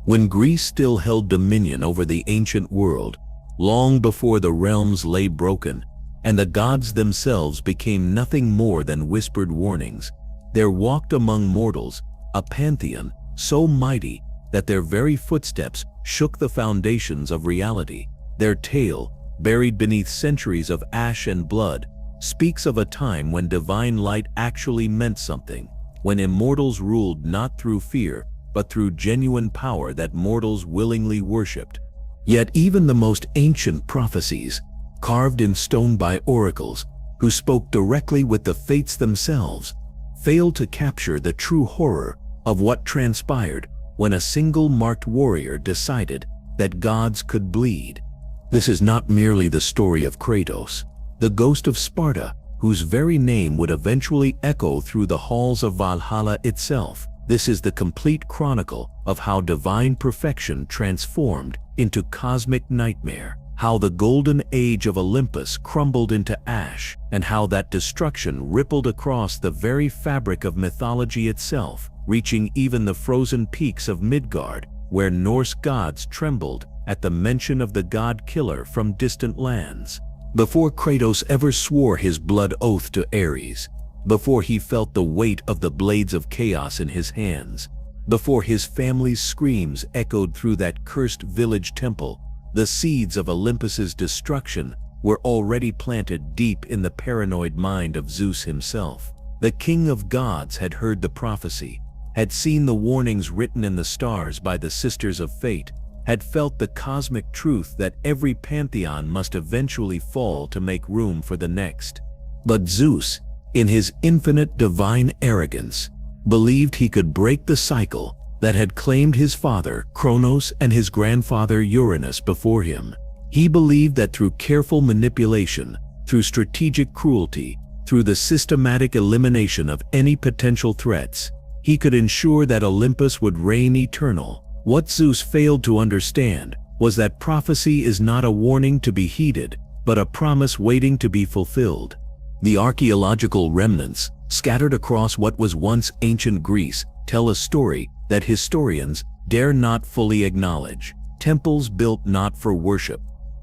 when Greece still held dominion over the ancient world, long before the realms lay broken, and the gods themselves became nothing more than whispered warnings, there walked among mortals a pantheon so mighty that their very footsteps shook the foundations of reality. Their tale, buried beneath centuries of ash and blood, speaks of a time when divine light actually meant something, when immortals ruled not through fear, but through genuine power that mortals willingly worshipped. Yet even the most ancient prophecies, carved in stone by oracles, who spoke directly with the fates themselves, failed to capture the true horror of what transpired when a single marked warrior decided that gods could bleed. This is not merely the story of Kratos, the Ghost of Sparta, whose very name would eventually echo through the halls of Valhalla itself. This is the complete chronicle of how divine perfection transformed into cosmic nightmare, how the golden age of Olympus crumbled into ash, and how that destruction rippled across the very fabric of mythology itself, reaching even the frozen peaks of Midgard, where Norse gods trembled at the mention of the god-killer from distant lands. Before Kratos ever swore his blood oath to Ares, before he felt the weight of the blades of chaos in his hands, before his family's screams echoed through that cursed village temple, the seeds of Olympus's destruction were already planted deep in the paranoid mind of Zeus himself. The king of gods had heard the prophecy, had seen the warnings written in the stars by the Sisters of Fate, had felt the cosmic truth that every pantheon must eventually fall to make room for the next. But Zeus, in his infinite divine arrogance, believed he could break the cycle that had claimed his father Kronos and his grandfather Uranus before him. He believed that through careful manipulation, through strategic cruelty, through the systematic elimination of any potential threats, he could ensure that Olympus would reign eternal. What Zeus failed to understand was that prophecy is not a warning to be heeded, but a promise waiting to be fulfilled. The archaeological remnants, scattered across what was once ancient Greece, tell a story that historians dare not fully acknowledge. Temples built not for worship,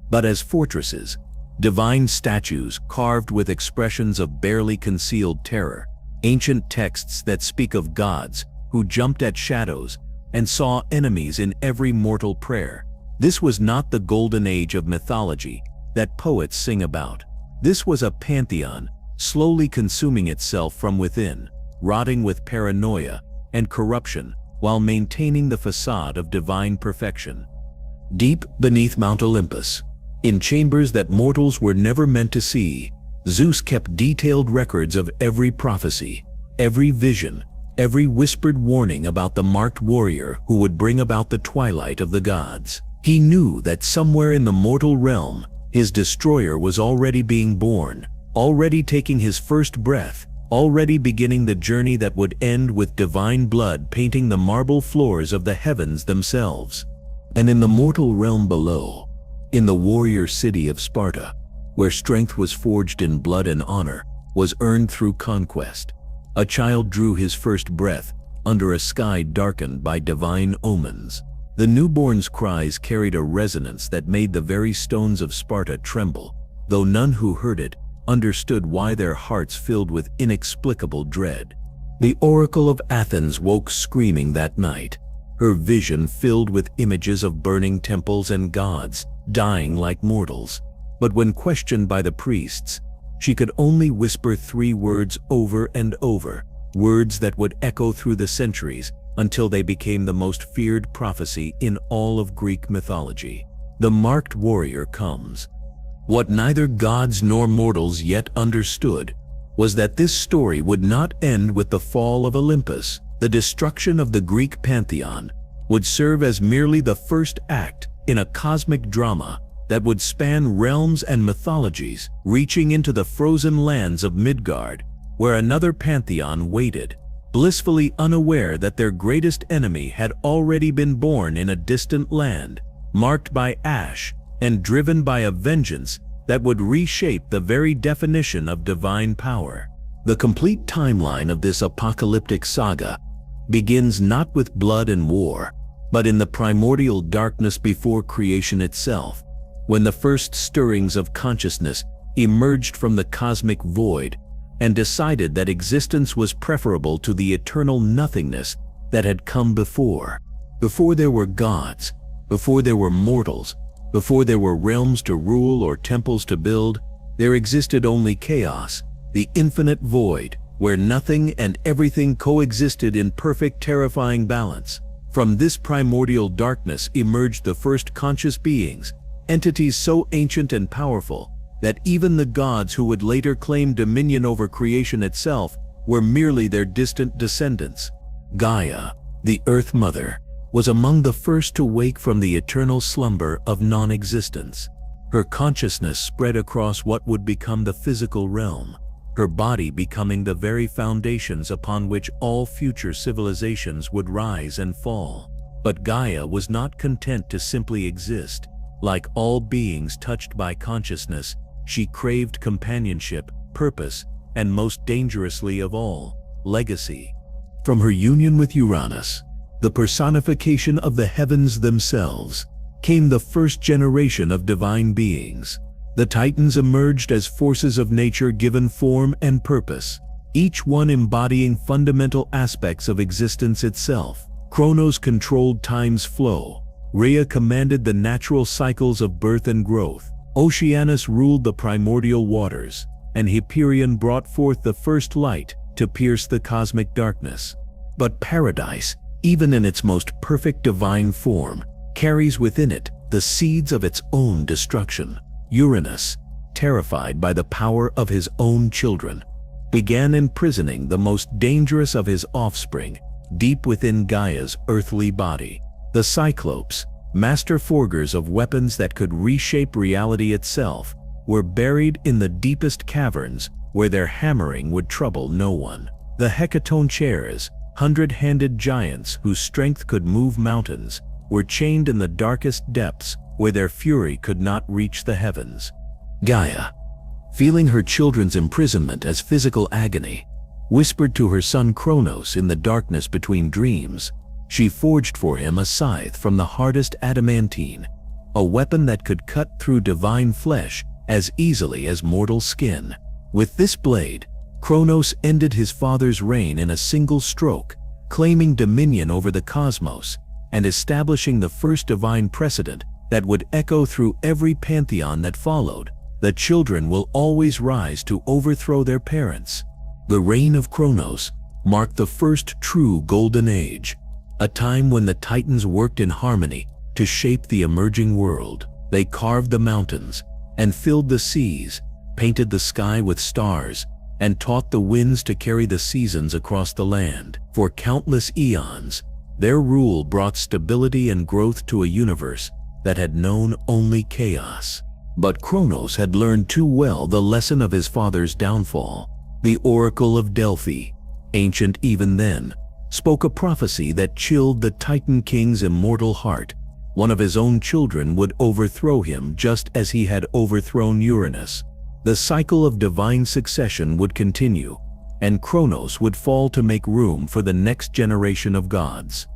but as fortresses, divine statues carved with expressions of barely concealed terror, ancient texts that speak of gods who jumped at shadows and saw enemies in every mortal prayer. This was not the golden age of mythology that poets sing about. This was a pantheon slowly consuming itself from within, rotting with paranoia and corruption while maintaining the facade of divine perfection. Deep beneath Mount Olympus, in chambers that mortals were never meant to see, Zeus kept detailed records of every prophecy, every vision, every whispered warning about the marked warrior who would bring about the twilight of the gods. He knew that somewhere in the mortal realm, his destroyer was already being born, already taking his first breath, already beginning the journey that would end with divine blood painting the marble floors of the heavens themselves. And in the mortal realm below, in the warrior city of Sparta, where strength was forged in blood and honor, was earned through conquest, a child drew his first breath under a sky darkened by divine omens. The newborn's cries carried a resonance that made the very stones of Sparta tremble, though none who heard it understood why their hearts filled with inexplicable dread. The Oracle of Athens woke screaming that night, her vision filled with images of burning temples and gods dying like mortals. But when questioned by the priests, she could only whisper 3 words over and over, words that would echo through the centuries until they became the most feared prophecy in all of Greek mythology. The marked warrior comes. What neither gods nor mortals yet understood was that this story would not end with the fall of Olympus. The destruction of the Greek pantheon would serve as merely the first act in a cosmic drama that would span realms and mythologies, reaching into the frozen lands of Midgard, where another pantheon waited, blissfully unaware that their greatest enemy had already been born in a distant land, marked by ash and driven by a vengeance that would reshape the very definition of divine power. The complete timeline of this apocalyptic saga begins not with blood and war, but in the primordial darkness before creation itself, when the first stirrings of consciousness emerged from the cosmic void and decided that existence was preferable to the eternal nothingness that had come before. Before there were gods, before there were mortals, before there were realms to rule or temples to build, there existed only chaos, the infinite void, where nothing and everything coexisted in perfect, terrifying balance. From this primordial darkness emerged the first conscious beings, entities so ancient and powerful that even the gods who would later claim dominion over creation itself were merely their distant descendants. Gaia, the Earth Mother, was among the first to wake from the eternal slumber of non-existence. Her consciousness spread across what would become the physical realm, her body becoming the very foundations upon which all future civilizations would rise and fall. But Gaia was not content to simply exist. Like all beings touched by consciousness, she craved companionship, purpose, and most dangerously of all, legacy. From her union with Uranus, the personification of the heavens themselves, came the first generation of divine beings. The Titans emerged as forces of nature given form and purpose, each one embodying fundamental aspects of existence itself. Kronos controlled time's flow, Rhea commanded the natural cycles of birth and growth, Oceanus ruled the primordial waters, and Hyperion brought forth the first light to pierce the cosmic darkness. But paradise, even in its most perfect divine form, carries within it the seeds of its own destruction. Uranus, terrified by the power of his own children, began imprisoning the most dangerous of his offspring deep within Gaia's earthly body. The Cyclopes, master forgers of weapons that could reshape reality itself, were buried in the deepest caverns where their hammering would trouble no one. The Hecatoncheires, hundred-handed giants whose strength could move mountains, were chained in the darkest depths where their fury could not reach the heavens. Gaia, feeling her children's imprisonment as physical agony, whispered to her son Kronos in the darkness between dreams. She forged for him a scythe from the hardest adamantine, a weapon that could cut through divine flesh as easily as mortal skin. With this blade, Kronos ended his father's reign in a single stroke, claiming dominion over the cosmos and establishing the first divine precedent that would echo through every pantheon that followed. The children will always rise to overthrow their parents. The reign of Kronos marked the first true golden age, a time when the Titans worked in harmony to shape the emerging world. They carved the mountains and filled the seas, painted the sky with stars, and taught the winds to carry the seasons across the land. For countless eons, their rule brought stability and growth to a universe that had known only chaos. But Kronos had learned too well the lesson of his father's downfall. The Oracle of Delphi, ancient even then, spoke a prophecy that chilled the Titan King's immortal heart. One of his own children would overthrow him just as he had overthrown Uranus. The cycle of divine succession would continue, and Kronos would fall to make room for the next generation of gods.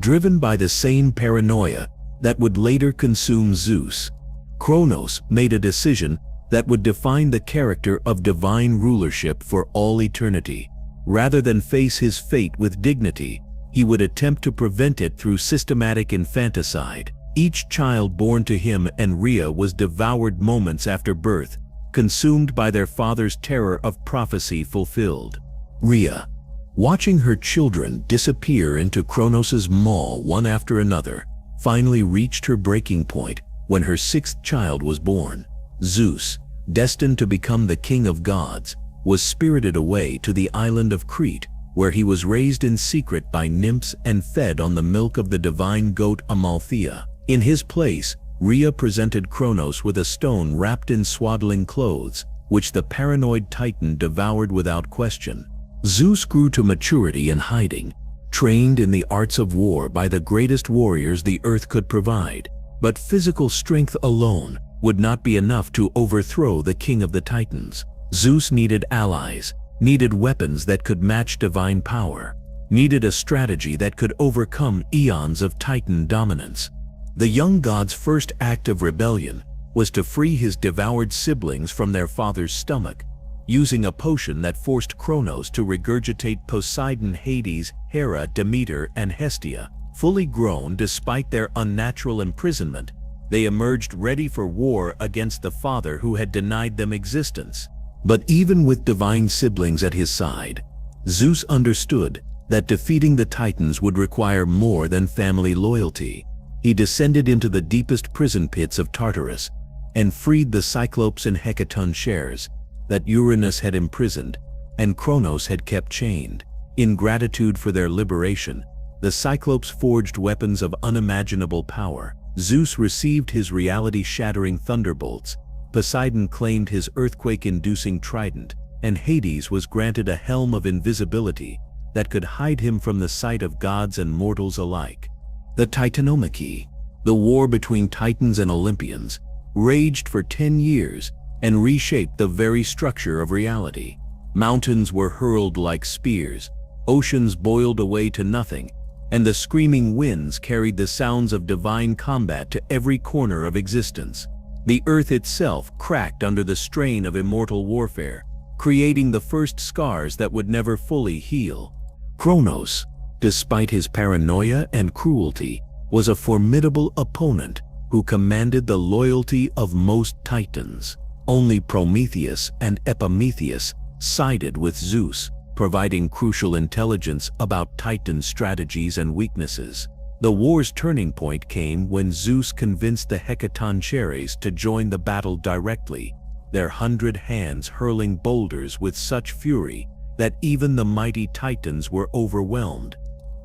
Driven by the same paranoia that would later consume Zeus, Kronos made a decision that would define the character of divine rulership for all eternity. Rather than face his fate with dignity, he would attempt to prevent it through systematic infanticide. Each child born to him and Rhea was devoured moments after birth, consumed by their father's terror of prophecy fulfilled. Rhea, watching her children disappear into Kronos' maw one after another, finally reached her breaking point when her sixth child was born. Zeus, destined to become the king of gods, was spirited away to the island of Crete, where he was raised in secret by nymphs and fed on the milk of the divine goat Amalthea. In his place, Rhea presented Kronos with a stone wrapped in swaddling clothes, which the paranoid Titan devoured without question. Zeus grew to maturity in hiding, trained in the arts of war by the greatest warriors the earth could provide. But physical strength alone would not be enough to overthrow the king of the Titans. Zeus needed allies, needed weapons that could match divine power. needed a strategy that could overcome eons of Titan dominance. The young god's first act of rebellion was to free his devoured siblings from their father's stomach, using a potion that forced Kronos to regurgitate Poseidon, Hades, Hera, Demeter, and Hestia. Fully grown despite their unnatural imprisonment, they emerged ready for war against the father who had denied them existence. But even with divine siblings at his side, Zeus understood that defeating the Titans would require more than family loyalty. He descended into the deepest prison pits of Tartarus and freed the Cyclops and Hecaton shares that Uranus had imprisoned and Kronos had kept chained. In gratitude for their liberation, the Cyclops forged weapons of unimaginable power. Zeus received his reality-shattering thunderbolts, Poseidon claimed his earthquake-inducing trident, and Hades was granted a helm of invisibility that could hide him from the sight of gods and mortals alike. The Titanomachy, the war between Titans and Olympians, raged for 10 years and reshaped the very structure of reality. Mountains were hurled like spears, oceans boiled away to nothing, and the screaming winds carried the sounds of divine combat to every corner of existence. The earth itself cracked under the strain of immortal warfare, creating the first scars that would never fully heal. Kronos, despite his paranoia and cruelty, was a formidable opponent who commanded the loyalty of most Titans. Only Prometheus and Epimetheus sided with Zeus, providing crucial intelligence about Titan strategies and weaknesses. The war's turning point came when Zeus convinced the Hecatoncheires to join the battle directly, their 100 hands hurling boulders with such fury that even the mighty Titans were overwhelmed.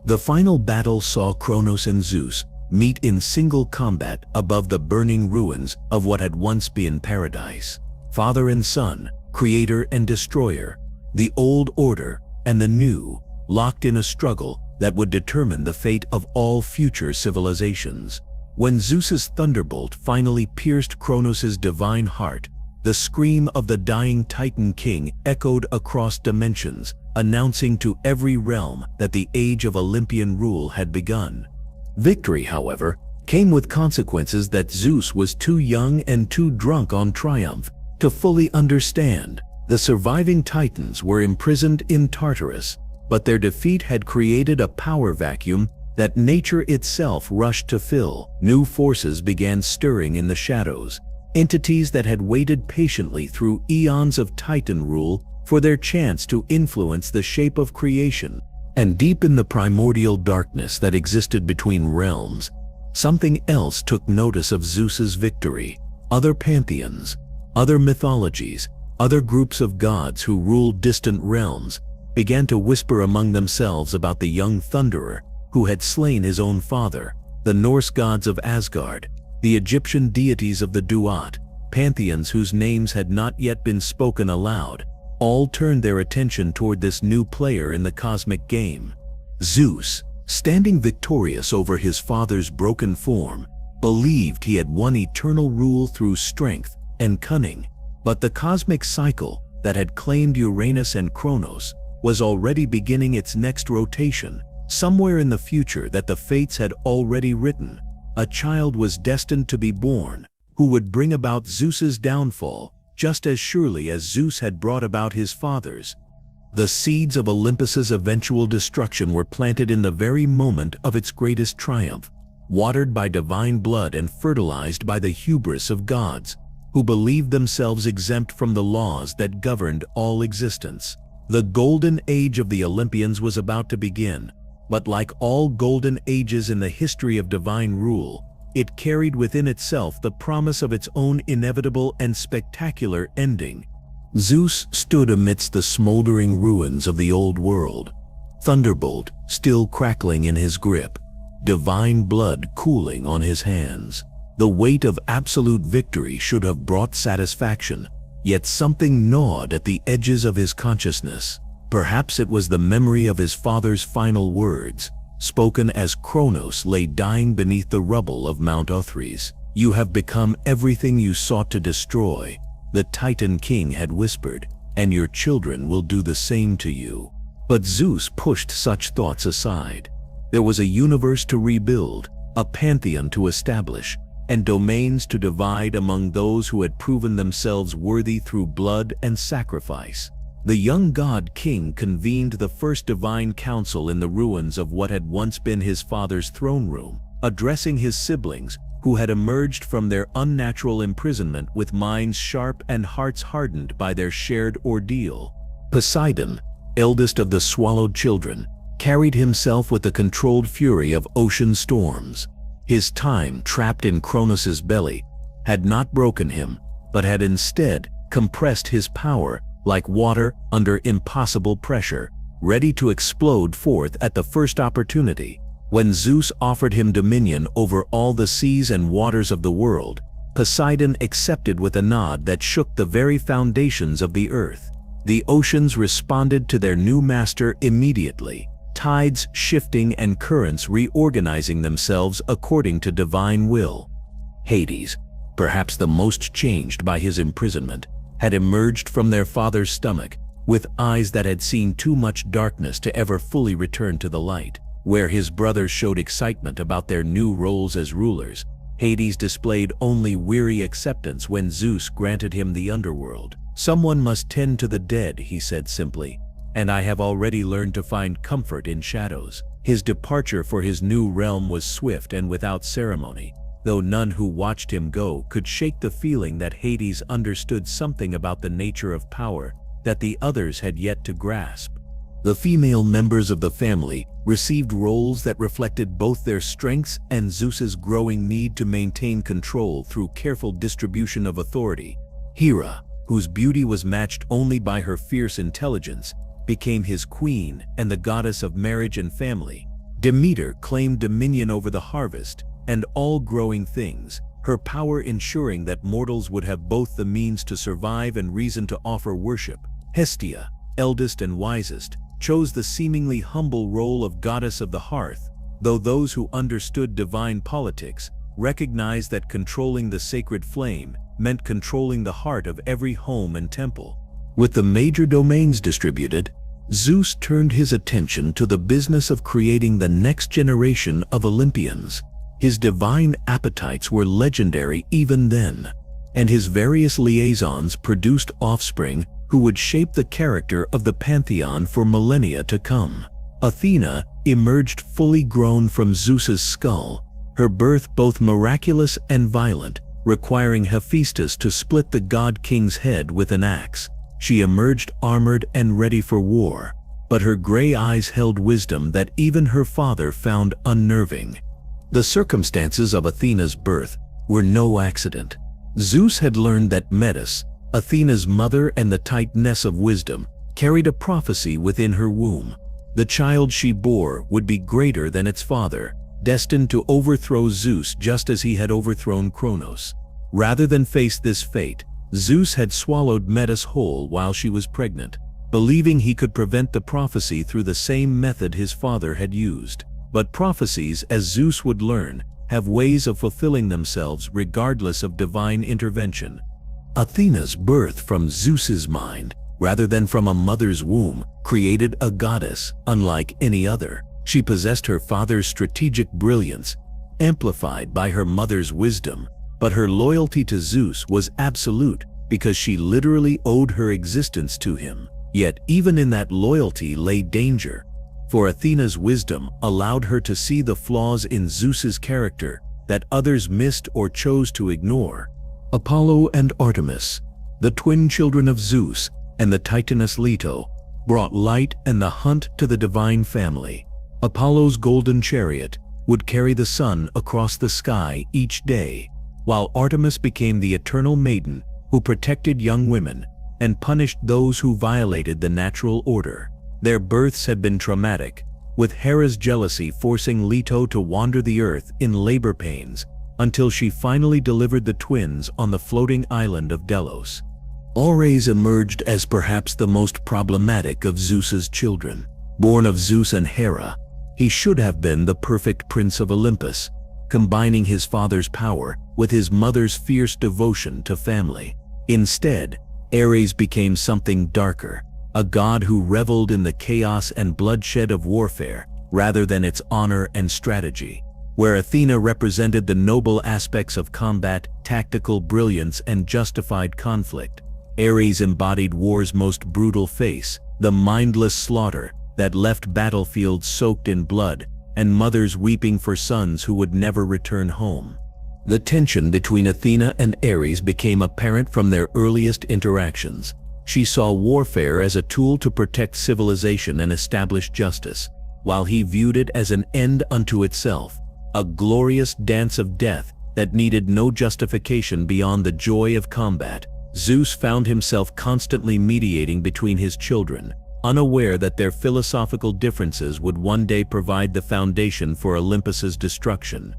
The final battle saw Kronos and Zeus meet in single combat above the burning ruins of what had once been paradise. Father and son, creator and destroyer, the old order and the new, locked in a struggle that would determine the fate of all future civilizations. When Zeus's thunderbolt finally pierced Kronos' divine heart, the scream of the dying Titan king echoed across dimensions, announcing to every realm that the age of Olympian rule had begun. Victory, however, came with consequences that Zeus was too young and too drunk on triumph to fully understand. The surviving Titans were imprisoned in Tartarus, but their defeat had created a power vacuum that nature itself rushed to fill. New forces began stirring in the shadows, entities that had waited patiently through eons of Titan rule for their chance to influence the shape of creation. And deep in the primordial darkness that existed between realms, something else took notice of Zeus's victory. Other pantheons, other mythologies, other groups of gods who ruled distant realms began to whisper among themselves about the young thunderer who had slain his own father. The Norse gods of Asgard, the Egyptian deities of the Duat, pantheons whose names had not yet been spoken aloud, all turned their attention toward this new player in the cosmic game. Zeus, standing victorious over his father's broken form, believed he had won eternal rule through strength and cunning. But the cosmic cycle that had claimed Uranus and Kronos was already beginning its next rotation. Somewhere in the future that the fates had already written, a child was destined to be born who would bring about Zeus's downfall just as surely as Zeus had brought about his father's. The seeds of Olympus's eventual destruction were planted in the very moment of its greatest triumph, watered by divine blood and fertilized by the hubris of gods who believed themselves exempt from the laws that governed all existence. The golden age of the Olympians was about to begin, but like all golden ages in the history of divine rule, it carried within itself the promise of its own inevitable and spectacular ending. Zeus stood amidst the smoldering ruins of the old world, thunderbolt still crackling in his grip, divine blood cooling on his hands. The weight of absolute victory should have brought satisfaction, yet something gnawed at the edges of his consciousness. Perhaps it was the memory of his father's final words, spoken as Kronos lay dying beneath the rubble of Mount Othrys. "You have become everything you sought to destroy," the Titan king had whispered, "and your children will do the same to you." But Zeus pushed such thoughts aside. There was a universe to rebuild, a pantheon to establish, and domains to divide among those who had proven themselves worthy through blood and sacrifice. The young god king convened the first divine council in the ruins of what had once been his father's throne room, addressing his siblings, who had emerged from their unnatural imprisonment with minds sharp and hearts hardened by their shared ordeal. Poseidon, eldest of the swallowed children, carried himself with the controlled fury of ocean storms. His time trapped in Kronos' belly had not broken him, but had instead compressed his power like water under impossible pressure, ready to explode forth at the first opportunity. When Zeus offered him dominion over all the seas and waters of the world, Poseidon accepted with a nod that shook the very foundations of the earth. The oceans responded to their new master immediately, tides shifting and currents reorganizing themselves according to divine will. Hades, perhaps the most changed by his imprisonment, had emerged from their father's stomach, with eyes that had seen too much darkness to ever fully return to the light. Where his brothers showed excitement about their new roles as rulers, Hades displayed only weary acceptance when Zeus granted him the underworld. "Someone must tend to the dead," he said simply, "and I have already learned to find comfort in shadows." His departure for his new realm was swift and without ceremony, though none who watched him go could shake the feeling that Hades understood something about the nature of power that the others had yet to grasp. The female members of the family received roles that reflected both their strengths and Zeus's growing need to maintain control through careful distribution of authority. Hera, whose beauty was matched only by her fierce intelligence, became his queen and the goddess of marriage and family. Demeter claimed dominion over the harvest and all growing things, her power ensuring that mortals would have both the means to survive and reason to offer worship. Hestia, eldest and wisest, chose the seemingly humble role of goddess of the hearth, though those who understood divine politics recognized that controlling the sacred flame meant controlling the heart of every home and temple. With the major domains distributed, Zeus turned his attention to the business of creating the next generation of Olympians. His divine appetites were legendary even then, and his various liaisons produced offspring who would shape the character of the Pantheon for millennia to come. Athena emerged fully grown from Zeus's skull, her birth both miraculous and violent, requiring Hephaestus to split the god-king's head with an axe. She emerged armored and ready for war, but her gray eyes held wisdom that even her father found unnerving. The circumstances of Athena's birth were no accident. Zeus had learned that Metis, Athena's mother and the Titaness of wisdom, carried a prophecy within her womb. The child she bore would be greater than its father, destined to overthrow Zeus just as he had overthrown Kronos. Rather than face this fate, Zeus had swallowed Metis whole while she was pregnant, believing he could prevent the prophecy through the same method his father had used. But prophecies, as Zeus would learn, have ways of fulfilling themselves regardless of divine intervention. Athena's birth from Zeus's mind, rather than from a mother's womb, created a goddess unlike any other. She possessed her father's strategic brilliance, amplified by her mother's wisdom, but her loyalty to Zeus was absolute because she literally owed her existence to him. Yet even in that loyalty lay danger, for Athena's wisdom allowed her to see the flaws in Zeus's character that others missed or chose to ignore. Apollo and Artemis, the twin children of Zeus and the Titaness Leto, brought light and the hunt to the divine family. Apollo's golden chariot would carry the sun across the sky each day, while Artemis became the eternal maiden who protected young women and punished those who violated the natural order. Their births had been traumatic, with Hera's jealousy forcing Leto to wander the earth in labor pains until she finally delivered the twins on the floating island of Delos. Ares emerged as perhaps the most problematic of Zeus's children. Born of Zeus and Hera, he should have been the perfect prince of Olympus, combining his father's power with his mother's fierce devotion to family. Instead, Ares became something darker, a god who reveled in the chaos and bloodshed of warfare rather than its honor and strategy. Where Athena represented the noble aspects of combat, tactical brilliance, and justified conflict, Ares embodied war's most brutal face, the mindless slaughter that left battlefields soaked in blood and mothers weeping for sons who would never return home. The tension between Athena and Ares became apparent from their earliest interactions. She saw warfare as a tool to protect civilization and establish justice, while he viewed it as an end unto itself, a glorious dance of death that needed no justification beyond the joy of combat. Zeus found himself constantly mediating between his children, unaware that their philosophical differences would one day provide the foundation for Olympus's destruction.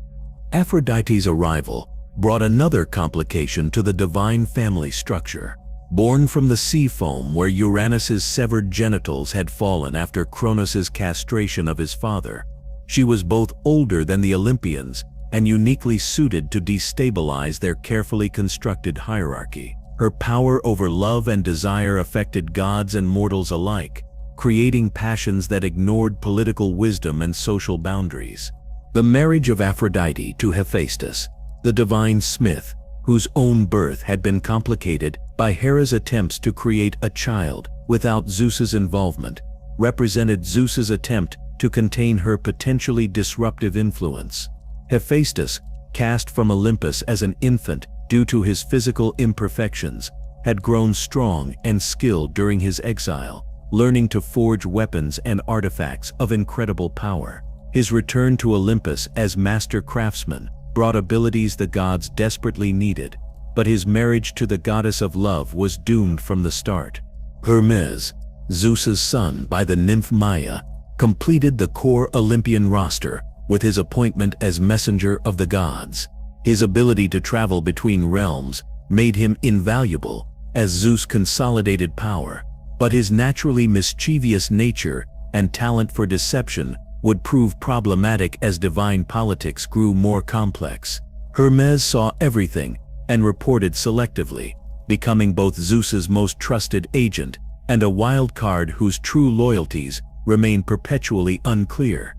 Aphrodite's arrival brought another complication to the divine family structure. Born from the sea foam where Uranus's severed genitals had fallen after Kronos' castration of his father, she was both older than the Olympians and uniquely suited to destabilize their carefully constructed hierarchy. Her power over love and desire affected gods and mortals alike, creating passions that ignored political wisdom and social boundaries. The marriage of Aphrodite to Hephaestus, the divine smith, whose own birth had been complicated by Hera's attempts to create a child without Zeus's involvement, represented Zeus's attempt to contain her potentially disruptive influence. Hephaestus, cast from Olympus as an infant due to his physical imperfections, had grown strong and skilled during his exile, learning to forge weapons and artifacts of incredible power. His return to Olympus as master craftsman brought abilities the gods desperately needed, but his marriage to the goddess of love was doomed from the start. Hermes, Zeus's son by the nymph Maia, completed the core Olympian roster with his appointment as messenger of the gods. His ability to travel between realms made him invaluable as Zeus consolidated power, but his naturally mischievous nature and talent for deception would prove problematic as divine politics grew more complex. Hermes saw everything and reported selectively, becoming both Zeus's most trusted agent and a wild card whose true loyalties remained perpetually unclear.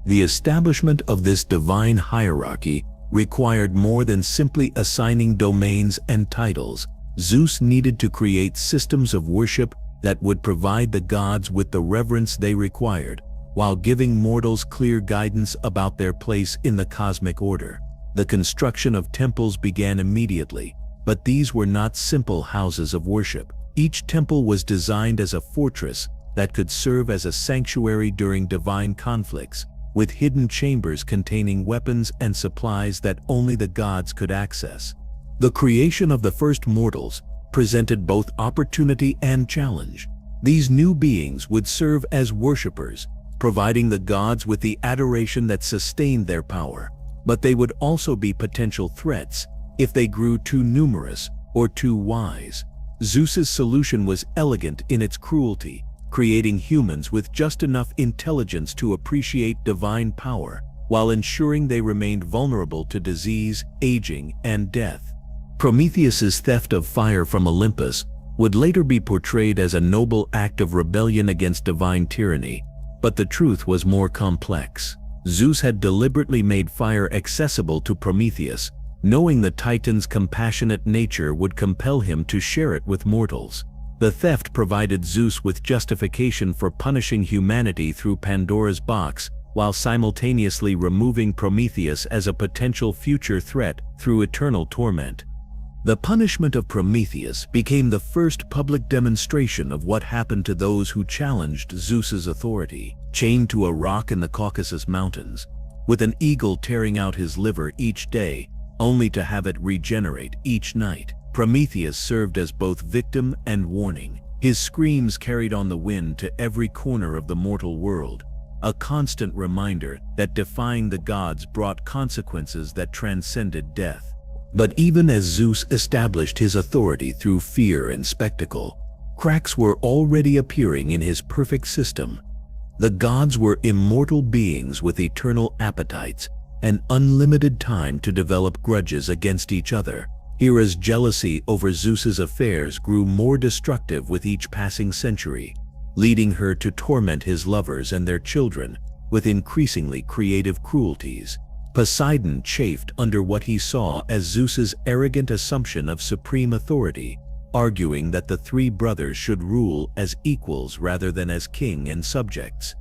The establishment of this divine hierarchy required more than simply assigning domains and titles. Zeus needed to create systems of worship that would provide the gods with the reverence they required, while giving mortals clear guidance about their place in the cosmic order. The construction of temples began immediately, but these were not simple houses of worship. Each temple was designed as a fortress that could serve as a sanctuary during divine conflicts, with hidden chambers containing weapons and supplies that only the gods could access. The creation of the first mortals presented both opportunity and challenge. These new beings would serve as worshippers, providing the gods with the adoration that sustained their power, but they would also be potential threats if they grew too numerous or too wise. Zeus's solution was elegant in its cruelty, creating humans with just enough intelligence to appreciate divine power, while ensuring they remained vulnerable to disease, aging, and death. Prometheus's theft of fire from Olympus would later be portrayed as a noble act of rebellion against divine tyranny, but the truth was more complex. Zeus had deliberately made fire accessible to Prometheus, knowing the Titan's compassionate nature would compel him to share it with mortals. The theft provided Zeus with justification for punishing humanity through Pandora's box, while simultaneously removing Prometheus as a potential future threat through eternal torment. The punishment of Prometheus became the first public demonstration of what happened to those who challenged Zeus's authority. Chained to a rock in the Caucasus Mountains, with an eagle tearing out his liver each day, only to have it regenerate each night, Prometheus served as both victim and warning. His screams carried on the wind to every corner of the mortal world, a constant reminder that defying the gods brought consequences that transcended death. But even as Zeus established his authority through fear and spectacle, cracks were already appearing in his perfect system. The gods were immortal beings with eternal appetites and unlimited time to develop grudges against each other. Hera's jealousy over Zeus's affairs grew more destructive with each passing century, leading her to torment his lovers and their children with increasingly creative cruelties. Poseidon chafed under what he saw as Zeus's arrogant assumption of supreme authority, arguing that the three brothers should rule as equals rather than as king and subjects.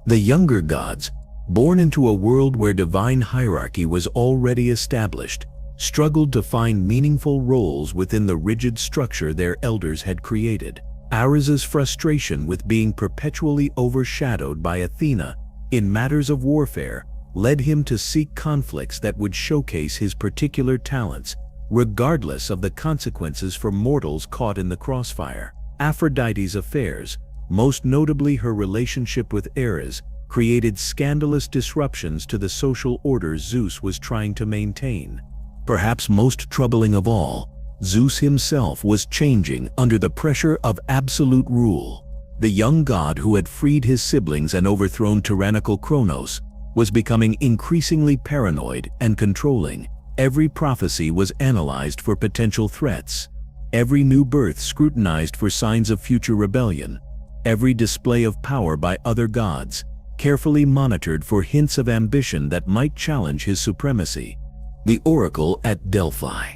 The younger gods, born into a world where divine hierarchy was already established, struggled to find meaningful roles within the rigid structure their elders had created. Ares's frustration with being perpetually overshadowed by Athena in matters of warfare led him to seek conflicts that would showcase his particular talents, regardless of the consequences for mortals caught in the crossfire. Aphrodite's affairs, most notably her relationship with Ares, created scandalous disruptions to the social order Zeus was trying to maintain. Perhaps most troubling of all, Zeus himself was changing under the pressure of absolute rule. The young god who had freed his siblings and overthrown tyrannical Kratos was becoming increasingly paranoid and controlling. Every prophecy was analyzed for potential threats. Every new birth scrutinized for signs of future rebellion. Every display of power by other gods carefully monitored for hints of ambition that might challenge his supremacy. The Oracle at Delphi,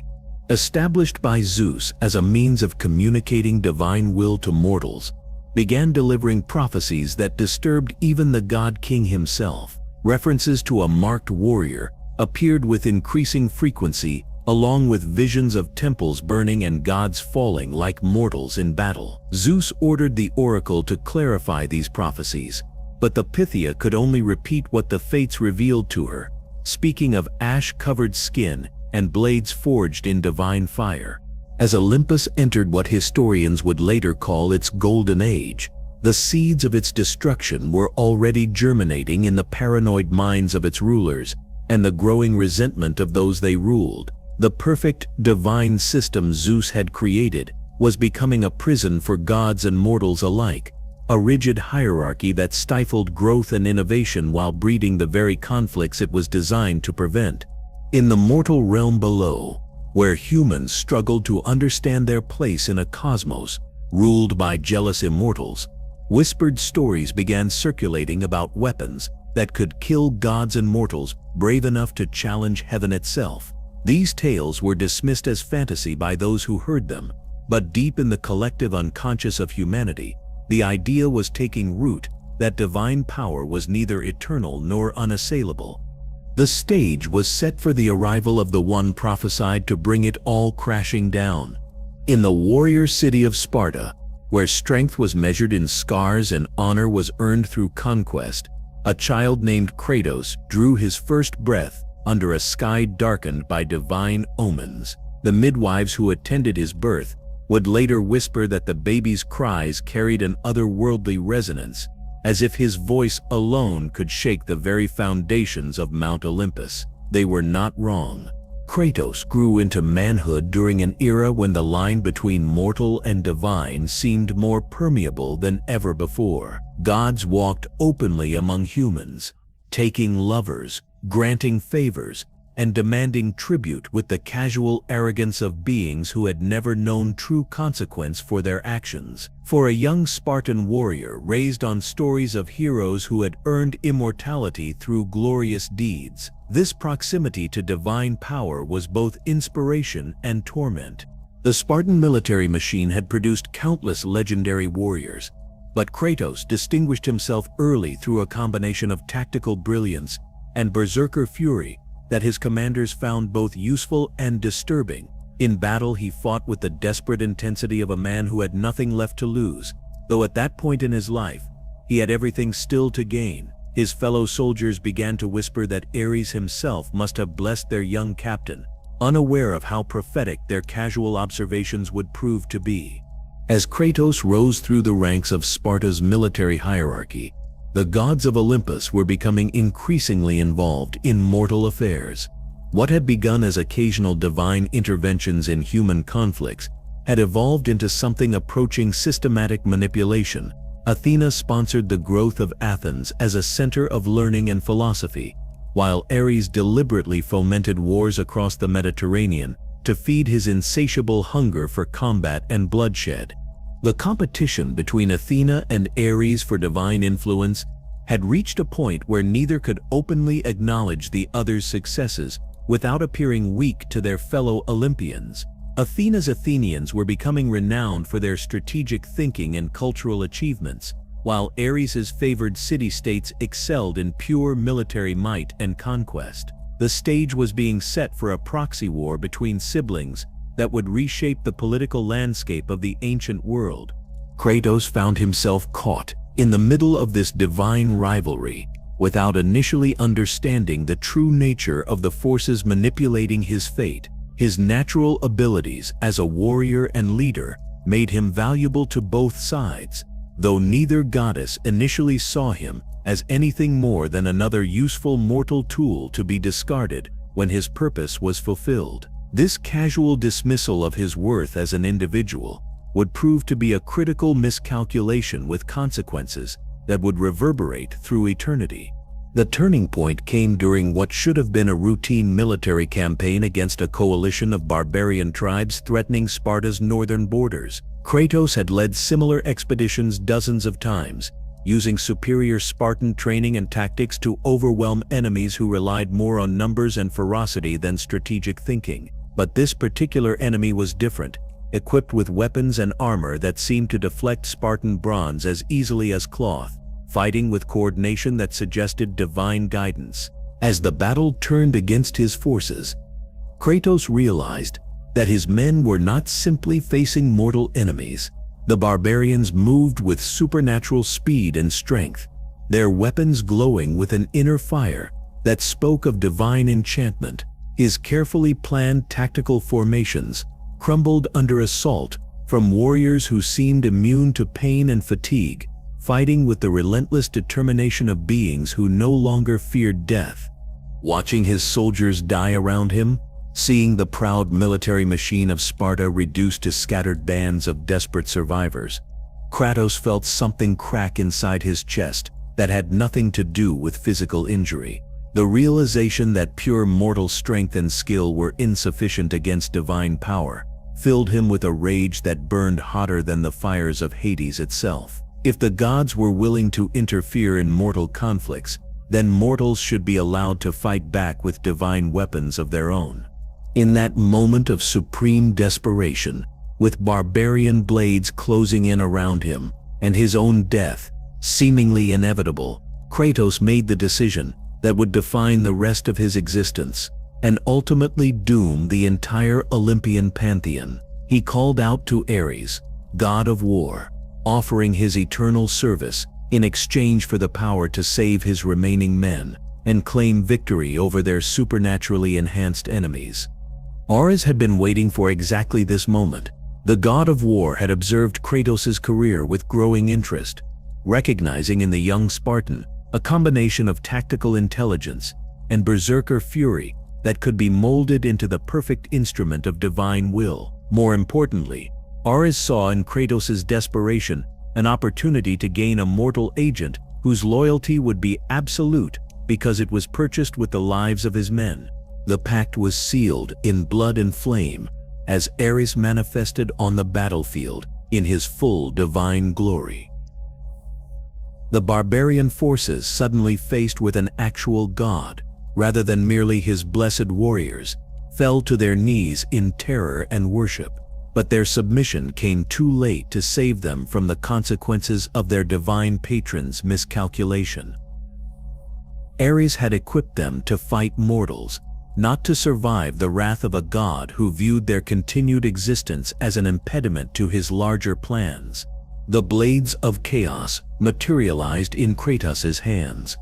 established by Zeus as a means of communicating divine will to mortals, began delivering prophecies that disturbed even the god-king himself. References to a marked warrior appeared with increasing frequency, along with visions of temples burning and gods falling like mortals in battle. Zeus ordered the oracle to clarify these prophecies, but the Pythia could only repeat what the fates revealed to her, speaking of ash-covered skin and blades forged in divine fire. As Olympus entered what historians would later call its golden age, the seeds of its destruction were already germinating in the paranoid minds of its rulers and the growing resentment of those they ruled. The perfect divine system Zeus had created was becoming a prison for gods and mortals alike, a rigid hierarchy that stifled growth and innovation while breeding the very conflicts it was designed to prevent. In the mortal realm below, where humans struggled to understand their place in a cosmos ruled by jealous immortals, whispered stories began circulating about weapons that could kill gods and mortals brave enough to challenge heaven itself. These tales were dismissed as fantasy by those who heard them, but deep in the collective unconscious of humanity, the idea was taking root that divine power was neither eternal nor unassailable. The stage was set for the arrival of the one prophesied to bring it all crashing down. In the warrior city of Sparta, where strength was measured in scars and honor was earned through conquest, a child named Kratos drew his first breath under a sky darkened by divine omens. The midwives who attended his birth would later whisper that the baby's cries carried an otherworldly resonance, as if his voice alone could shake the very foundations of Mount Olympus. They were not wrong. Kratos grew into manhood during an era when the line between mortal and divine seemed more permeable than ever before. Gods walked openly among humans, taking lovers, granting favors, and demanding tribute with the casual arrogance of beings who had never known true consequence for their actions. For a young Spartan warrior raised on stories of heroes who had earned immortality through glorious deeds, this proximity to divine power was both inspiration and torment. The Spartan military machine had produced countless legendary warriors, but Kratos distinguished himself early through a combination of tactical brilliance and berserker fury that his commanders found both useful and disturbing. In battle, he fought with the desperate intensity of a man who had nothing left to lose, though at that point in his life, he had everything still to gain. His fellow soldiers began to whisper that Ares himself must have blessed their young captain, unaware of how prophetic their casual observations would prove to be. As Kratos rose through the ranks of Sparta's military hierarchy, the gods of Olympus were becoming increasingly involved in mortal affairs. What had begun as occasional divine interventions in human conflicts had evolved into something approaching systematic manipulation. Athena sponsored the growth of Athens as a center of learning and philosophy, while Ares deliberately fomented wars across the Mediterranean to feed his insatiable hunger for combat and bloodshed. The competition between Athena and Ares for divine influence had reached a point where neither could openly acknowledge the other's successes without appearing weak to their fellow Olympians. Athena's Athenians were becoming renowned for their strategic thinking and cultural achievements, while Ares's favored city-states excelled in pure military might and conquest. The stage was being set for a proxy war between siblings that would reshape the political landscape of the ancient world. Kratos found himself caught in the middle of this divine rivalry, without initially understanding the true nature of the forces manipulating his fate. His natural abilities as a warrior and leader made him valuable to both sides, though neither goddess initially saw him as anything more than another useful mortal tool to be discarded when his purpose was fulfilled. This casual dismissal of his worth as an individual would prove to be a critical miscalculation with consequences that would reverberate through eternity. The turning point came during what should have been a routine military campaign against a coalition of barbarian tribes threatening Sparta's northern borders. Kratos had led similar expeditions dozens of times, using superior Spartan training and tactics to overwhelm enemies who relied more on numbers and ferocity than strategic thinking. But this particular enemy was different, equipped with weapons and armor that seemed to deflect Spartan bronze as easily as cloth, fighting with coordination that suggested divine guidance. As the battle turned against his forces, Kratos realized that his men were not simply facing mortal enemies. The barbarians moved with supernatural speed and strength, their weapons glowing with an inner fire that spoke of divine enchantment. His carefully planned tactical formations crumbled under assault from warriors who seemed immune to pain and fatigue, fighting with the relentless determination of beings who no longer feared death. Watching his soldiers die around him, seeing the proud military machine of Sparta reduced to scattered bands of desperate survivors, Kratos felt something crack inside his chest that had nothing to do with physical injury. The realization that pure mortal strength and skill were insufficient against divine power filled him with a rage that burned hotter than the fires of Hades itself. If the gods were willing to interfere in mortal conflicts, then mortals should be allowed to fight back with divine weapons of their own. In that moment of supreme desperation, with barbarian blades closing in around him and his own death seemingly inevitable, Kratos made the decision that would define the rest of his existence and ultimately doom the entire Olympian pantheon. He called out to Ares, god of war, offering his eternal service in exchange for the power to save his remaining men and claim victory over their supernaturally enhanced enemies. Ares had been waiting for exactly this moment. The god of war had observed Kratos' career with growing interest, recognizing in the young Spartan a combination of tactical intelligence and berserker fury that could be molded into the perfect instrument of divine will. More importantly, Ares saw in Kratos' desperation an opportunity to gain a mortal agent whose loyalty would be absolute because it was purchased with the lives of his men. The pact was sealed in blood and flame as Ares manifested on the battlefield in his full divine glory. The barbarian forces, suddenly faced with an actual god, rather than merely his blessed warriors, fell to their knees in terror and worship. But their submission came too late to save them from the consequences of their divine patron's miscalculation. Ares had equipped them to fight mortals, not to survive the wrath of a god who viewed their continued existence as an impediment to his larger plans. The blades of chaos materialized in Kratos' hands,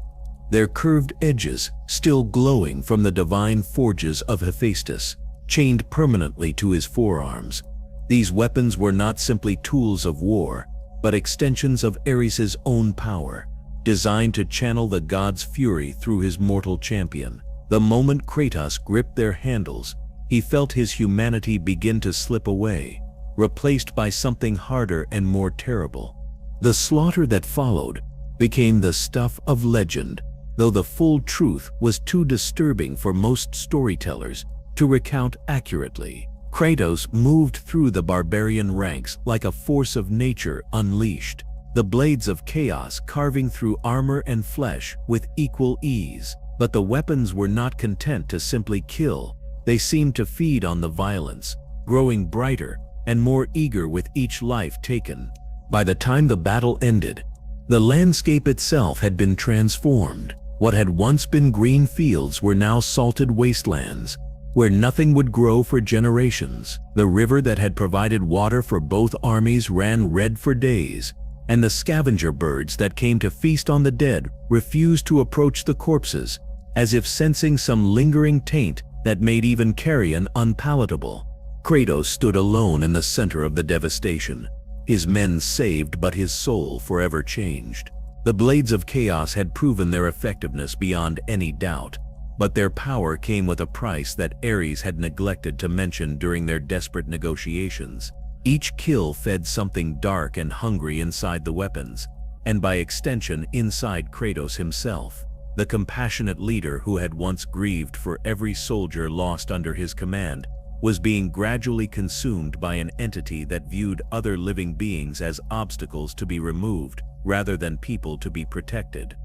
their curved edges still glowing from the divine forges of Hephaestus, chained permanently to his forearms. These weapons were not simply tools of war, but extensions of Ares' own power, designed to channel the god's fury through his mortal champion. The moment Kratos gripped their handles, he felt his humanity begin to slip away, replaced by something harder and more terrible. The slaughter that followed became the stuff of legend, though the full truth was too disturbing for most storytellers to recount accurately. Kratos moved through the barbarian ranks like a force of nature unleashed, the blades of chaos carving through armor and flesh with equal ease. But the weapons were not content to simply kill. They seemed to feed on the violence, growing brighter and more eager with each life taken. By the time the battle ended, the landscape itself had been transformed. What had once been green fields were now salted wastelands, where nothing would grow for generations. The river that had provided water for both armies ran red for days, and the scavenger birds that came to feast on the dead refused to approach the corpses, as if sensing some lingering taint that made even carrion unpalatable. Kratos stood alone in the center of the devastation, his men saved but his soul forever changed. The blades of chaos had proven their effectiveness beyond any doubt, but their power came with a price that Ares had neglected to mention during their desperate negotiations. Each kill fed something dark and hungry inside the weapons, and by extension inside Kratos himself. The compassionate leader who had once grieved for every soldier lost under his command was being gradually consumed by an entity that viewed other living beings as obstacles to be removed rather than people to be protected.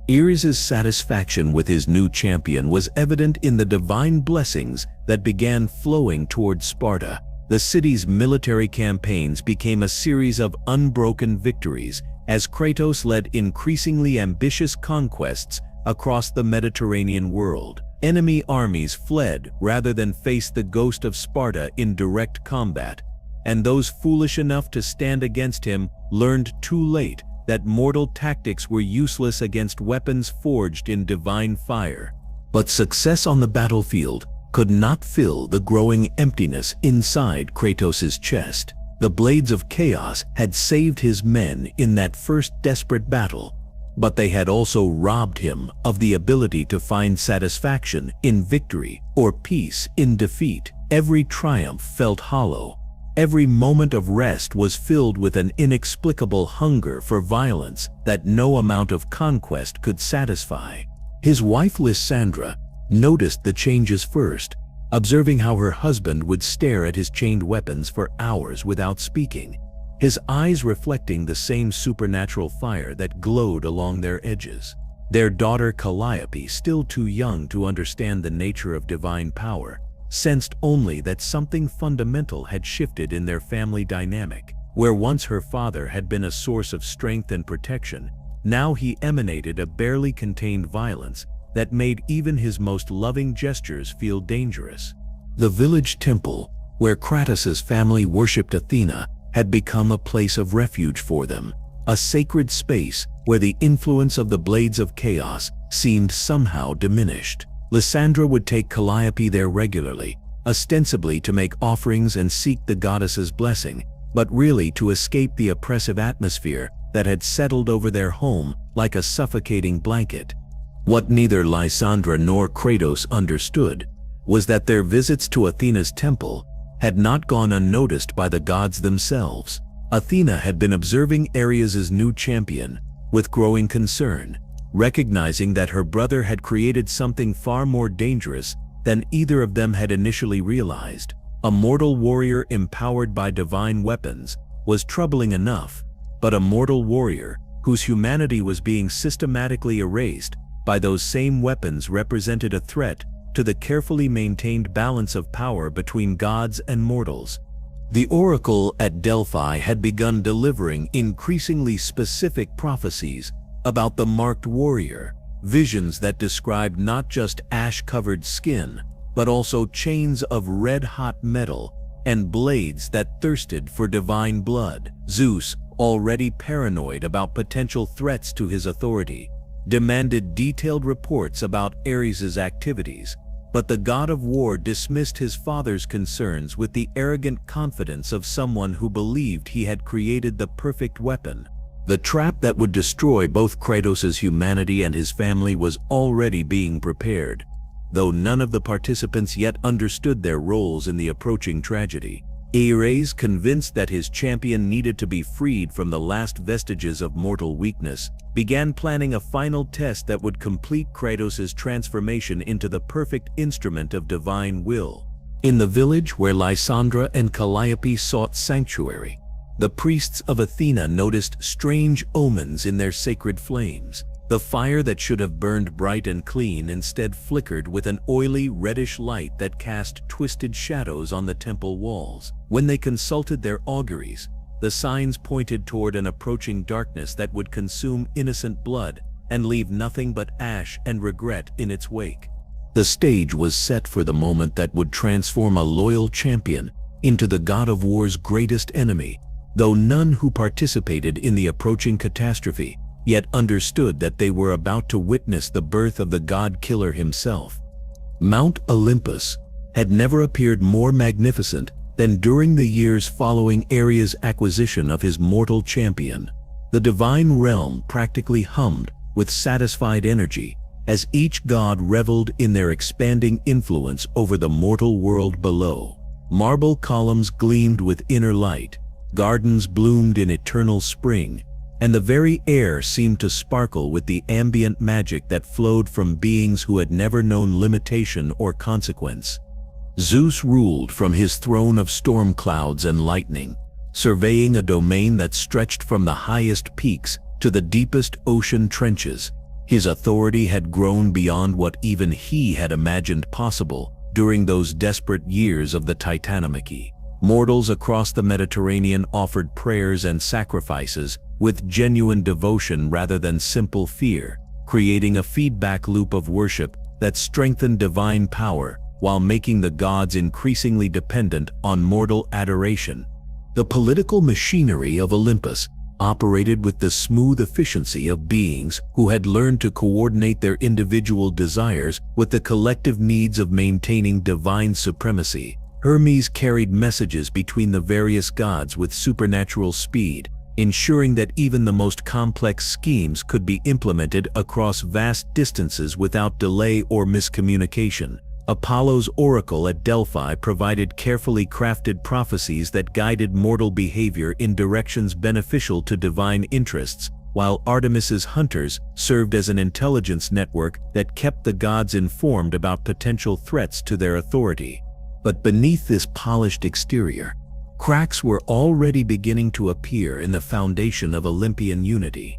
Ares' satisfaction with his new champion was evident in the divine blessings that began flowing toward Sparta. The city's military campaigns became a series of unbroken victories as Kratos led increasingly ambitious conquests across the Mediterranean world. Enemy armies fled rather than face the Ghost of Sparta in direct combat, and those foolish enough to stand against him learned too late that mortal tactics were useless against weapons forged in divine fire. But success on the battlefield could not fill the growing emptiness inside Kratos' chest. The blades of chaos had saved his men in that first desperate battle, but they had also robbed him of the ability to find satisfaction in victory or peace in defeat. Every triumph felt hollow. Every moment of rest was filled with an inexplicable hunger for violence that no amount of conquest could satisfy. His wife Lysandra noticed the changes first, observing how her husband would stare at his chained weapons for hours without speaking, his eyes reflecting the same supernatural fire that glowed along their edges. Their daughter Calliope, still too young to understand the nature of divine power, sensed only that something fundamental had shifted in their family dynamic. Where once her father had been a source of strength and protection, now he emanated a barely contained violence that made even his most loving gestures feel dangerous. The village temple, where Kratos' family worshipped Athena, had become a place of refuge for them, a sacred space where the influence of the blades of chaos seemed somehow diminished. Lysandra would take Calliope there regularly, ostensibly to make offerings and seek the goddess's blessing, but really to escape the oppressive atmosphere that had settled over their home like a suffocating blanket. What neither Lysandra nor Kratos understood was that their visits to Athena's temple had not gone unnoticed by the gods themselves. Athena had been observing Ares' new champion with growing concern, recognizing that her brother had created something far more dangerous than either of them had initially realized. A mortal warrior empowered by divine weapons was troubling enough, but a mortal warrior whose humanity was being systematically erased by those same weapons represented a threat to the carefully maintained balance of power between gods and mortals. The oracle at Delphi had begun delivering increasingly specific prophecies about the marked warrior, visions that described not just ash-covered skin, but also chains of red-hot metal and blades that thirsted for divine blood. Zeus, already paranoid about potential threats to his authority, demanded detailed reports about Ares' activities, but the god of war dismissed his father's concerns with the arrogant confidence of someone who believed he had created the perfect weapon. The trap that would destroy both Kratos' humanity and his family was already being prepared, though none of the participants yet understood their roles in the approaching tragedy. Ares, convinced that his champion needed to be freed from the last vestiges of mortal weakness, began planning a final test that would complete Kratos' transformation into the perfect instrument of divine will. In the village where Lysandra and Calliope sought sanctuary, the priests of Athena noticed strange omens in their sacred flames. The fire that should have burned bright and clean instead flickered with an oily, reddish light that cast twisted shadows on the temple walls. When they consulted their auguries, the signs pointed toward an approaching darkness that would consume innocent blood and leave nothing but ash and regret in its wake. The stage was set for the moment that would transform a loyal champion into the god of war's greatest enemy, though none who participated in the approaching catastrophe yet understood that they were about to witness the birth of the god-killer himself. Mount Olympus had never appeared more magnificent than during the years following Ares' acquisition of his mortal champion. The divine realm practically hummed with satisfied energy as each god reveled in their expanding influence over the mortal world below. Marble columns gleamed with inner light, gardens bloomed in eternal spring, and the very air seemed to sparkle with the ambient magic that flowed from beings who had never known limitation or consequence. Zeus ruled from his throne of storm clouds and lightning, surveying a domain that stretched from the highest peaks to the deepest ocean trenches. His authority had grown beyond what even he had imagined possible during those desperate years of the Titanomachy. Mortals across the Mediterranean offered prayers and sacrifices with genuine devotion rather than simple fear, creating a feedback loop of worship that strengthened divine power while making the gods increasingly dependent on mortal adoration. The political machinery of Olympus operated with the smooth efficiency of beings who had learned to coordinate their individual desires with the collective needs of maintaining divine supremacy. Hermes carried messages between the various gods with supernatural speed, ensuring that even the most complex schemes could be implemented across vast distances without delay or miscommunication. Apollo's oracle at Delphi provided carefully crafted prophecies that guided mortal behavior in directions beneficial to divine interests, while Artemis's hunters served as an intelligence network that kept the gods informed about potential threats to their authority. But beneath this polished exterior, cracks were already beginning to appear in the foundation of Olympian unity.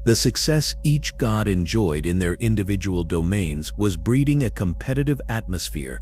The success each god enjoyed in their individual domains was breeding a competitive atmosphere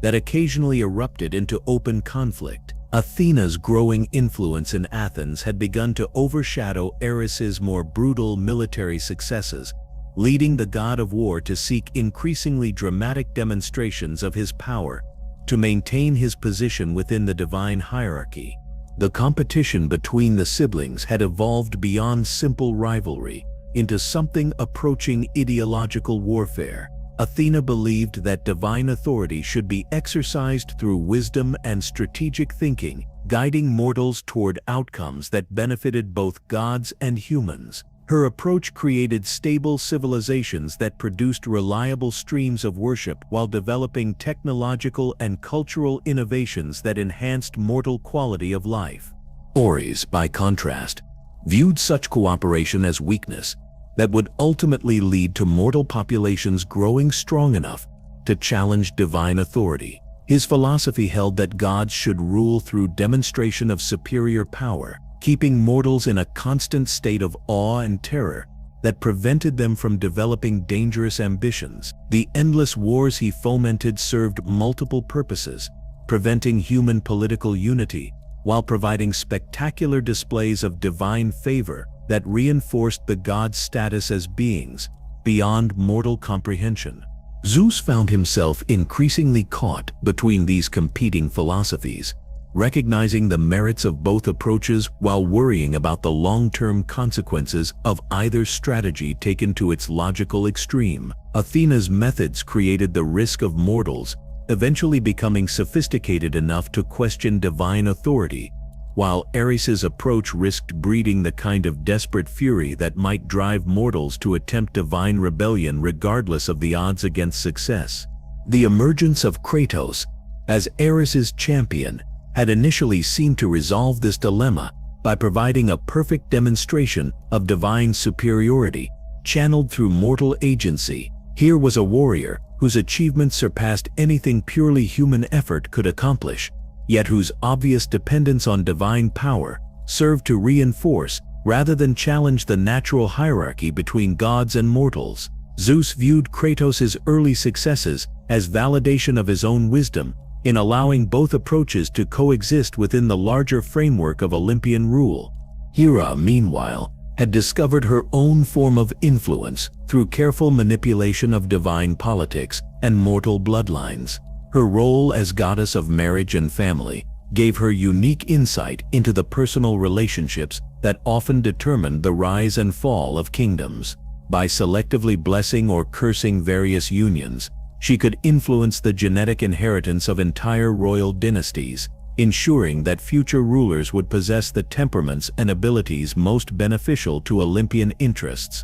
that occasionally erupted into open conflict. Athena's growing influence in Athens had begun to overshadow Ares's more brutal military successes, leading the god of war to seek increasingly dramatic demonstrations of his power to maintain his position within the divine hierarchy. The competition between the siblings had evolved beyond simple rivalry into something approaching ideological warfare. Athena believed that divine authority should be exercised through wisdom and strategic thinking, guiding mortals toward outcomes that benefited both gods and humans. Her approach created stable civilizations that produced reliable streams of worship while developing technological and cultural innovations that enhanced mortal quality of life. Ares, by contrast, viewed such cooperation as weakness that would ultimately lead to mortal populations growing strong enough to challenge divine authority. His philosophy held that gods should rule through demonstration of superior power, keeping mortals in a constant state of awe and terror that prevented them from developing dangerous ambitions. The endless wars he fomented served multiple purposes, preventing human political unity while providing spectacular displays of divine favor that reinforced the gods' status as beings beyond mortal comprehension. Zeus found himself increasingly caught between these competing philosophies, recognizing the merits of both approaches while worrying about the long-term consequences of either strategy taken to its logical extreme. Athena's methods created the risk of mortals eventually becoming sophisticated enough to question divine authority, while Ares's approach risked breeding the kind of desperate fury that might drive mortals to attempt divine rebellion regardless of the odds against success. The emergence of Kratos as Ares's champion had initially seemed to resolve this dilemma by providing a perfect demonstration of divine superiority channeled through mortal agency. Here was a warrior whose achievements surpassed anything purely human effort could accomplish, yet whose obvious dependence on divine power served to reinforce rather than challenge the natural hierarchy between gods and mortals. Zeus viewed Kratos' early successes as validation of his own wisdom in allowing both approaches to coexist within the larger framework of Olympian rule. Hera, meanwhile, had discovered her own form of influence through careful manipulation of divine politics and mortal bloodlines. Her role as goddess of marriage and family gave her unique insight into the personal relationships that often determined the rise and fall of kingdoms. By selectively blessing or cursing various unions, she could influence the genetic inheritance of entire royal dynasties, ensuring that future rulers would possess the temperaments and abilities most beneficial to Olympian interests.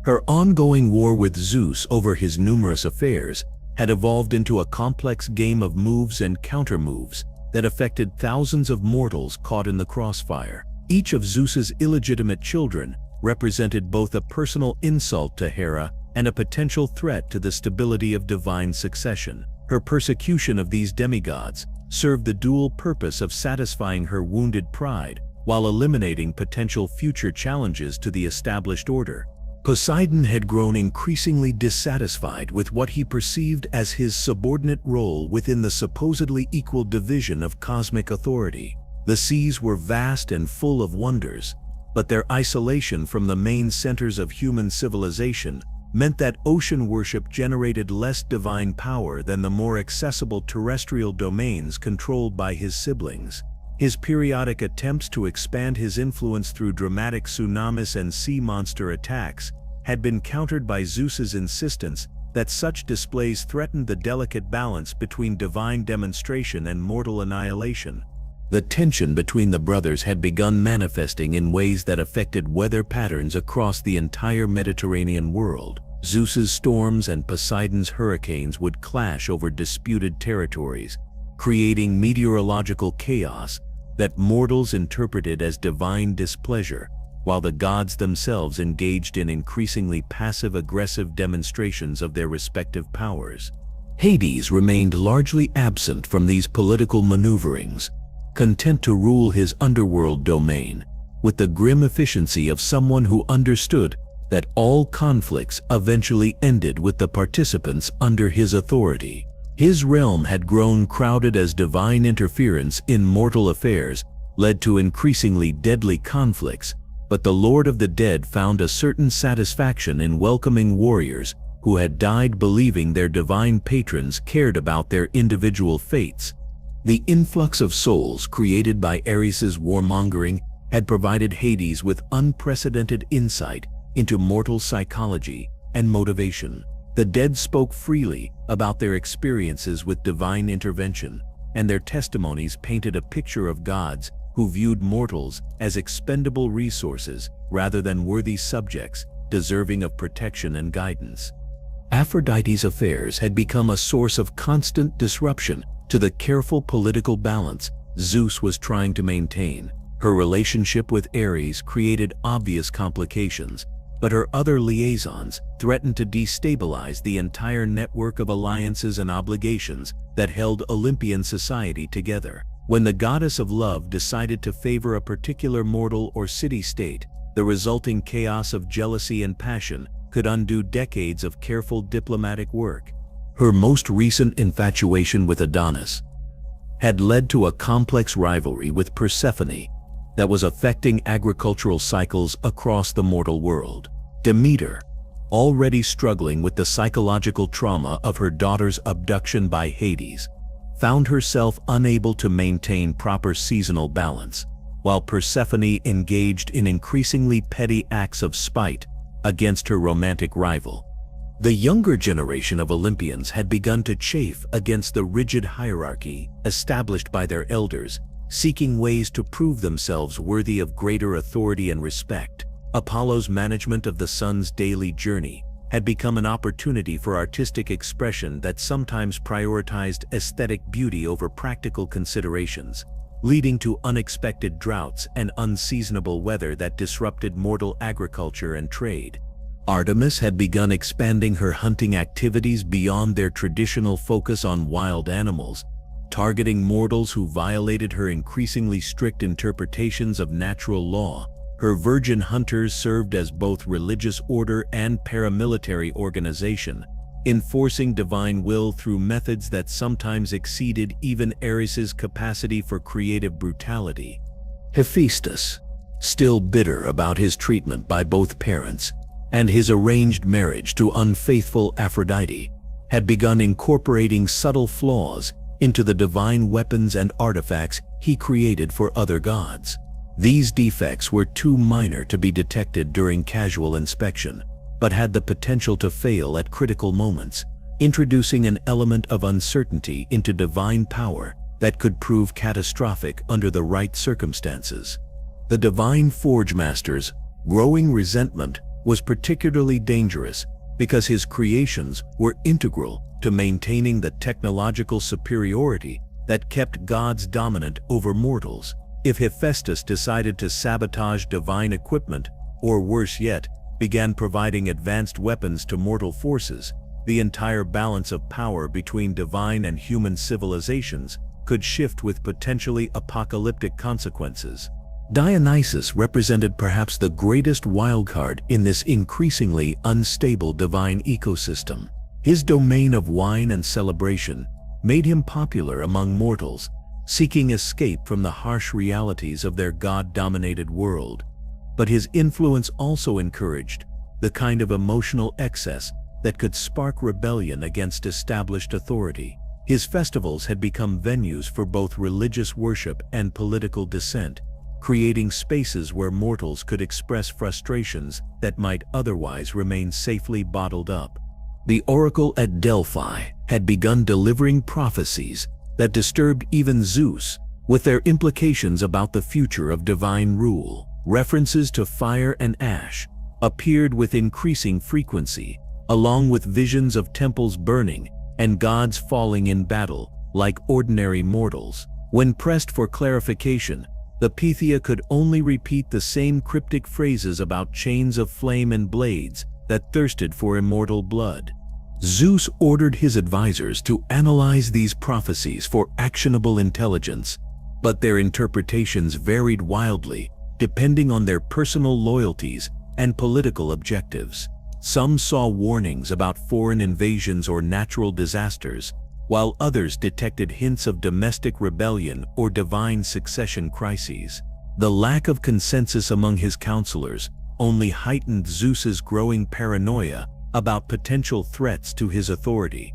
Her ongoing war with Zeus over his numerous affairs had evolved into a complex game of moves and counter-moves that affected thousands of mortals caught in the crossfire. Each of Zeus's illegitimate children represented both a personal insult to Hera and a potential threat to the stability of divine succession. Her persecution of these demigods served the dual purpose of satisfying her wounded pride while eliminating potential future challenges to the established order. Poseidon had grown increasingly dissatisfied with what he perceived as his subordinate role within the supposedly equal division of cosmic authority. The seas were vast and full of wonders, but their isolation from the main centers of human civilization meant that ocean worship generated less divine power than the more accessible terrestrial domains controlled by his siblings. His periodic attempts to expand his influence through dramatic tsunamis and sea monster attacks had been countered by Zeus's insistence that such displays threatened the delicate balance between divine demonstration and mortal annihilation. The tension between the brothers had begun manifesting in ways that affected weather patterns across the entire Mediterranean world. Zeus's storms and Poseidon's hurricanes would clash over disputed territories, creating meteorological chaos that mortals interpreted as divine displeasure, while the gods themselves engaged in increasingly passive-aggressive demonstrations of their respective powers. Hades remained largely absent from these political maneuverings, content to rule his underworld domain with the grim efficiency of someone who understood that all conflicts eventually ended with the participants under his authority. His realm had grown crowded as divine interference in mortal affairs led to increasingly deadly conflicts, but the Lord of the Dead found a certain satisfaction in welcoming warriors who had died believing their divine patrons cared about their individual fates. The influx of souls created by Ares's warmongering had provided Hades with unprecedented insight into mortal psychology and motivation. The dead spoke freely about their experiences with divine intervention, and their testimonies painted a picture of gods who viewed mortals as expendable resources rather than worthy subjects deserving of protection and guidance. Aphrodite's affairs had become a source of constant disruption to the careful political balance Zeus was trying to maintain. Her relationship with Ares created obvious complications, but her other liaisons threatened to destabilize the entire network of alliances and obligations that held Olympian society together. When the goddess of love decided to favor a particular mortal or city-state, the resulting chaos of jealousy and passion could undo decades of careful diplomatic work. Her most recent infatuation with Adonis had led to a complex rivalry with Persephone that was affecting agricultural cycles across the mortal world. Demeter, already struggling with the psychological trauma of her daughter's abduction by Hades, found herself unable to maintain proper seasonal balance, while Persephone engaged in increasingly petty acts of spite against her romantic rival. The younger generation of Olympians had begun to chafe against the rigid hierarchy established by their elders, seeking ways to prove themselves worthy of greater authority and respect. Apollo's management of the sun's daily journey had become an opportunity for artistic expression that sometimes prioritized aesthetic beauty over practical considerations, leading to unexpected droughts and unseasonable weather that disrupted mortal agriculture and trade. Artemis had begun expanding her hunting activities beyond their traditional focus on wild animals, targeting mortals who violated her increasingly strict interpretations of natural law. Her virgin hunters served as both religious order and paramilitary organization, enforcing divine will through methods that sometimes exceeded even Ares's capacity for creative brutality. Hephaestus, still bitter about his treatment by both parents and his arranged marriage to unfaithful Aphrodite, had begun incorporating subtle flaws into the divine weapons and artifacts he created for other gods. These defects were too minor to be detected during casual inspection, but had the potential to fail at critical moments, introducing an element of uncertainty into divine power that could prove catastrophic under the right circumstances. The divine Forge Master's growing resentment was particularly dangerous because his creations were integral to maintaining the technological superiority that kept gods dominant over mortals. If Hephaestus decided to sabotage divine equipment, or worse yet, began providing advanced weapons to mortal forces, the entire balance of power between divine and human civilizations could shift with potentially apocalyptic consequences. Dionysus represented perhaps the greatest wildcard in this increasingly unstable divine ecosystem. His domain of wine and celebration made him popular among mortals, seeking escape from the harsh realities of their god-dominated world. But his influence also encouraged the kind of emotional excess that could spark rebellion against established authority. His festivals had become venues for both religious worship and political dissent, creating spaces where mortals could express frustrations that might otherwise remain safely bottled up. The oracle at Delphi had begun delivering prophecies that disturbed even Zeus, with their implications about the future of divine rule. References to fire and ash appeared with increasing frequency, along with visions of temples burning and gods falling in battle like ordinary mortals. When pressed for clarification, the Pythia could only repeat the same cryptic phrases about chains of flame and blades that thirsted for immortal blood. Zeus ordered his advisors to analyze these prophecies for actionable intelligence, but their interpretations varied wildly, depending on their personal loyalties and political objectives. Some saw warnings about foreign invasions or natural disasters, while others detected hints of domestic rebellion or divine succession crises. The lack of consensus among his counselors only heightened Zeus's growing paranoia about potential threats to his authority.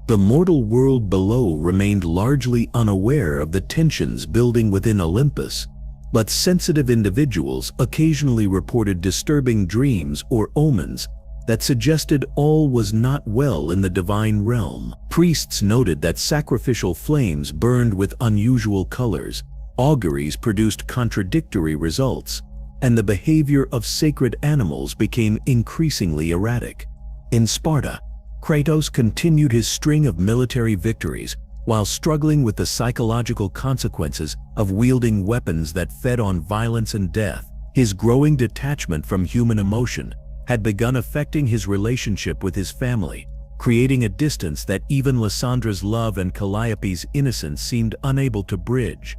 The mortal world below remained largely unaware of the tensions building within Olympus, but sensitive individuals occasionally reported disturbing dreams or omens that suggested all was not well in the divine realm. Priests noted that sacrificial flames burned with unusual colors, auguries produced contradictory results, and the behavior of sacred animals became increasingly erratic. In Sparta, Kratos continued his string of military victories while struggling with the psychological consequences of wielding weapons that fed on violence and death. His growing detachment from human emotion had begun affecting his relationship with his family, creating a distance that even Lyssandra's love and Calliope's innocence seemed unable to bridge.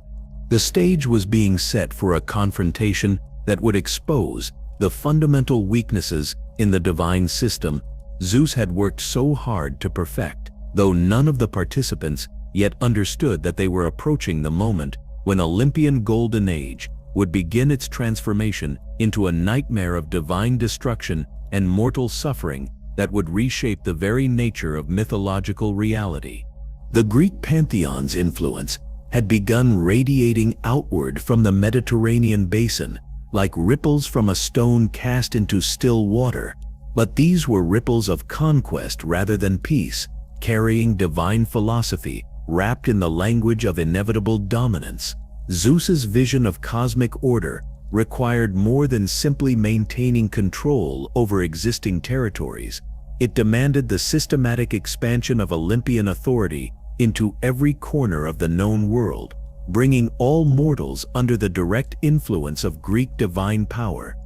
The stage was being set for a confrontation that would expose the fundamental weaknesses in the divine system Zeus had worked so hard to perfect, though none of the participants yet understood that they were approaching the moment when Olympian Golden Age would begin its transformation into a nightmare of divine destruction and mortal suffering that would reshape the very nature of mythological reality. The Greek Pantheon's influence had begun radiating outward from the Mediterranean basin, like ripples from a stone cast into still water, but these were ripples of conquest rather than peace, carrying divine philosophy wrapped in the language of inevitable dominance. Zeus's vision of cosmic order required more than simply maintaining control over existing territories. It demanded the systematic expansion of Olympian authority into every corner of the known world, bringing all mortals under the direct influence of Greek divine power.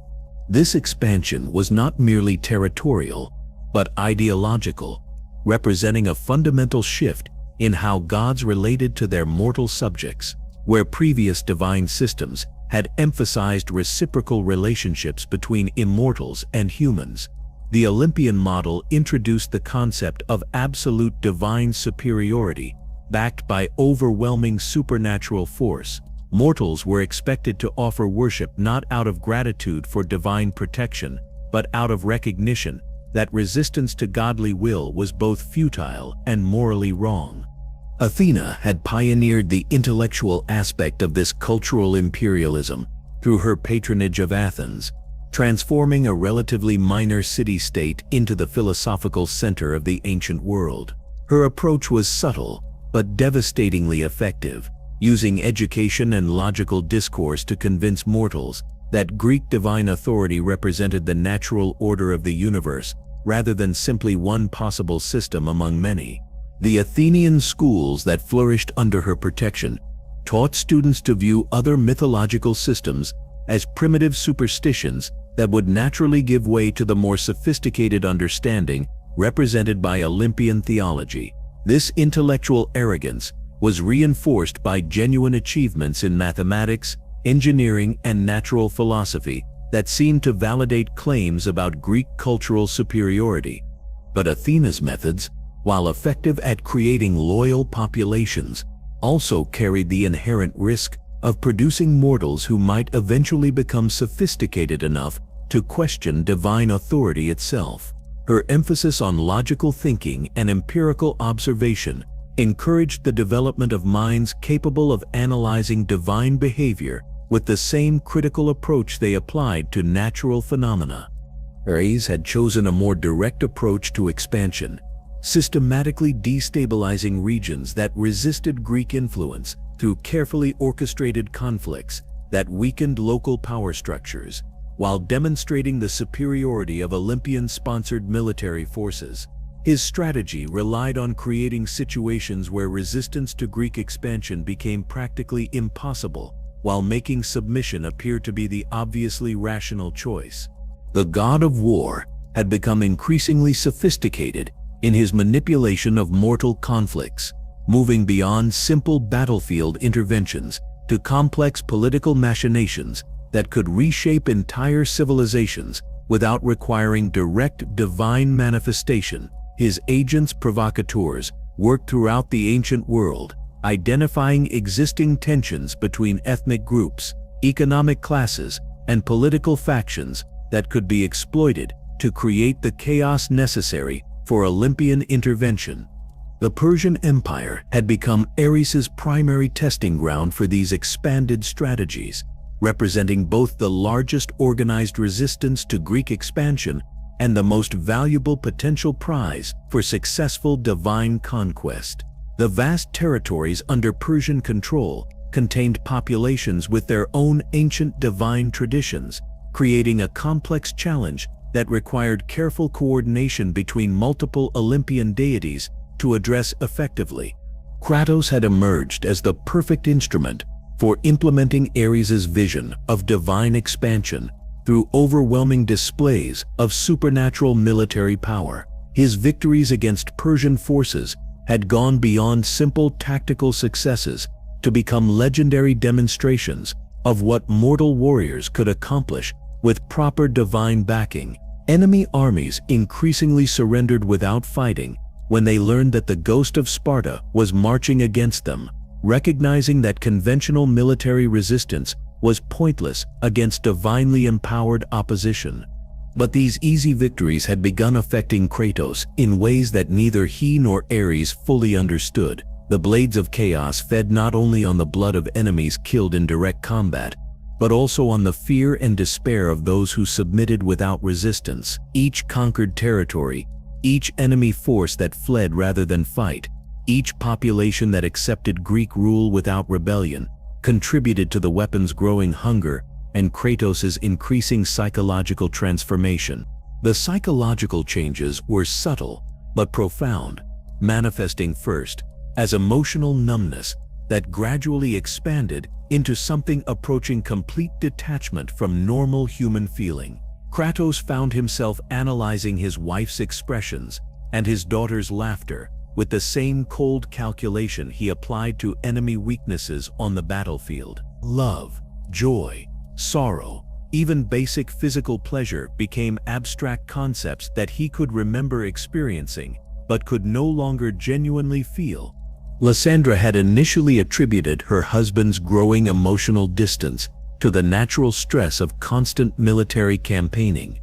This expansion was not merely territorial, but ideological, representing a fundamental shift in how gods related to their mortal subjects, where previous divine systems had emphasized reciprocal relationships between immortals and humans. The Olympian model introduced the concept of absolute divine superiority, backed by overwhelming supernatural force. Mortals were expected to offer worship not out of gratitude for divine protection, but out of recognition that resistance to godly will was both futile and morally wrong. Athena had pioneered the intellectual aspect of this cultural imperialism through her patronage of Athens, transforming a relatively minor city-state into the philosophical center of the ancient world. Her approach was subtle, but devastatingly effective, using education and logical discourse to convince mortals that Greek divine authority represented the natural order of the universe rather than simply one possible system among many. The Athenian schools that flourished under her protection taught students to view other mythological systems as primitive superstitions that would naturally give way to the more sophisticated understanding represented by Olympian theology. This intellectual arrogance was reinforced by genuine achievements in mathematics, engineering, and natural philosophy that seemed to validate claims about Greek cultural superiority. But Athena's methods, while effective at creating loyal populations, also carried the inherent risk of producing mortals who might eventually become sophisticated enough to question divine authority itself. Her emphasis on logical thinking and empirical observation encouraged the development of minds capable of analyzing divine behavior with the same critical approach they applied to natural phenomena. Ares had chosen a more direct approach to expansion, systematically destabilizing regions that resisted Greek influence through carefully orchestrated conflicts that weakened local power structures, while demonstrating the superiority of Olympian-sponsored military forces. His strategy relied on creating situations where resistance to Greek expansion became practically impossible, while making submission appear to be the obviously rational choice. The god of war had become increasingly sophisticated in his manipulation of mortal conflicts, moving beyond simple battlefield interventions to complex political machinations that could reshape entire civilizations without requiring direct divine manifestation. His agents provocateurs worked throughout the ancient world, identifying existing tensions between ethnic groups, economic classes, and political factions that could be exploited to create the chaos necessary for Olympian intervention. The Persian Empire had become Ares's primary testing ground for these expanded strategies, representing both the largest organized resistance to Greek expansion and the most valuable potential prize for successful divine conquest. The vast territories under Persian control contained populations with their own ancient divine traditions, creating a complex challenge that required careful coordination between multiple Olympian deities to address effectively. Kratos had emerged as the perfect instrument for implementing Ares's vision of divine expansion through overwhelming displays of supernatural military power. His victories against Persian forces had gone beyond simple tactical successes to become legendary demonstrations of what mortal warriors could accomplish with proper divine backing. Enemy armies increasingly surrendered without fighting when they learned that the Ghost of Sparta was marching against them, recognizing that conventional military resistance was pointless against divinely empowered opposition. But these easy victories had begun affecting Kratos in ways that neither he nor Ares fully understood. The blades of chaos fed not only on the blood of enemies killed in direct combat, but also on the fear and despair of those who submitted without resistance. Each conquered territory, each enemy force that fled rather than fight, each population that accepted Greek rule without rebellion, contributed to the weapon's growing hunger and Kratos' increasing psychological transformation. The psychological changes were subtle but profound, manifesting first as emotional numbness that gradually expanded into something approaching complete detachment from normal human feeling. Kratos found himself analyzing his wife's expressions and his daughter's laughter with the same cold calculation he applied to enemy weaknesses on the battlefield. Love, joy, sorrow, even basic physical pleasure became abstract concepts that he could remember experiencing, but could no longer genuinely feel. Lysandra had initially attributed her husband's growing emotional distance to the natural stress of constant military campaigning.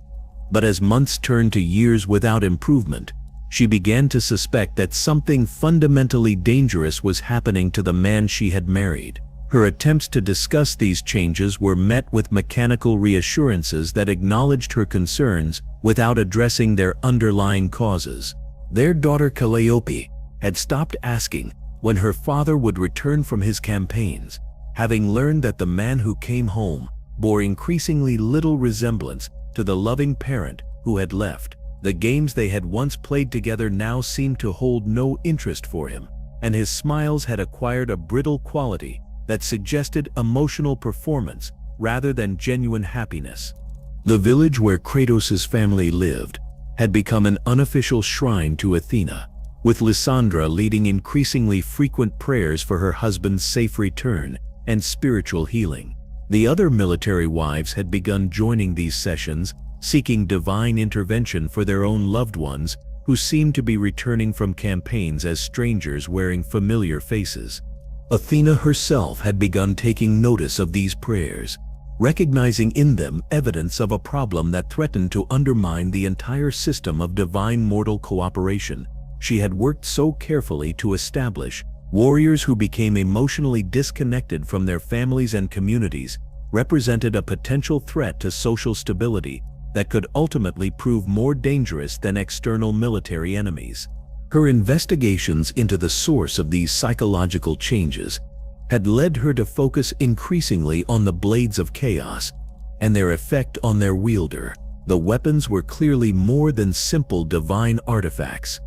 But as months turned to years without improvement, she began to suspect that something fundamentally dangerous was happening to the man she had married. Her attempts to discuss these changes were met with mechanical reassurances that acknowledged her concerns without addressing their underlying causes. Their daughter Calliope had stopped asking when her father would return from his campaigns, having learned that the man who came home bore increasingly little resemblance to the loving parent who had left. The games they had once played together now seemed to hold no interest for him, and his smiles had acquired a brittle quality that suggested emotional performance rather than genuine happiness. The village where Kratos' family lived had become an unofficial shrine to Athena, with Lysandra leading increasingly frequent prayers for her husband's safe return and spiritual healing. The other military wives had begun joining these sessions, seeking divine intervention for their own loved ones who seemed to be returning from campaigns as strangers wearing familiar faces. Athena herself had begun taking notice of these prayers, recognizing in them evidence of a problem that threatened to undermine the entire system of divine-mortal cooperation she had worked so carefully to establish. Warriors who became emotionally disconnected from their families and communities represented a potential threat to social stability that could ultimately prove more dangerous than external military enemies. Her investigations into the source of these psychological changes had led her to focus increasingly on the blades of chaos and their effect on their wielder. The weapons were clearly more than simple divine artifacts.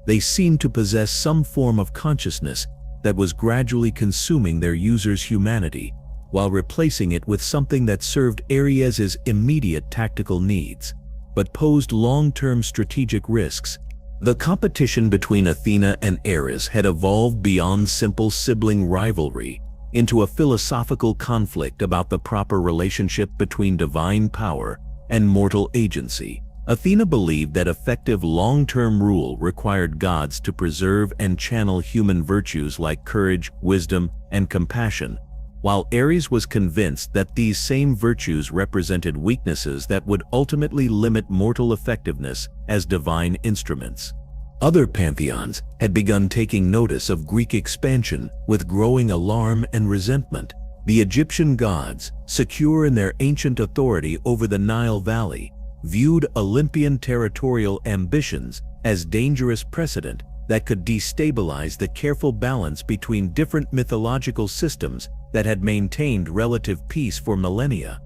They seemed to possess some form of consciousness that was gradually consuming their user's humanity, while replacing it with something that served Ares's immediate tactical needs, but posed long-term strategic risks. The competition between Athena and Ares had evolved beyond simple sibling rivalry into a philosophical conflict about the proper relationship between divine power and mortal agency. Athena believed that effective long-term rule required gods to preserve and channel human virtues like courage, wisdom, and compassion, while Ares was convinced that these same virtues represented weaknesses that would ultimately limit mortal effectiveness as divine instruments. Other pantheons had begun taking notice of Greek expansion with growing alarm and resentment. The Egyptian gods, secure in their ancient authority over the Nile Valley, viewed Olympian territorial ambitions as dangerous precedent that could destabilize the careful balance between different mythological systems that had maintained relative peace for millennia.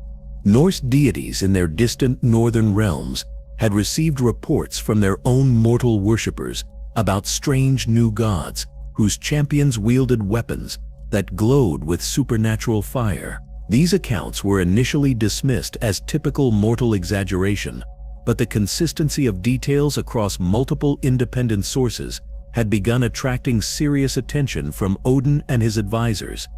Norse deities in their distant northern realms had received reports from their own mortal worshippers about strange new gods whose champions wielded weapons that glowed with supernatural fire. These accounts were initially dismissed as typical mortal exaggeration, but the consistency of details across multiple independent sources had begun attracting serious attention from Odin and his advisors.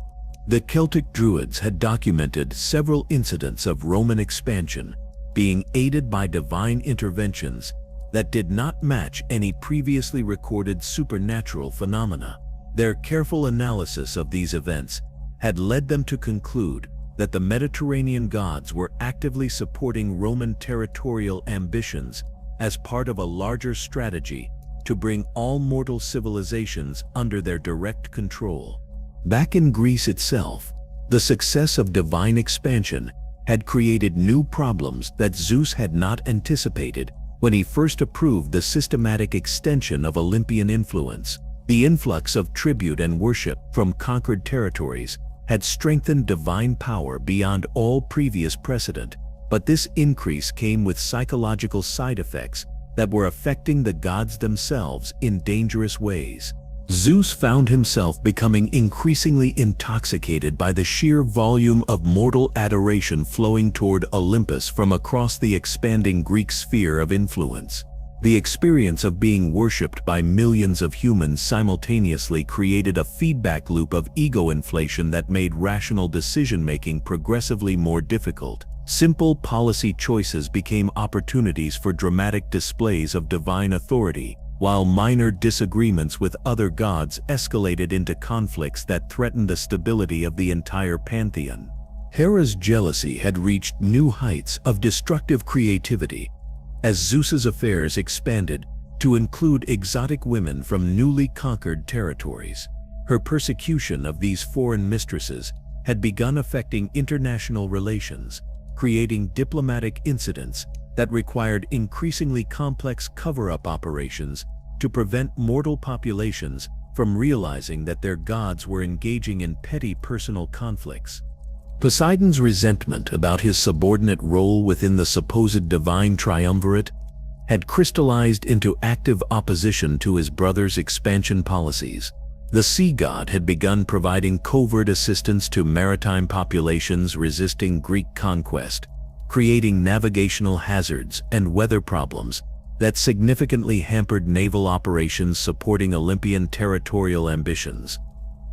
The Celtic Druids had documented several incidents of Roman expansion being aided by divine interventions that did not match any previously recorded supernatural phenomena. Their careful analysis of these events had led them to conclude that the Mediterranean gods were actively supporting Roman territorial ambitions as part of a larger strategy to bring all mortal civilizations under their direct control. Back in Greece itself, the success of divine expansion had created new problems that Zeus had not anticipated when he first approved the systematic extension of Olympian influence. The influx of tribute and worship from conquered territories had strengthened divine power beyond all previous precedent, but this increase came with psychological side effects that were affecting the gods themselves in dangerous ways. Zeus found himself becoming increasingly intoxicated by the sheer volume of mortal adoration flowing toward Olympus from across the expanding Greek sphere of influence. The experience of being worshipped by millions of humans simultaneously created a feedback loop of ego inflation that made rational decision-making progressively more difficult. Simple policy choices became opportunities for dramatic displays of divine authority, while minor disagreements with other gods escalated into conflicts that threatened the stability of the entire pantheon. Hera's jealousy had reached new heights of destructive creativity, as Zeus's affairs expanded to include exotic women from newly conquered territories. Her persecution of these foreign mistresses had begun affecting international relations, creating diplomatic incidents that required increasingly complex cover-up operations to prevent mortal populations from realizing that their gods were engaging in petty personal conflicts. Poseidon's resentment about his subordinate role within the supposed divine triumvirate had crystallized into active opposition to his brother's expansion policies. The sea god had begun providing covert assistance to maritime populations resisting Greek conquest, creating navigational hazards and weather problems that significantly hampered naval operations supporting Olympian territorial ambitions.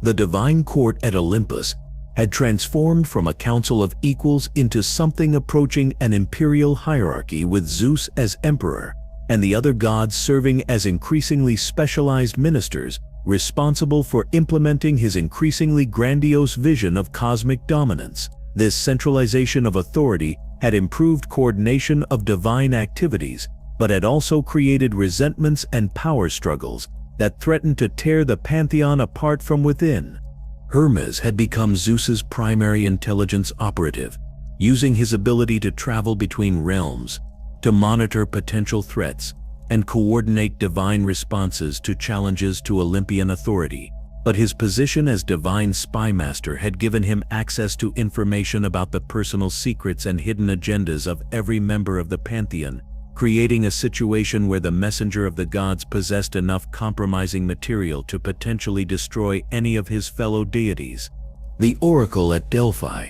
The divine court at Olympus had transformed from a council of equals into something approaching an imperial hierarchy, with Zeus as emperor and the other gods serving as increasingly specialized ministers responsible for implementing his increasingly grandiose vision of cosmic dominance. This centralization of authority had improved coordination of divine activities, but had also created resentments and power struggles that threatened to tear the pantheon apart from within. Hermes had become Zeus's primary intelligence operative, using his ability to travel between realms to monitor potential threats and coordinate divine responses to challenges to Olympian authority. But his position as divine spy master had given him access to information about the personal secrets and hidden agendas of every member of the pantheon, creating a situation where the messenger of the gods possessed enough compromising material to potentially destroy any of his fellow deities. The oracle at Delphi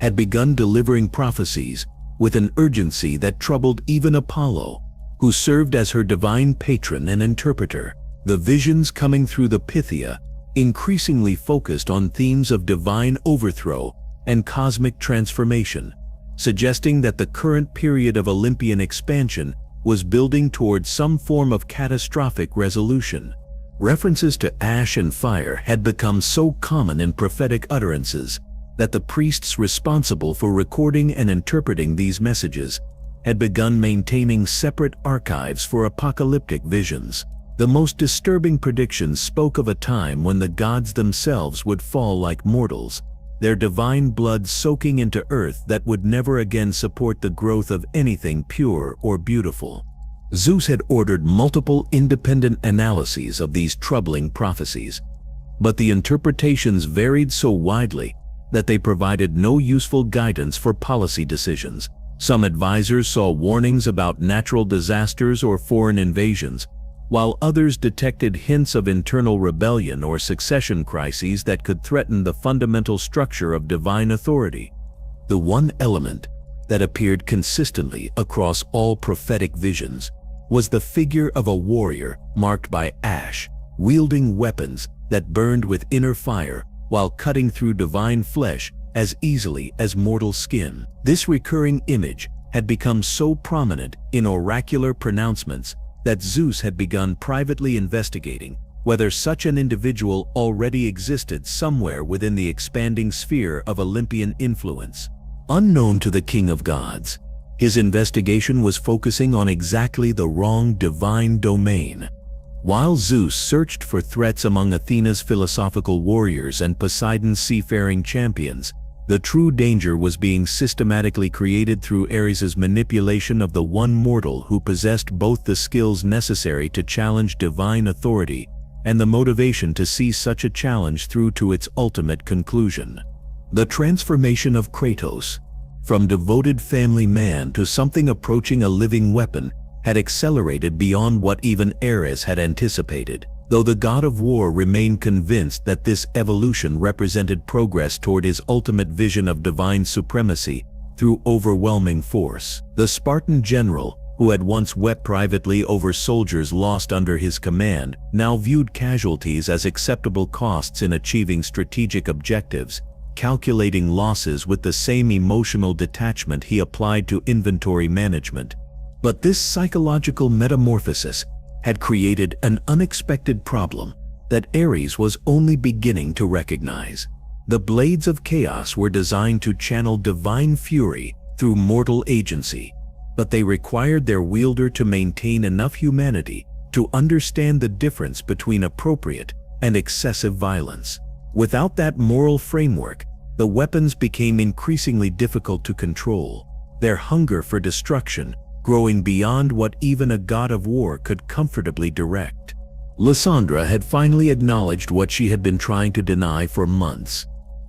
had begun delivering prophecies with an urgency that troubled even Apollo, who served as her divine patron and interpreter. The visions coming through the Pythia increasingly focused on themes of divine overthrow and cosmic transformation, suggesting that the current period of Olympian expansion was building towards some form of catastrophic resolution. References to ash and fire had become so common in prophetic utterances that the priests responsible for recording and interpreting these messages had begun maintaining separate archives for apocalyptic visions. The most disturbing predictions spoke of a time when the gods themselves would fall like mortals, their divine blood soaking into earth that would never again support the growth of anything pure or beautiful. Zeus had ordered multiple independent analyses of these troubling prophecies, but the interpretations varied so widely that they provided no useful guidance for policy decisions. Some advisors saw warnings about natural disasters or foreign invasions, while others detected hints of internal rebellion or succession crises that could threaten the fundamental structure of divine authority. The one element that appeared consistently across all prophetic visions was the figure of a warrior marked by ash, wielding weapons that burned with inner fire while cutting through divine flesh as easily as mortal skin. This recurring image had become so prominent in oracular pronouncements that Zeus had begun privately investigating whether such an individual already existed somewhere within the expanding sphere of Olympian influence. Unknown to the king of gods, his investigation was focusing on exactly the wrong divine domain. While Zeus searched for threats among Athena's philosophical warriors and Poseidon's seafaring champions, the true danger was being systematically created through Ares's manipulation of the one mortal who possessed both the skills necessary to challenge divine authority and the motivation to see such a challenge through to its ultimate conclusion. The transformation of Kratos, from devoted family man to something approaching a living weapon, had accelerated beyond what even Ares had anticipated. though the god of war remained convinced that this evolution represented progress toward his ultimate vision of divine supremacy through overwhelming force. The Spartan general, who had once wept privately over soldiers lost under his command, now viewed casualties as acceptable costs in achieving strategic objectives, calculating losses with the same emotional detachment he applied to inventory management. But this psychological metamorphosis had created an unexpected problem that Ares was only beginning to recognize. The blades of chaos were designed to channel divine fury through mortal agency, but they required their wielder to maintain enough humanity to understand the difference between appropriate and excessive violence. Without that moral framework, the weapons became increasingly difficult to control, their hunger for destruction growing beyond what even a god of war could comfortably direct. Lysandra had finally acknowledged what she had been trying to deny for months,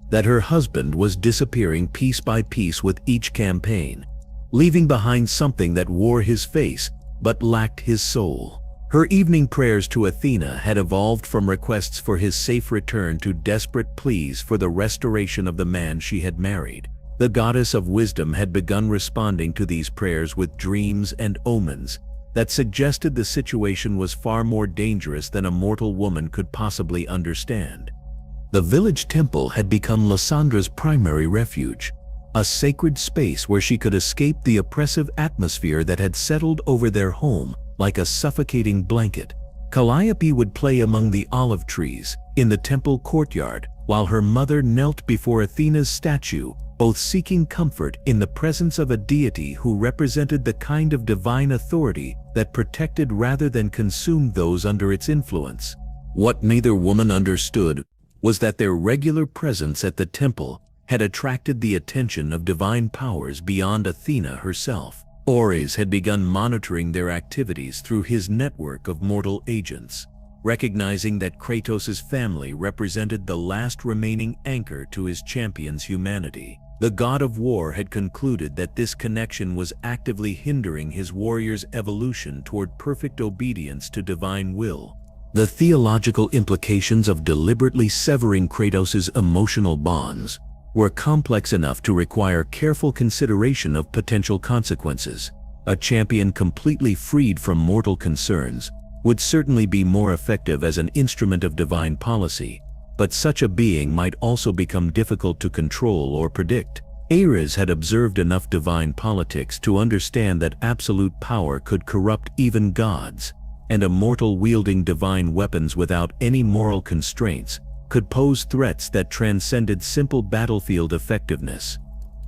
that her husband was disappearing piece by piece with each campaign, leaving behind something that wore his face but lacked his soul. Her evening prayers to Athena had evolved from requests for his safe return to desperate pleas for the restoration of the man she had married. The goddess of wisdom had begun responding to these prayers with dreams and omens that suggested the situation was far more dangerous than a mortal woman could possibly understand. The village temple had become Lysandra's primary refuge, a sacred space where she could escape the oppressive atmosphere that had settled over their home like a suffocating blanket. Calliope would play among the olive trees in the temple courtyard, while her mother knelt before Athena's statue, both seeking comfort in the presence of a deity who represented the kind of divine authority that protected rather than consumed those under its influence. What neither woman understood was that their regular presence at the temple had attracted the attention of divine powers beyond Athena herself. Ares had begun monitoring their activities through his network of mortal agents, recognizing that Kratos' family represented the last remaining anchor to his champion's humanity. The god of war had concluded that this connection was actively hindering his warrior's evolution toward perfect obedience to divine will. The theological implications of deliberately severing Kratos' emotional bonds were complex enough to require careful consideration of potential consequences. A champion completely freed from mortal concerns would certainly be more effective as an instrument of divine policy, but such a being might also become difficult to control or predict. Ares had observed enough divine politics to understand that absolute power could corrupt even gods, and a mortal wielding divine weapons without any moral constraints could pose threats that transcended simple battlefield effectiveness.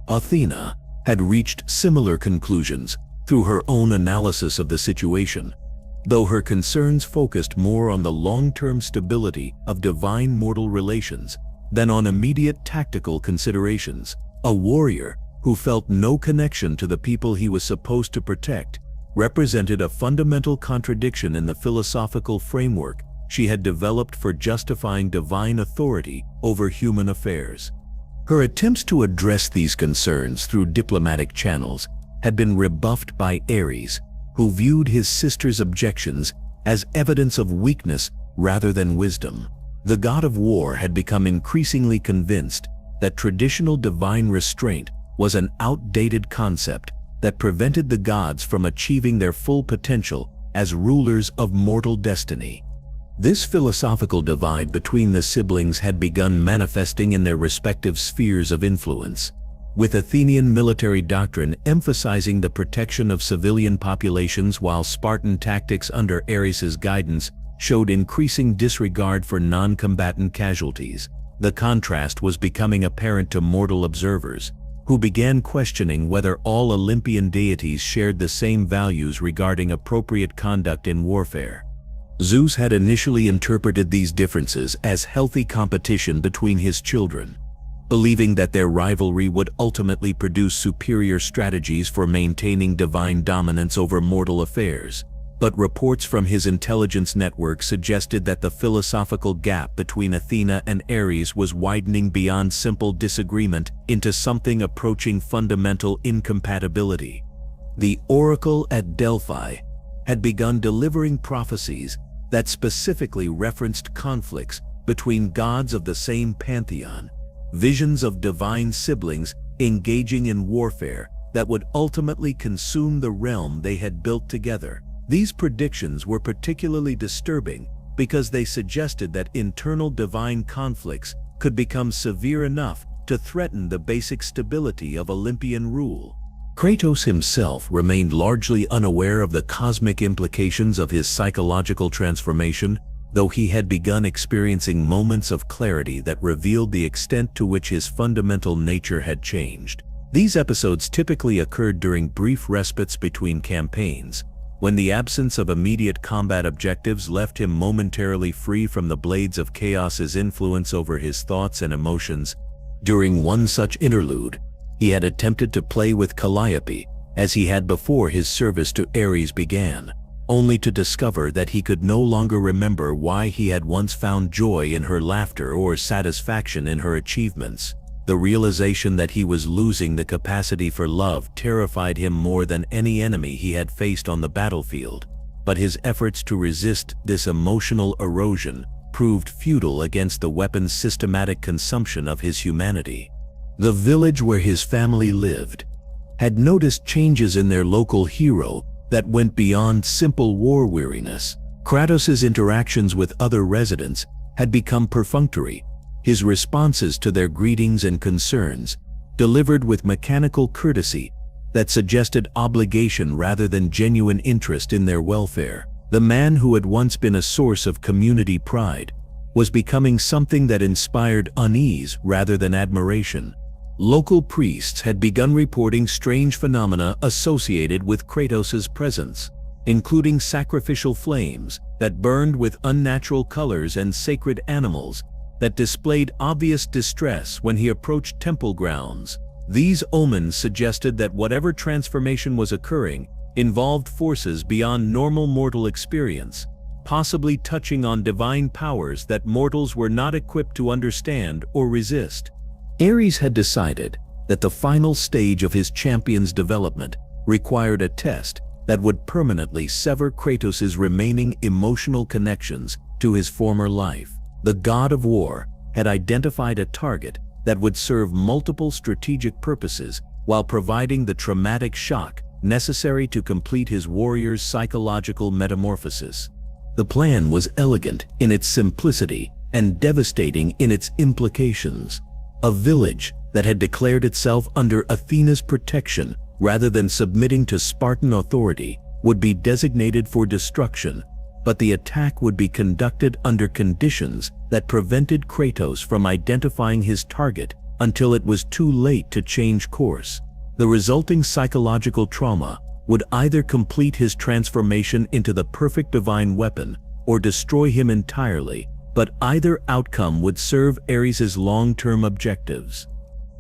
Athena had reached similar conclusions through her own analysis of the situation, though her concerns focused more on the long-term stability of divine-mortal relations than on immediate tactical considerations. A warrior who felt no connection to the people he was supposed to protect represented a fundamental contradiction in the philosophical framework she had developed for justifying divine authority over human affairs. Her attempts to address these concerns through diplomatic channels had been rebuffed by Ares, who viewed his sister's objections as evidence of weakness rather than wisdom. The god of war had become increasingly convinced that traditional divine restraint was an outdated concept that prevented the gods from achieving their full potential as rulers of mortal destiny. This philosophical divide between the siblings had begun manifesting in their respective spheres of influence, with Athenian military doctrine emphasizing the protection of civilian populations while Spartan tactics under Ares' guidance showed increasing disregard for non-combatant casualties. The contrast was becoming apparent to mortal observers, who began questioning whether all Olympian deities shared the same values regarding appropriate conduct in warfare. Zeus had initially interpreted these differences as healthy competition between his children, believing that their rivalry would ultimately produce superior strategies for maintaining divine dominance over mortal affairs. But reports from his intelligence network suggested that the philosophical gap between Athena and Ares was widening beyond simple disagreement into something approaching fundamental incompatibility. The oracle at Delphi had begun delivering prophecies that specifically referenced conflicts between gods of the same pantheon, visions of divine siblings engaging in warfare that would ultimately consume the realm they had built together. These predictions were particularly disturbing because they suggested that internal divine conflicts could become severe enough to threaten the basic stability of Olympian rule. Kratos himself remained largely unaware of the cosmic implications of his psychological transformation, though he had begun experiencing moments of clarity that revealed the extent to which his fundamental nature had changed. These episodes typically occurred during brief respites between campaigns, when the absence of immediate combat objectives left him momentarily free from the blades of chaos's influence over his thoughts and emotions. During one such interlude, he had attempted to play with Calliope, as he had before his service to Ares began, only to discover that he could no longer remember why he had once found joy in her laughter or satisfaction in her achievements. The realization that he was losing the capacity for love terrified him more than any enemy he had faced on the battlefield, but his efforts to resist this emotional erosion proved futile against the weapon's systematic consumption of his humanity. The village where his family lived had noticed changes in their local hero that went beyond simple war weariness. Kratos' interactions with other residents had become perfunctory, his responses to their greetings and concerns delivered with mechanical courtesy that suggested obligation rather than genuine interest in their welfare. The man who had once been a source of community pride was becoming something that inspired unease rather than admiration. Local priests had begun reporting strange phenomena associated with Kratos' presence, including sacrificial flames that burned with unnatural colors and sacred animals that displayed obvious distress when he approached temple grounds. These omens suggested that whatever transformation was occurring involved forces beyond normal mortal experience, possibly touching on divine powers that mortals were not equipped to understand or resist. Ares had decided that the final stage of his champion's development required a test that would permanently sever Kratos' remaining emotional connections to his former life. The god of war had identified a target that would serve multiple strategic purposes while providing the traumatic shock necessary to complete his warrior's psychological metamorphosis. The plan was elegant in its simplicity and devastating in its implications. A village that had declared itself under Athena's protection rather than submitting to Spartan authority would be designated for destruction, but the attack would be conducted under conditions that prevented Kratos from identifying his target until it was too late to change course. The resulting psychological trauma would either complete his transformation into the perfect divine weapon or destroy him entirely, but either outcome would serve Ares' long-term objectives.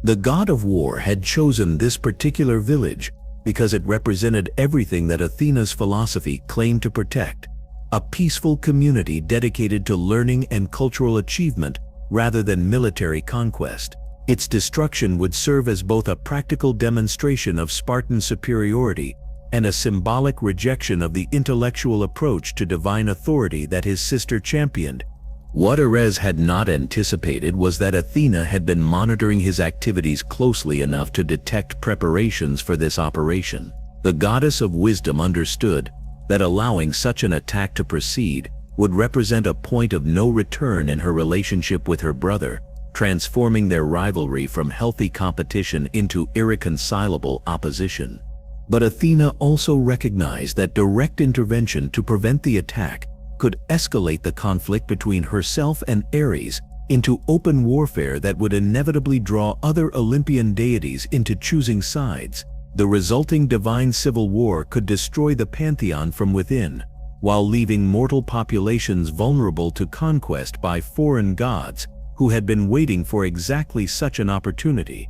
The god of war had chosen this particular village because it represented everything that Athena's philosophy claimed to protect: a peaceful community dedicated to learning and cultural achievement rather than military conquest. Its destruction would serve as both a practical demonstration of Spartan superiority and a symbolic rejection of the intellectual approach to divine authority that his sister championed. What Ares had not anticipated was that Athena had been monitoring his activities closely enough to detect preparations for this operation. The goddess of wisdom understood that allowing such an attack to proceed would represent a point of no return in her relationship with her brother, transforming their rivalry from healthy competition into irreconcilable opposition. But Athena also recognized that direct intervention to prevent the attack could escalate the conflict between herself and Ares into open warfare that would inevitably draw other Olympian deities into choosing sides. The resulting divine civil war could destroy the Pantheon from within, while leaving mortal populations vulnerable to conquest by foreign gods who had been waiting for exactly such an opportunity.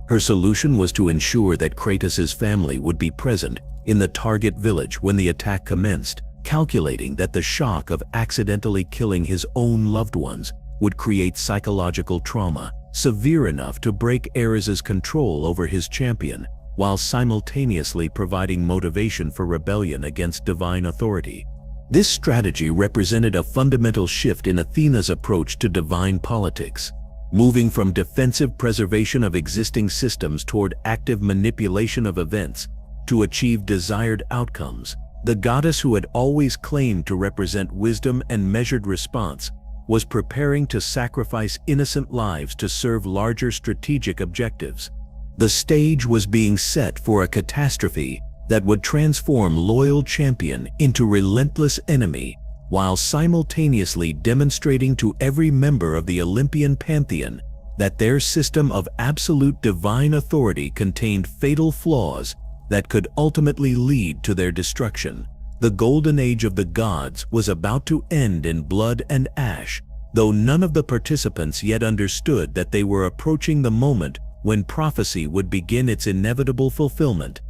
Her solution was to ensure that Kratos' family would be present in the target village when the attack commenced, calculating that the shock of accidentally killing his own loved ones would create psychological trauma severe enough to break Ares' control over his champion, while simultaneously providing motivation for rebellion against divine authority. This strategy represented a fundamental shift in Athena's approach to divine politics, moving from defensive preservation of existing systems toward active manipulation of events to achieve desired outcomes. The goddess who had always claimed to represent wisdom and measured response was preparing to sacrifice innocent lives to serve larger strategic objectives. The stage was being set for a catastrophe that would transform loyal champion into relentless enemy, while simultaneously demonstrating to every member of the Olympian pantheon that their system of absolute divine authority contained fatal flaws that could ultimately lead to their destruction. The golden age of the gods was about to end in blood and ash, though none of the participants yet understood that they were approaching the moment when prophecy would begin its inevitable fulfillment.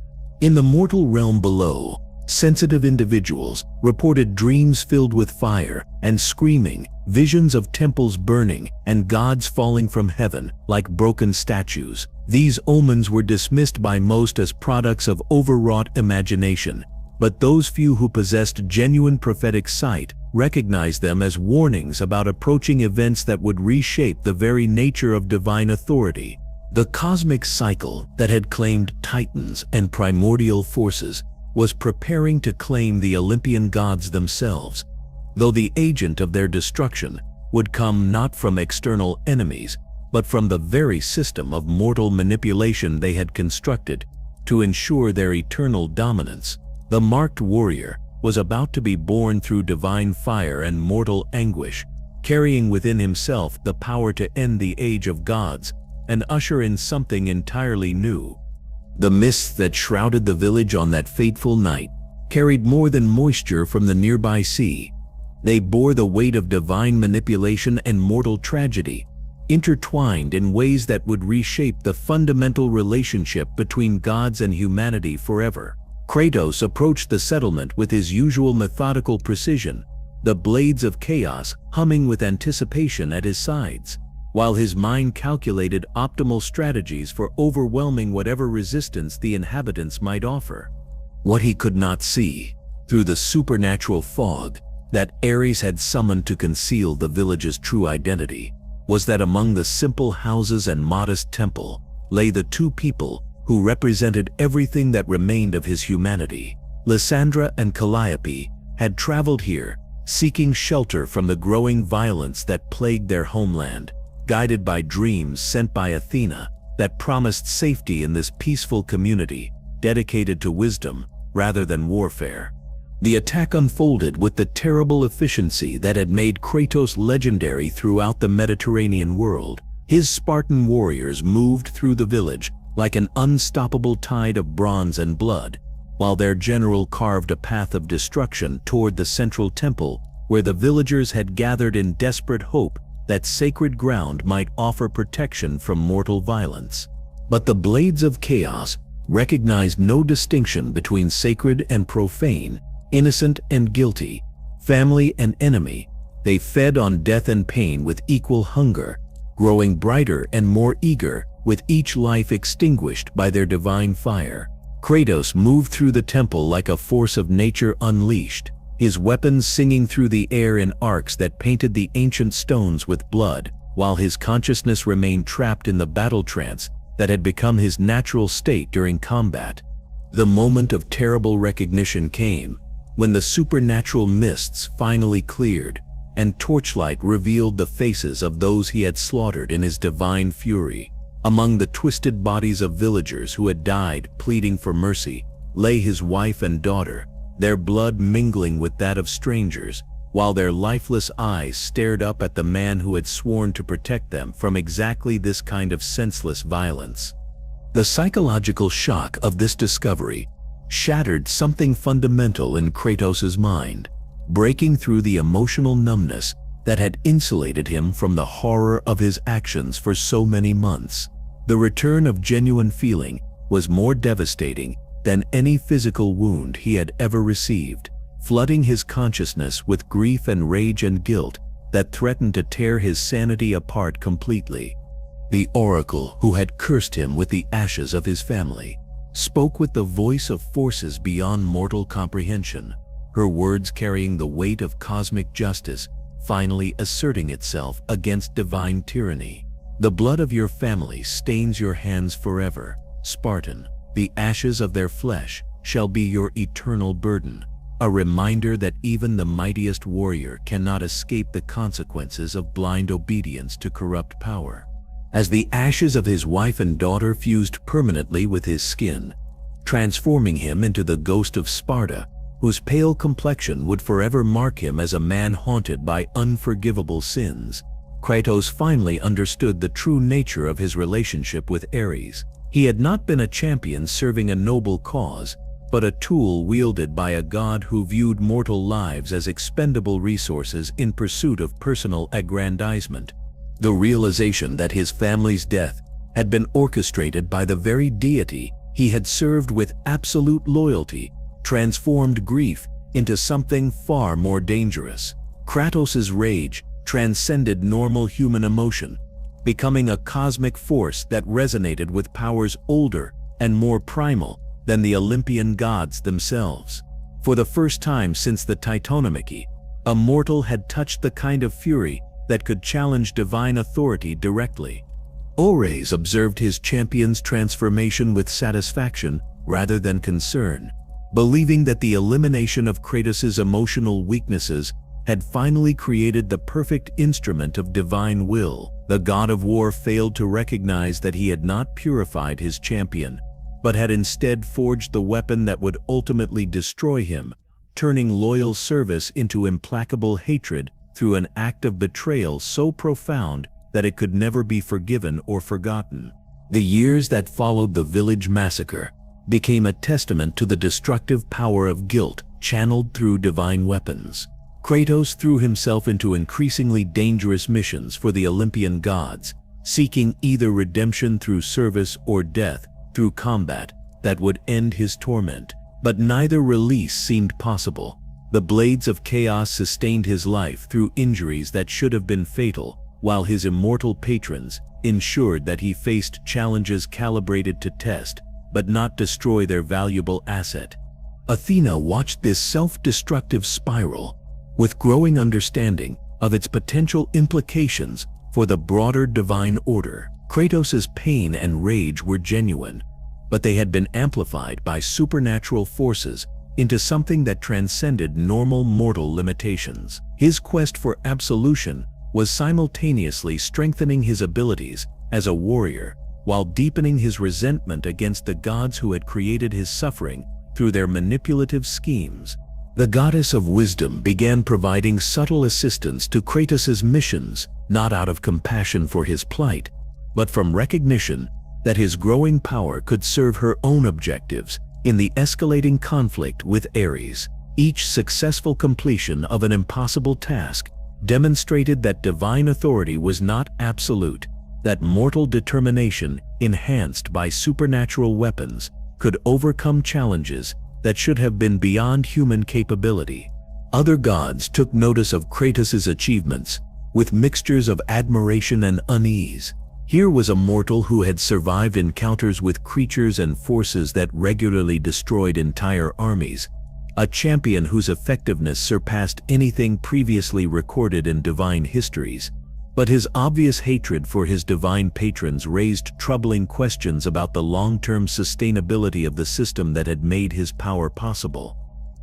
In the mortal realm below, sensitive individuals reported dreams filled with fire and screaming, visions of temples burning and gods falling from heaven like broken statues. These omens were dismissed by most as products of overwrought imagination, but those few who possessed genuine prophetic sight recognized them as warnings about approaching events that would reshape the very nature of divine authority. The cosmic cycle that had claimed titans and primordial forces was preparing to claim the Olympian gods themselves, though the agent of their destruction would come not from external enemies, but from the very system of mortal manipulation they had constructed to ensure their eternal dominance. The marked warrior was about to be born through divine fire and mortal anguish, carrying within himself the power to end the age of gods and usher in something entirely new. The mists that shrouded the village on that fateful night carried more than moisture from the nearby sea. They bore the weight of divine manipulation and mortal tragedy, intertwined in ways that would reshape the fundamental relationship between gods and humanity forever. Kratos approached the settlement with his usual methodical precision, the blades of chaos humming with anticipation at his sides, while his mind calculated optimal strategies for overwhelming whatever resistance the inhabitants might offer. What he could not see, through the supernatural fog that Ares had summoned to conceal the village's true identity, was that among the simple houses and modest temple lay the two people who represented everything that remained of his humanity. Lysandra and Calliope had traveled here, seeking shelter from the growing violence that plagued their homeland, guided by dreams sent by Athena that promised safety in this peaceful community, dedicated to wisdom rather than warfare. The attack unfolded with the terrible efficiency that had made Kratos legendary throughout the Mediterranean world. His Spartan warriors moved through the village like an unstoppable tide of bronze and blood, while their general carved a path of destruction toward the central temple where the villagers had gathered in desperate hope that sacred ground might offer protection from mortal violence. But the blades of chaos recognized no distinction between sacred and profane, innocent and guilty, family and enemy. They fed on death and pain with equal hunger, growing brighter and more eager with each life extinguished by their divine fire. Kratos moved through the temple like a force of nature unleashed, his weapons singing through the air in arcs that painted the ancient stones with blood, while his consciousness remained trapped in the battle trance that had become his natural state during combat. The moment of terrible recognition came, when the supernatural mists finally cleared, and torchlight revealed the faces of those he had slaughtered in his divine fury. Among the twisted bodies of villagers who had died pleading for mercy lay his wife and daughter, their blood mingling with that of strangers, while their lifeless eyes stared up at the man who had sworn to protect them from exactly this kind of senseless violence. The psychological shock of this discovery shattered something fundamental in Kratos' mind, breaking through the emotional numbness that had insulated him from the horror of his actions for so many months. The return of genuine feeling was more devastating than any physical wound he had ever received, flooding his consciousness with grief and rage and guilt that threatened to tear his sanity apart completely. The oracle who had cursed him with the ashes of his family spoke with the voice of forces beyond mortal comprehension. her words carrying the weight of cosmic justice, finally asserting itself against divine tyranny. "The blood of your family stains your hands forever, Spartan. The ashes of their flesh shall be your eternal burden." A reminder that even the mightiest warrior cannot escape the consequences of blind obedience to corrupt power. As the ashes of his wife and daughter fused permanently with his skin, transforming him into the Ghost of Sparta, whose pale complexion would forever mark him as a man haunted by unforgivable sins, Kratos finally understood the true nature of his relationship with Ares. He had not been a champion serving a noble cause, but a tool wielded by a god who viewed mortal lives as expendable resources in pursuit of personal aggrandizement. The realization that his family's death had been orchestrated by the very deity he had served with absolute loyalty transformed grief into something far more dangerous. Kratos' rage transcended normal human emotion, becoming a cosmic force that resonated with powers older and more primal than the Olympian gods themselves. For the first time since the Titanomachy, a mortal had touched the kind of fury that could challenge divine authority directly. Ares observed his champion's transformation with satisfaction rather than concern, believing that the elimination of Kratos' emotional weaknesses had finally created the perfect instrument of divine will. The god of war failed to recognize that he had not purified his champion, but had instead forged the weapon that would ultimately destroy him, turning loyal service into implacable hatred through an act of betrayal so profound that it could never be forgiven or forgotten. The years that followed the village massacre became a testament to the destructive power of guilt channeled through divine weapons. Kratos threw himself into increasingly dangerous missions for the Olympian gods, seeking either redemption through service or death through combat that would end his torment. But neither release seemed possible. The blades of chaos sustained his life through injuries that should have been fatal, while his immortal patrons ensured that he faced challenges calibrated to test, but not destroy their valuable asset. Athena watched this self-destructive spiral with growing understanding of its potential implications for the broader divine order. Kratos' pain and rage were genuine, but they had been amplified by supernatural forces into something that transcended normal mortal limitations. His quest for absolution was simultaneously strengthening his abilities as a warrior while deepening his resentment against the gods who had created his suffering through their manipulative schemes. The goddess of wisdom began providing subtle assistance to Kratos' missions, not out of compassion for his plight, but from recognition that his growing power could serve her own objectives in the escalating conflict with Ares. Each successful completion of an impossible task demonstrated that divine authority was not absolute, that mortal determination, enhanced by supernatural weapons, could overcome challenges that should have been beyond human capability. Other gods took notice of Kratos' achievements with mixtures of admiration and unease. Here was a mortal who had survived encounters with creatures and forces that regularly destroyed entire armies, a champion whose effectiveness surpassed anything previously recorded in divine histories. But his obvious hatred for his divine patrons raised troubling questions about the long-term sustainability of the system that had made his power possible.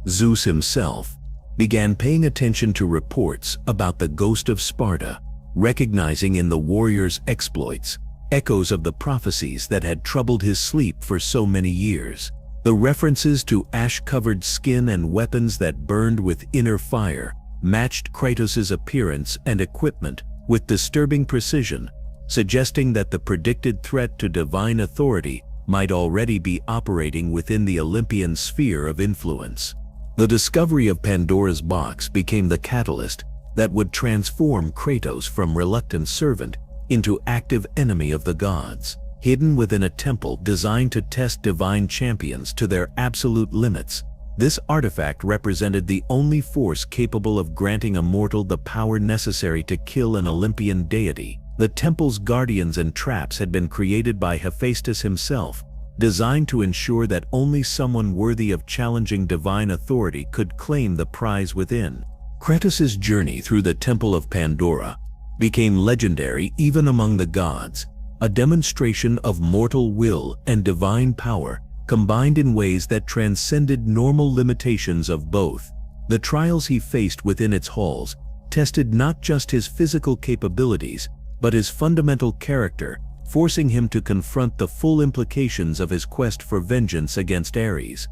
Zeus himself began paying attention to reports about the Ghost of Sparta, recognizing in the warrior's exploits echoes of the prophecies that had troubled his sleep for so many years. The references to ash-covered skin and weapons that burned with inner fire matched Kratos' appearance and equipment with disturbing precision, suggesting that the predicted threat to divine authority might already be operating within the Olympian sphere of influence. The discovery of Pandora's box became the catalyst that would transform Kratos from reluctant servant into active enemy of the gods. Hidden within a temple designed to test divine champions to their absolute limits, this artifact represented the only force capable of granting a mortal the power necessary to kill an Olympian deity. The temple's guardians and traps had been created by Hephaestus himself, designed to ensure that only someone worthy of challenging divine authority could claim the prize within. Kratos' journey through the Temple of Pandora became legendary even among the gods, a demonstration of mortal will and divine power combined in ways that transcended normal limitations of both. The trials he faced within its halls tested not just his physical capabilities, but his fundamental character, forcing him to confront the full implications of his quest for vengeance against Ares.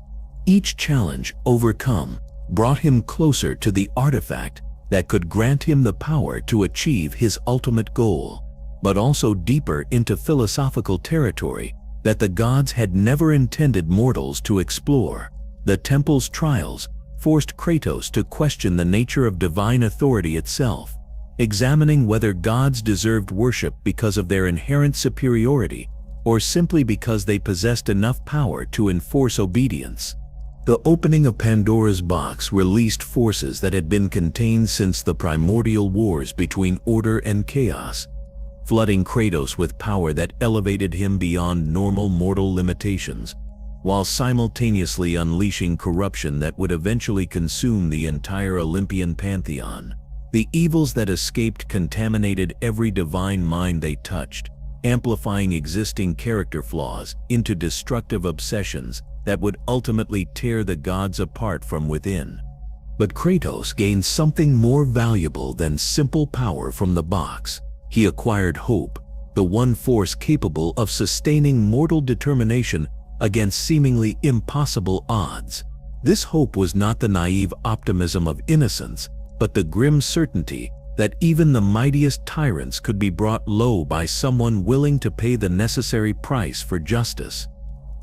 Each challenge overcome brought him closer to the artifact that could grant him the power to achieve his ultimate goal, but also deeper into philosophical territory that the gods had never intended mortals to explore. The temple's trials forced Kratos to question the nature of divine authority itself, examining whether gods deserved worship because of their inherent superiority or simply because they possessed enough power to enforce obedience. The opening of Pandora's box released forces that had been contained since the primordial wars between order and chaos, flooding Kratos with power that elevated him beyond normal mortal limitations, while simultaneously unleashing corruption that would eventually consume the entire Olympian pantheon. The evils that escaped contaminated every divine mind they touched, amplifying existing character flaws into destructive obsessions that would ultimately tear the gods apart from within. But Kratos gained something more valuable than simple power from the box. He acquired hope, the one force capable of sustaining mortal determination against seemingly impossible odds. This hope was not the naive optimism of innocence, but the grim certainty that even the mightiest tyrants could be brought low by someone willing to pay the necessary price for justice.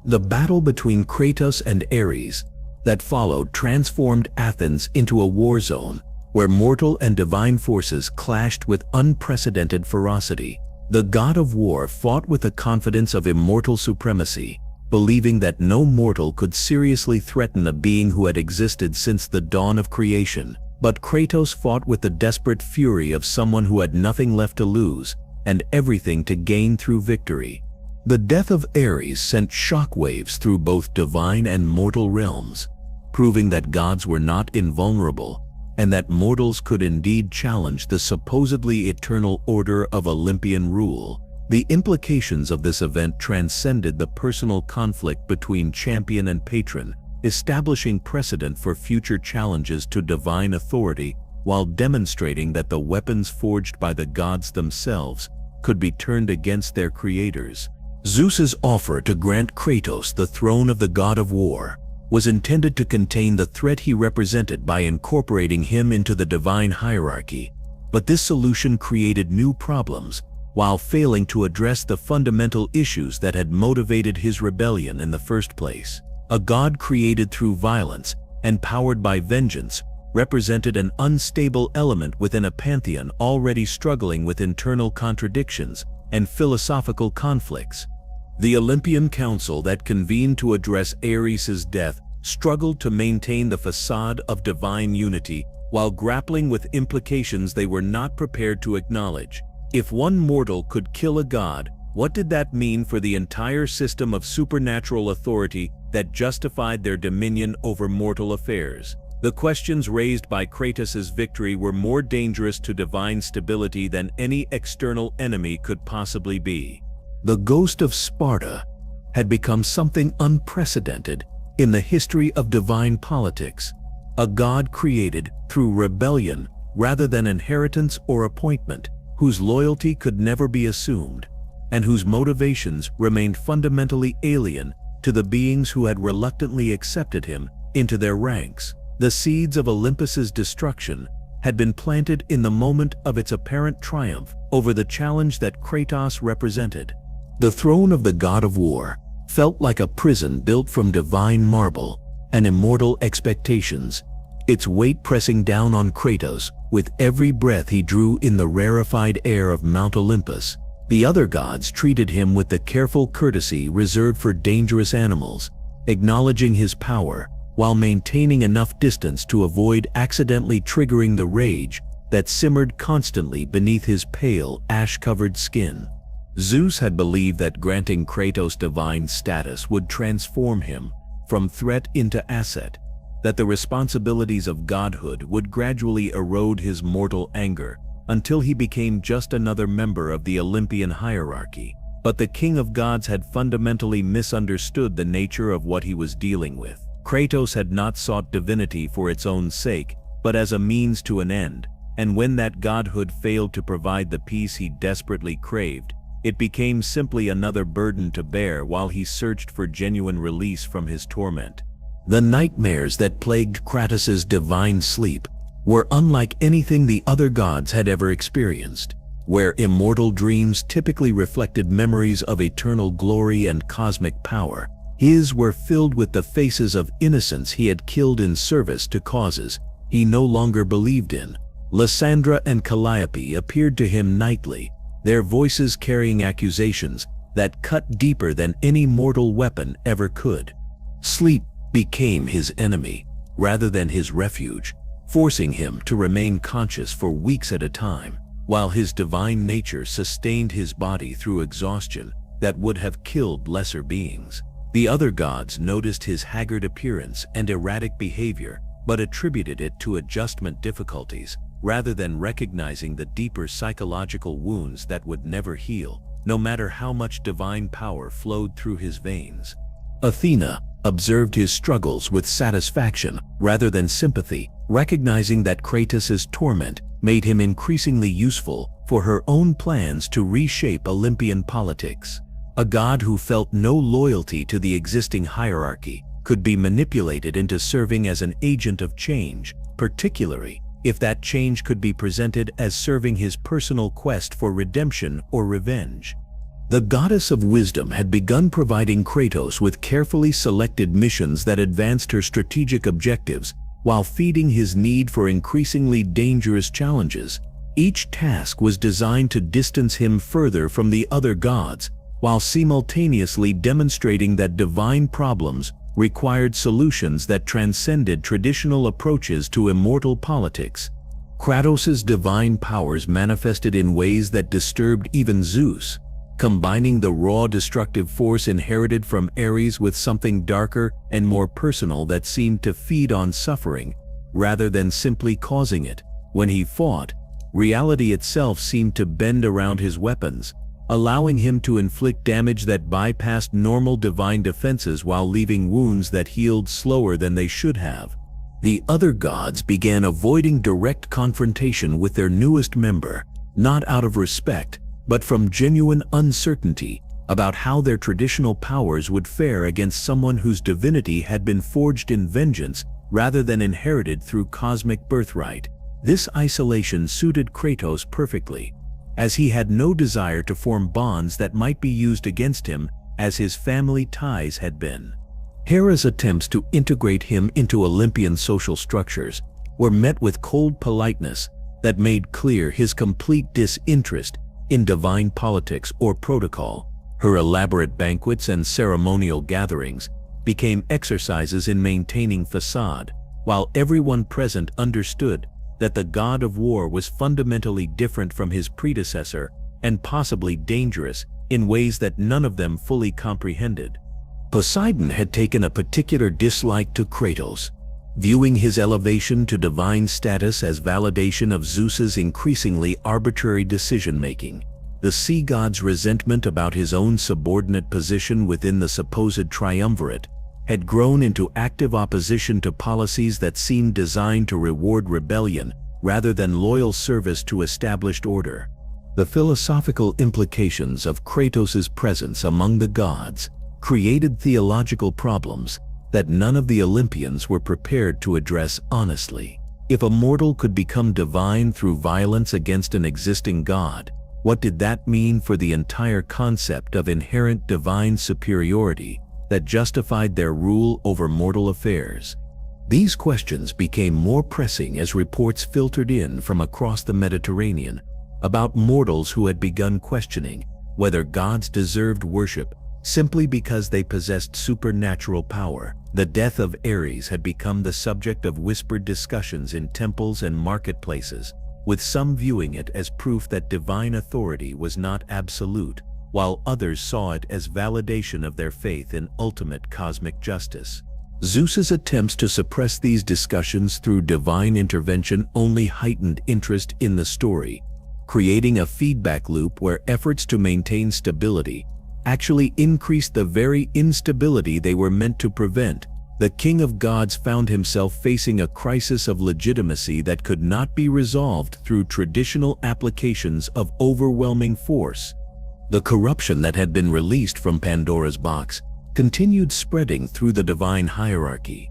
The battle between Kratos and Ares that followed transformed Athens into a war zone where mortal and divine forces clashed with unprecedented ferocity. The god of war fought with the confidence of immortal supremacy, believing that no mortal could seriously threaten a being who had existed since the dawn of creation. But Kratos fought with the desperate fury of someone who had nothing left to lose and everything to gain through victory. The death of Ares sent shockwaves through both divine and mortal realms, proving that gods were not invulnerable and that mortals could indeed challenge the supposedly eternal order of Olympian rule. The implications of this event transcended the personal conflict between champion and patron, establishing precedent for future challenges to divine authority while demonstrating that the weapons forged by the gods themselves could be turned against their creators. Zeus's offer to grant Kratos the throne of the god of war was intended to contain the threat he represented by incorporating him into the divine hierarchy, but this solution created new problems while failing to address the fundamental issues that had motivated his rebellion in the first place. A god created through violence and powered by vengeance represented an unstable element within a pantheon already struggling with internal contradictions and philosophical conflicts. The Olympian council that convened to address Ares' death struggled to maintain the facade of divine unity while grappling with implications they were not prepared to acknowledge. If one mortal could kill a god, what did that mean for the entire system of supernatural authority that justified their dominion over mortal affairs? The questions raised by Kratos' victory were more dangerous to divine stability than any external enemy could possibly be. The Ghost of Sparta had become something unprecedented in the history of divine politics, a god created through rebellion rather than inheritance or appointment, whose loyalty could never be assumed, and whose motivations remained fundamentally alien to the beings who had reluctantly accepted him into their ranks. The seeds of Olympus's destruction had been planted in the moment of its apparent triumph over the challenge that Kratos represented. The throne of the god of war felt like a prison built from divine marble and immortal expectations, its weight pressing down on Kratos with every breath he drew in the rarefied air of Mount Olympus. The other gods treated him with the careful courtesy reserved for dangerous animals, acknowledging his power while maintaining enough distance to avoid accidentally triggering the rage that simmered constantly beneath his pale, ash-covered skin. Zeus had believed that granting Kratos divine status would transform him from threat into asset, that the responsibilities of godhood would gradually erode his mortal anger until he became just another member of the Olympian hierarchy. But the king of gods had fundamentally misunderstood the nature of what he was dealing with. Kratos had not sought divinity for its own sake, but as a means to an end, and when that godhood failed to provide the peace he desperately craved, it became simply another burden to bear while he searched for genuine release from his torment. The nightmares that plagued Kratos' divine sleep were unlike anything the other gods had ever experienced. Where immortal dreams typically reflected memories of eternal glory and cosmic power, his were filled with the faces of innocents he had killed in service to causes he no longer believed in. Lysandra and Calliope appeared to him nightly, their voices carrying accusations that cut deeper than any mortal weapon ever could. Sleep became his enemy rather than his refuge, forcing him to remain conscious for weeks at a time, while his divine nature sustained his body through exhaustion that would have killed lesser beings. The other gods noticed his haggard appearance and erratic behavior, but attributed it to adjustment difficulties, rather than recognizing the deeper psychological wounds that would never heal, no matter how much divine power flowed through his veins. Athena observed his struggles with satisfaction rather than sympathy, recognizing that Kratos' torment made him increasingly useful for her own plans to reshape Olympian politics. A god who felt no loyalty to the existing hierarchy could be manipulated into serving as an agent of change, particularly if that change could be presented as serving his personal quest for redemption or revenge. The goddess of wisdom had begun providing Kratos with carefully selected missions that advanced her strategic objectives while feeding his need for increasingly dangerous challenges. Each task was designed to distance him further from the other gods, while simultaneously demonstrating that divine problems required solutions that transcended traditional approaches to immortal politics. Kratos' divine powers manifested in ways that disturbed even Zeus, combining the raw destructive force inherited from Ares with something darker and more personal that seemed to feed on suffering, rather than simply causing it. When he fought, reality itself seemed to bend around his weapons, allowing him to inflict damage that bypassed normal divine defenses while leaving wounds that healed slower than they should have. The other gods began avoiding direct confrontation with their newest member, not out of respect, but from genuine uncertainty about how their traditional powers would fare against someone whose divinity had been forged in vengeance rather than inherited through cosmic birthright. This isolation suited Kratos perfectly, as he had no desire to form bonds that might be used against him as his family ties had been. Hera's attempts to integrate him into Olympian social structures were met with cold politeness that made clear his complete disinterest in divine politics or protocol. Her elaborate banquets and ceremonial gatherings became exercises in maintaining facade, while everyone present understood that the god of war was fundamentally different from his predecessor and possibly dangerous in ways that none of them fully comprehended. Poseidon had taken a particular dislike to Kratos, viewing his elevation to divine status as validation of Zeus's increasingly arbitrary decision-making. The sea god's resentment about his own subordinate position within the supposed triumvirate had grown into active opposition to policies that seemed designed to reward rebellion rather than loyal service to established order. The philosophical implications of Kratos' presence among the gods created theological problems that none of the Olympians were prepared to address honestly. If a mortal could become divine through violence against an existing god, what did that mean for the entire concept of inherent divine superiority that justified their rule over mortal affairs? These questions became more pressing as reports filtered in from across the Mediterranean about mortals who had begun questioning whether gods deserved worship simply because they possessed supernatural power. The death of Ares had become the subject of whispered discussions in temples and marketplaces, with some viewing it as proof that divine authority was not absolute, while others saw it as validation of their faith in ultimate cosmic justice. Zeus's attempts to suppress these discussions through divine intervention only heightened interest in the story, creating a feedback loop where efforts to maintain stability actually increased the very instability they were meant to prevent. The king of gods found himself facing a crisis of legitimacy that could not be resolved through traditional applications of overwhelming force. The corruption that had been released from Pandora's box continued spreading through the divine hierarchy,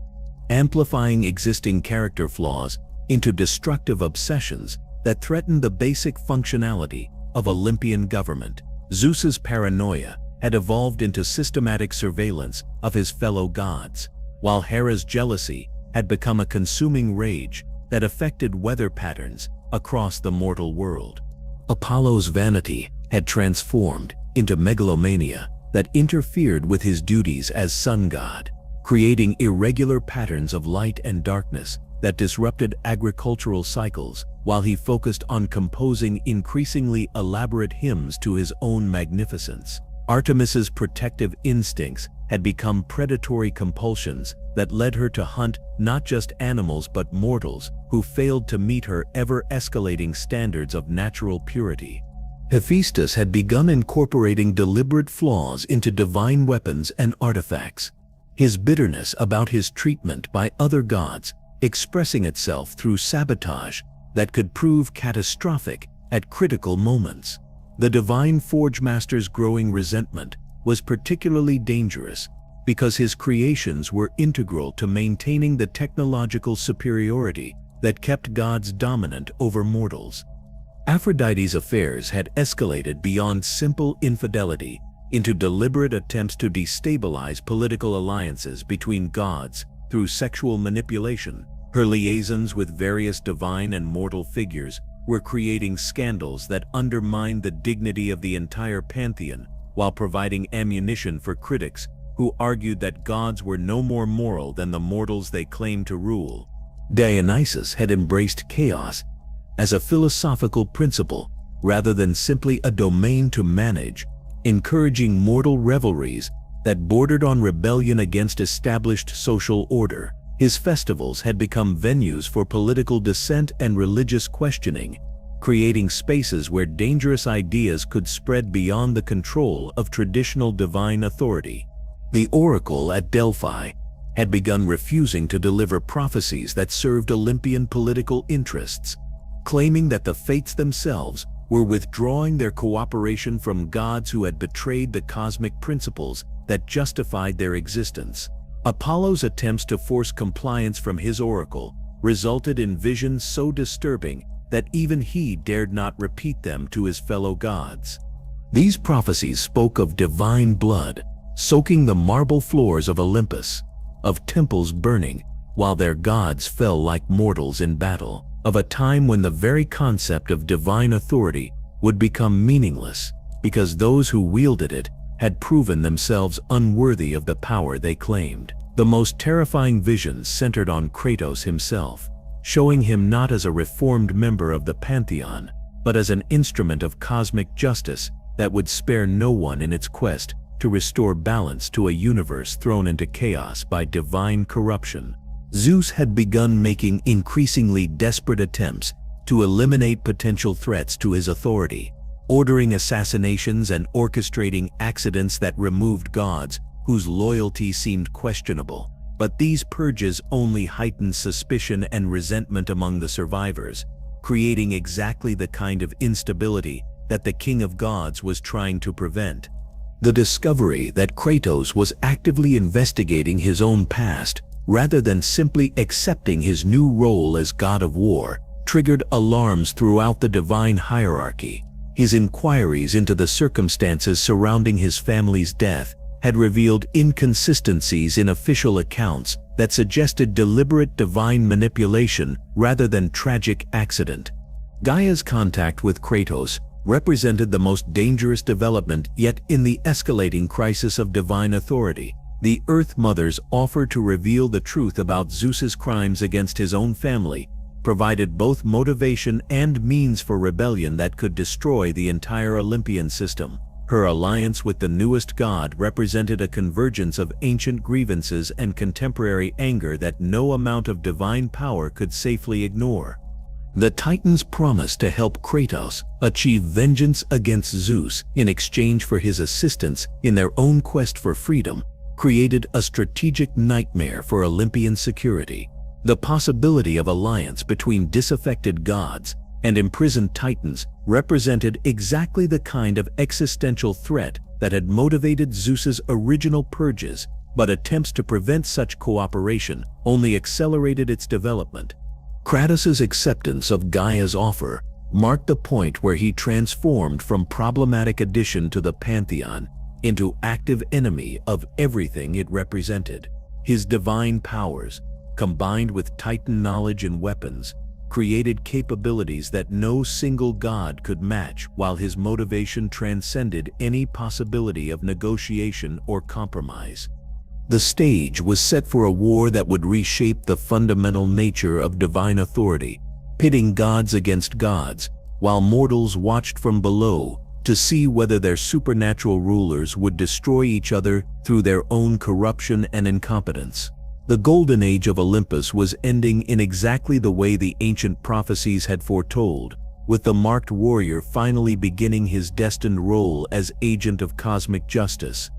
amplifying existing character flaws into destructive obsessions that threatened the basic functionality of Olympian government. Zeus's paranoia had evolved into systematic surveillance of his fellow gods, while Hera's jealousy had become a consuming rage that affected weather patterns across the mortal world. Apollo's vanity had transformed into megalomania that interfered with his duties as sun god, creating irregular patterns of light and darkness that disrupted agricultural cycles while he focused on composing increasingly elaborate hymns to his own magnificence. Artemis's protective instincts had become predatory compulsions that led her to hunt not just animals but mortals who failed to meet her ever-escalating standards of natural purity. Hephaestus had begun incorporating deliberate flaws into divine weapons and artifacts, his bitterness about his treatment by other gods expressing itself through sabotage that could prove catastrophic at critical moments. The divine Forge Master's growing resentment was particularly dangerous because his creations were integral to maintaining the technological superiority that kept gods dominant over mortals. Aphrodite's affairs had escalated beyond simple infidelity into deliberate attempts to destabilize political alliances between gods through sexual manipulation. Her liaisons with various divine and mortal figures were creating scandals that undermined the dignity of the entire pantheon, while providing ammunition for critics who argued that gods were no more moral than the mortals they claimed to rule. Dionysus had embraced chaos as a philosophical principle rather than simply a domain to manage, encouraging mortal revelries that bordered on rebellion against established social order. His festivals had become venues for political dissent and religious questioning, creating spaces where dangerous ideas could spread beyond the control of traditional divine authority. The oracle at Delphi had begun refusing to deliver prophecies that served Olympian political interests, claiming that the fates themselves were withdrawing their cooperation from gods who had betrayed the cosmic principles that justified their existence. Apollo's attempts to force compliance from his oracle resulted in visions so disturbing that even he dared not repeat them to his fellow gods. These prophecies spoke of divine blood soaking the marble floors of Olympus, of temples burning while their gods fell like mortals in battle, of a time when the very concept of divine authority would become meaningless because those who wielded it had proven themselves unworthy of the power they claimed. The most terrifying visions centered on Kratos himself, showing him not as a reformed member of the Pantheon, but as an instrument of cosmic justice that would spare no one in its quest to restore balance to a universe thrown into chaos by divine corruption. Zeus had begun making increasingly desperate attempts to eliminate potential threats to his authority, ordering assassinations and orchestrating accidents that removed gods whose loyalty seemed questionable. But these purges only heightened suspicion and resentment among the survivors, creating exactly the kind of instability that the King of Gods was trying to prevent. The discovery that Kratos was actively investigating his own past rather than simply accepting his new role as god of war triggered alarms throughout the divine hierarchy. His inquiries into the circumstances surrounding his family's death had revealed inconsistencies in official accounts that suggested deliberate divine manipulation rather than tragic accident. Gaia's contact with Kratos represented the most dangerous development yet in the escalating crisis of divine authority. The Earth Mother's offer to reveal the truth about Zeus's crimes against his own family provided both motivation and means for rebellion that could destroy the entire Olympian system. Her alliance with the newest god represented a convergence of ancient grievances and contemporary anger that no amount of divine power could safely ignore. The Titans promised to help Kratos achieve vengeance against Zeus in exchange for his assistance in their own quest for freedom, created a strategic nightmare for Olympian security. The possibility of alliance between disaffected gods and imprisoned titans represented exactly the kind of existential threat that had motivated Zeus's original purges, but attempts to prevent such cooperation only accelerated its development. Kratos' acceptance of Gaia's offer marked the point where he transformed from problematic addition to the Pantheon into active enemy of everything it represented. His divine powers, combined with Titan knowledge and weapons, created capabilities that no single god could match, while his motivation transcended any possibility of negotiation or compromise. The stage was set for a war that would reshape the fundamental nature of divine authority, pitting gods against gods, while mortals watched from below to see whether their supernatural rulers would destroy each other through their own corruption and incompetence. The golden age of Olympus was ending in exactly the way the ancient prophecies had foretold, with the marked warrior finally beginning his destined role as agent of cosmic justice.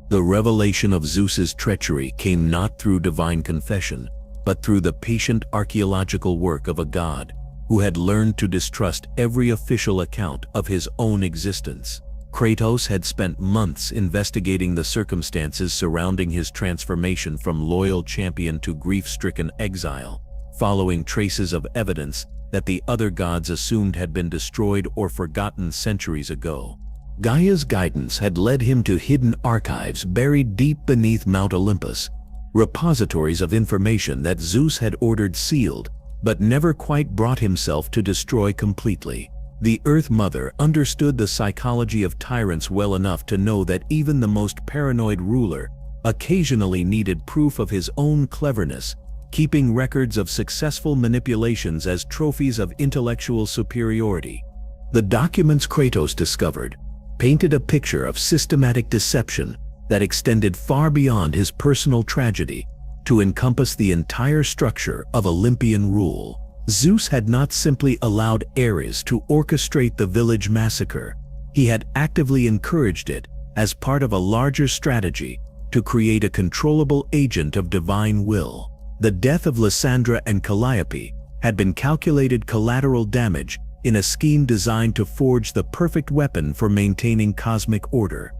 The revelation of Zeus's treachery came not through divine confession, but through the patient archaeological work of a god who had learned to distrust every official account of his own existence. Kratos had spent months investigating the circumstances surrounding his transformation from loyal champion to grief-stricken exile, following traces of evidence that the other gods assumed had been destroyed or forgotten centuries ago. Gaia's guidance had led him to hidden archives buried deep beneath Mount Olympus, repositories of information that Zeus had ordered sealed, but never quite brought himself to destroy completely. The Earth Mother understood the psychology of tyrants well enough to know that even the most paranoid ruler occasionally needed proof of his own cleverness, keeping records of successful manipulations as trophies of intellectual superiority. The documents Kratos discovered painted a picture of systematic deception that extended far beyond his personal tragedy to encompass the entire structure of Olympian rule. Zeus had not simply allowed Ares to orchestrate the village massacre. He had actively encouraged it as part of a larger strategy to create a controllable agent of divine will. The death of Lysandra and Calliope had been calculated collateral damage in a scheme designed to forge the perfect weapon for maintaining cosmic order.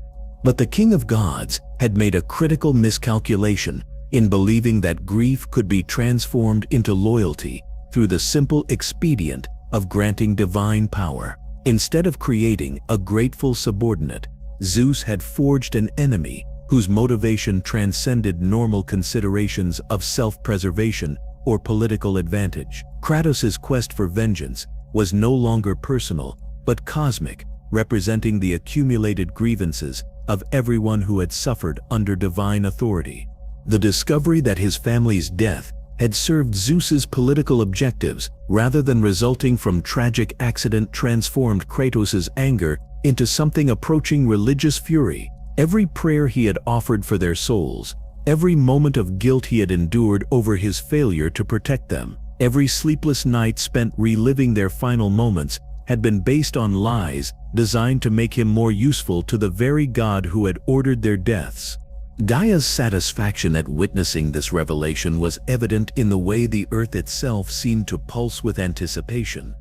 But the King of Gods had made a critical miscalculation in believing that grief could be transformed into loyalty through the simple expedient of granting divine power. Instead of creating a grateful subordinate, Zeus had forged an enemy whose motivation transcended normal considerations of self-preservation or political advantage. Kratos' quest for vengeance was no longer personal, but cosmic, representing the accumulated grievances of everyone who had suffered under divine authority. The discovery that his family's death had served Zeus's political objectives rather than resulting from tragic accident transformed Kratos' anger into something approaching religious fury. Every prayer he had offered for their souls, every moment of guilt he had endured over his failure to protect them, every sleepless night spent reliving their final moments had been based on lies designed to make him more useful to the very god who had ordered their deaths. Gaia's satisfaction at witnessing this revelation was evident in the way the Earth itself seemed to pulse with anticipation,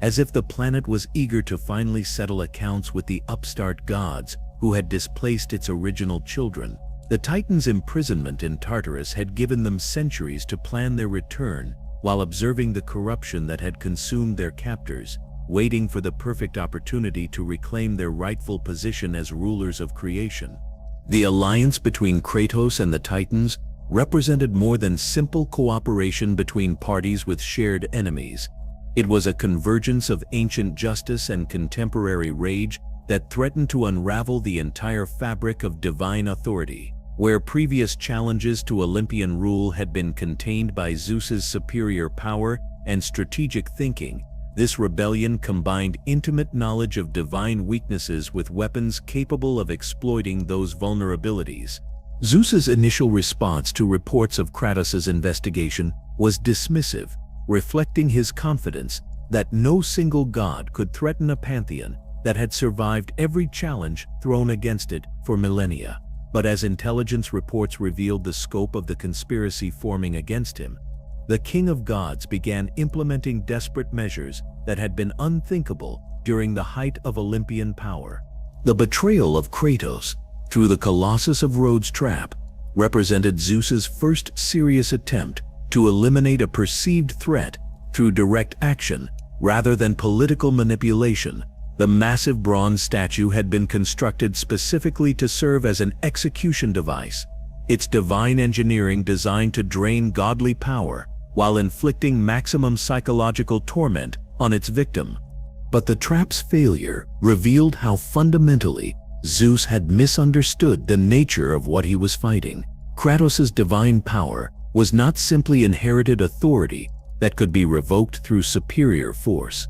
as if the planet was eager to finally settle accounts with the upstart gods who had displaced its original children. The Titans' imprisonment in Tartarus had given them centuries to plan their return, while observing the corruption that had consumed their captors, waiting for the perfect opportunity to reclaim their rightful position as rulers of creation. The alliance between Kratos and the Titans represented more than simple cooperation between parties with shared enemies. It was a convergence of ancient justice and contemporary rage that threatened to unravel the entire fabric of divine authority. Where previous challenges to Olympian rule had been contained by Zeus's superior power and strategic thinking, This rebellion combined intimate knowledge of divine weaknesses with weapons capable of exploiting those vulnerabilities. Zeus's initial response to reports of Kratos' investigation was dismissive, reflecting his confidence that no single god could threaten a pantheon that had survived every challenge thrown against it for millennia. But as intelligence reports revealed the scope of the conspiracy forming against him, the king of gods began implementing desperate measures that had been unthinkable during the height of Olympian power. The betrayal of Kratos through the Colossus of Rhodes trap represented Zeus's first serious attempt to eliminate a perceived threat through direct action rather than political manipulation. The massive bronze statue had been constructed specifically to serve as an execution device, its divine engineering designed to drain godly power while inflicting maximum psychological torment on its victim. But the trap's failure revealed how fundamentally Zeus had misunderstood the nature of what he was fighting. Kratos' divine power was not simply inherited authority that could be revoked through superior force.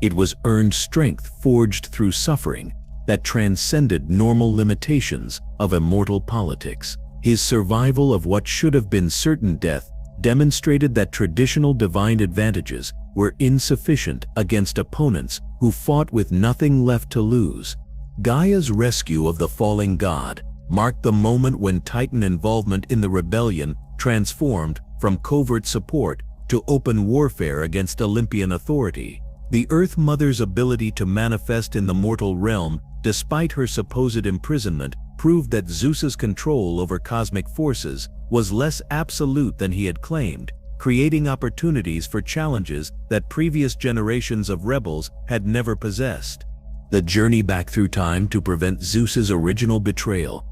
It was earned strength forged through suffering that transcended normal limitations of immortal politics. His survival of what should have been certain death demonstrated that traditional divine advantages were insufficient against opponents who fought with nothing left to lose. Gaia's rescue of the falling god marked the moment when Titan involvement in the rebellion transformed from covert support to open warfare against Olympian authority. The Earth Mother's ability to manifest in the mortal realm despite her supposed imprisonment proved that Zeus's control over cosmic forces was less absolute than he had claimed, creating opportunities for challenges that previous generations of rebels had never possessed. The journey back through time to prevent Zeus's original betrayal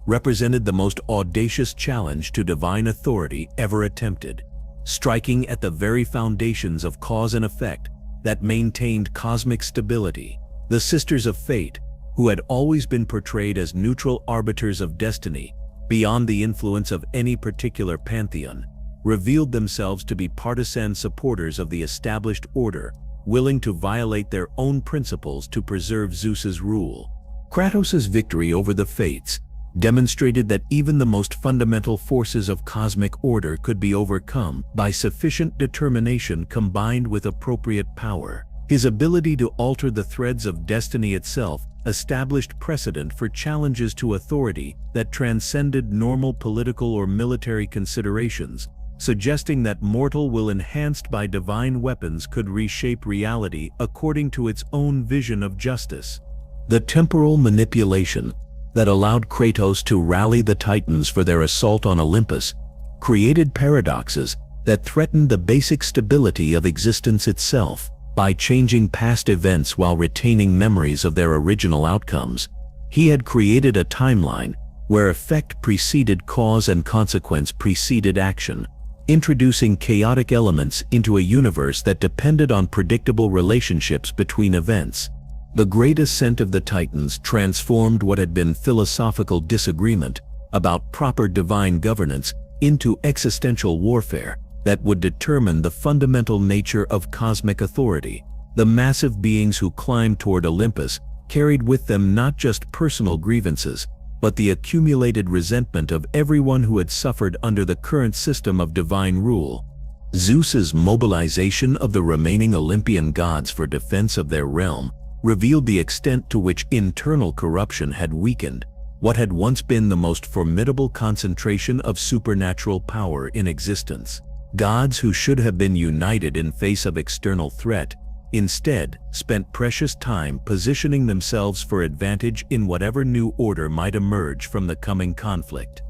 represented the most audacious challenge to divine authority ever attempted, striking at the very foundations of cause and effect that maintained cosmic stability. The Sisters of Fate, who had always been portrayed as neutral arbiters of destiny, beyond the influence of any particular pantheon, revealed themselves to be partisan supporters of the established order, willing to violate their own principles to preserve Zeus's rule. Kratos' victory over the Fates demonstrated that even the most fundamental forces of cosmic order could be overcome by sufficient determination combined with appropriate power. His ability to alter the threads of destiny itself established precedent for challenges to authority that transcended normal political or military considerations, suggesting that mortal will enhanced by divine weapons could reshape reality according to its own vision of justice. The temporal manipulation that allowed Kratos to rally the Titans for their assault on Olympus created paradoxes that threatened the basic stability of existence itself. By changing past events while retaining memories of their original outcomes, he had created a timeline where effect preceded cause and consequence preceded action, introducing chaotic elements into a universe that depended on predictable relationships between events. The great ascent of the Titans transformed what had been philosophical disagreement about proper divine governance into existential warfare that would determine the fundamental nature of cosmic authority. The massive beings who climbed toward Olympus carried with them not just personal grievances, but the accumulated resentment of everyone who had suffered under the current system of divine rule. Zeus's mobilization of the remaining Olympian gods for defense of their realm revealed the extent to which internal corruption had weakened what had once been the most formidable concentration of supernatural power in existence. Gods who should have been united in face of external threat instead spent precious time positioning themselves for advantage in whatever new order might emerge from the coming conflict.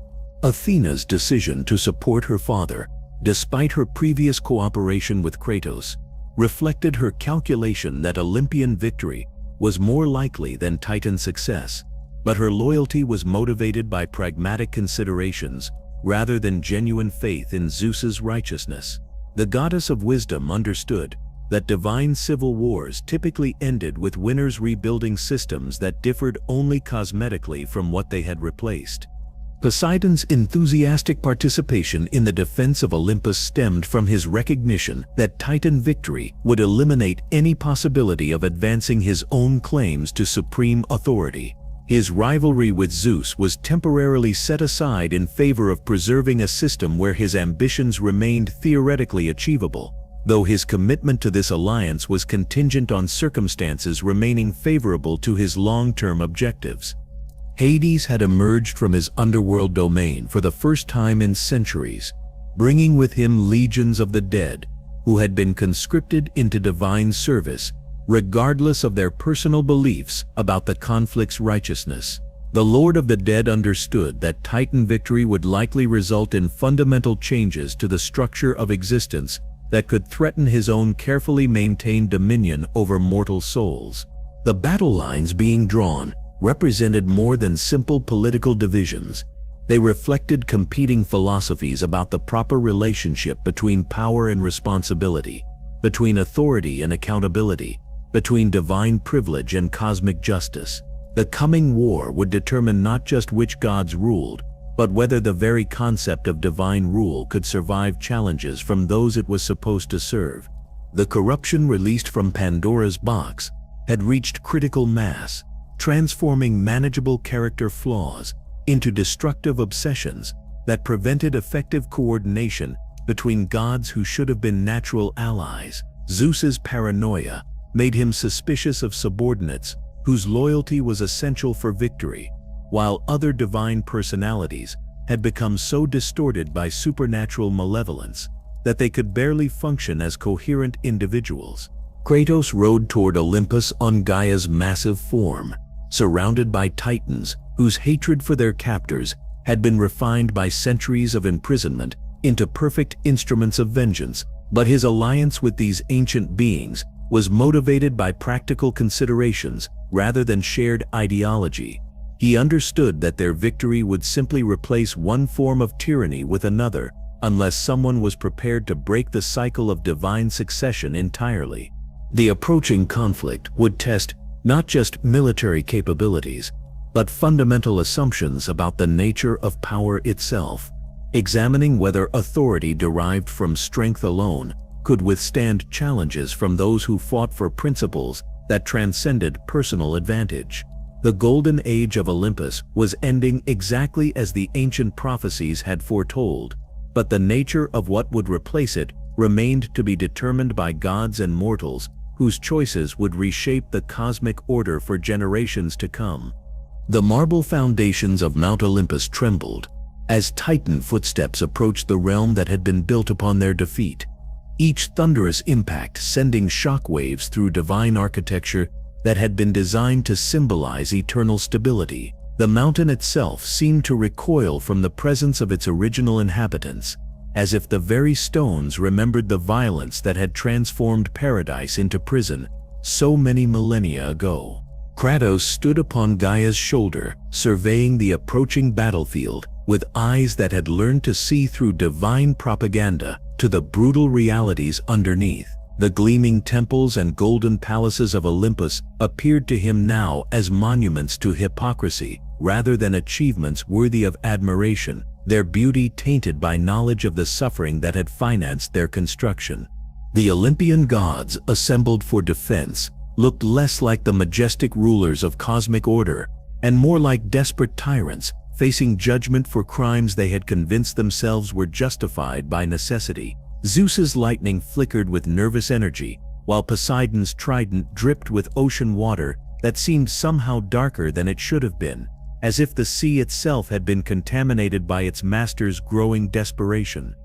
Athena's decision to support her father, despite her previous cooperation with Kratos, reflected her calculation that Olympian victory was more likely than Titan success, but her loyalty was motivated by pragmatic considerations rather than genuine faith in Zeus's righteousness. The goddess of wisdom understood that divine civil wars typically ended with winners rebuilding systems that differed only cosmetically from what they had replaced. Poseidon's enthusiastic participation in the defense of Olympus stemmed from his recognition that Titan victory would eliminate any possibility of advancing his own claims to supreme authority. His rivalry with Zeus was temporarily set aside in favor of preserving a system where his ambitions remained theoretically achievable, though his commitment to this alliance was contingent on circumstances remaining favorable to his long-term objectives. Hades had emerged from his underworld domain for the first time in centuries, bringing with him legions of the dead who had been conscripted into divine service, regardless of their personal beliefs about the conflict's righteousness. The Lord of the Dead understood that Titan victory would likely result in fundamental changes to the structure of existence that could threaten his own carefully maintained dominion over mortal souls. The battle lines being drawn represented more than simple political divisions. They reflected competing philosophies about the proper relationship between power and responsibility, between authority and accountability, between divine privilege and cosmic justice. The coming war would determine not just which gods ruled, but whether the very concept of divine rule could survive challenges from those it was supposed to serve. The corruption released from Pandora's box had reached critical mass, transforming manageable character flaws into destructive obsessions that prevented effective coordination between gods who should have been natural allies. Zeus's paranoia made him suspicious of subordinates whose loyalty was essential for victory, while other divine personalities had become so distorted by supernatural malevolence that they could barely function as coherent individuals. Kratos rode toward Olympus on Gaia's massive form, surrounded by titans whose hatred for their captors had been refined by centuries of imprisonment into perfect instruments of vengeance. But his alliance with these ancient beings was motivated by practical considerations rather than shared ideology. He understood that their victory would simply replace one form of tyranny with another, unless someone was prepared to break the cycle of divine succession entirely. The approaching conflict would test not just military capabilities, but fundamental assumptions about the nature of power itself, examining whether authority derived from strength alone could withstand challenges from those who fought for principles that transcended personal advantage. The golden age of Olympus was ending exactly as the ancient prophecies had foretold, but the nature of what would replace it remained to be determined by gods and mortals whose choices would reshape the cosmic order for generations to come. The marble foundations of Mount Olympus trembled as Titan footsteps approached the realm that had been built upon their defeat, each thunderous impact sending shockwaves through divine architecture that had been designed to symbolize eternal stability. The mountain itself seemed to recoil from the presence of its original inhabitants, as if the very stones remembered the violence that had transformed paradise into prison so many millennia ago. Kratos stood upon Gaia's shoulder, surveying the approaching battlefield with eyes that had learned to see through divine propaganda to the brutal realities underneath. The gleaming temples and golden palaces of Olympus appeared to him now as monuments to hypocrisy rather than achievements worthy of admiration, their beauty tainted by knowledge of the suffering that had financed their construction. The Olympian gods assembled for defense looked less like the majestic rulers of cosmic order and more like desperate tyrants facing judgment for crimes they had convinced themselves were justified by necessity. Zeus's lightning flickered with nervous energy, while Poseidon's trident dripped with ocean water that seemed somehow darker than it should have been, as if the sea itself had been contaminated by its master's growing desperation.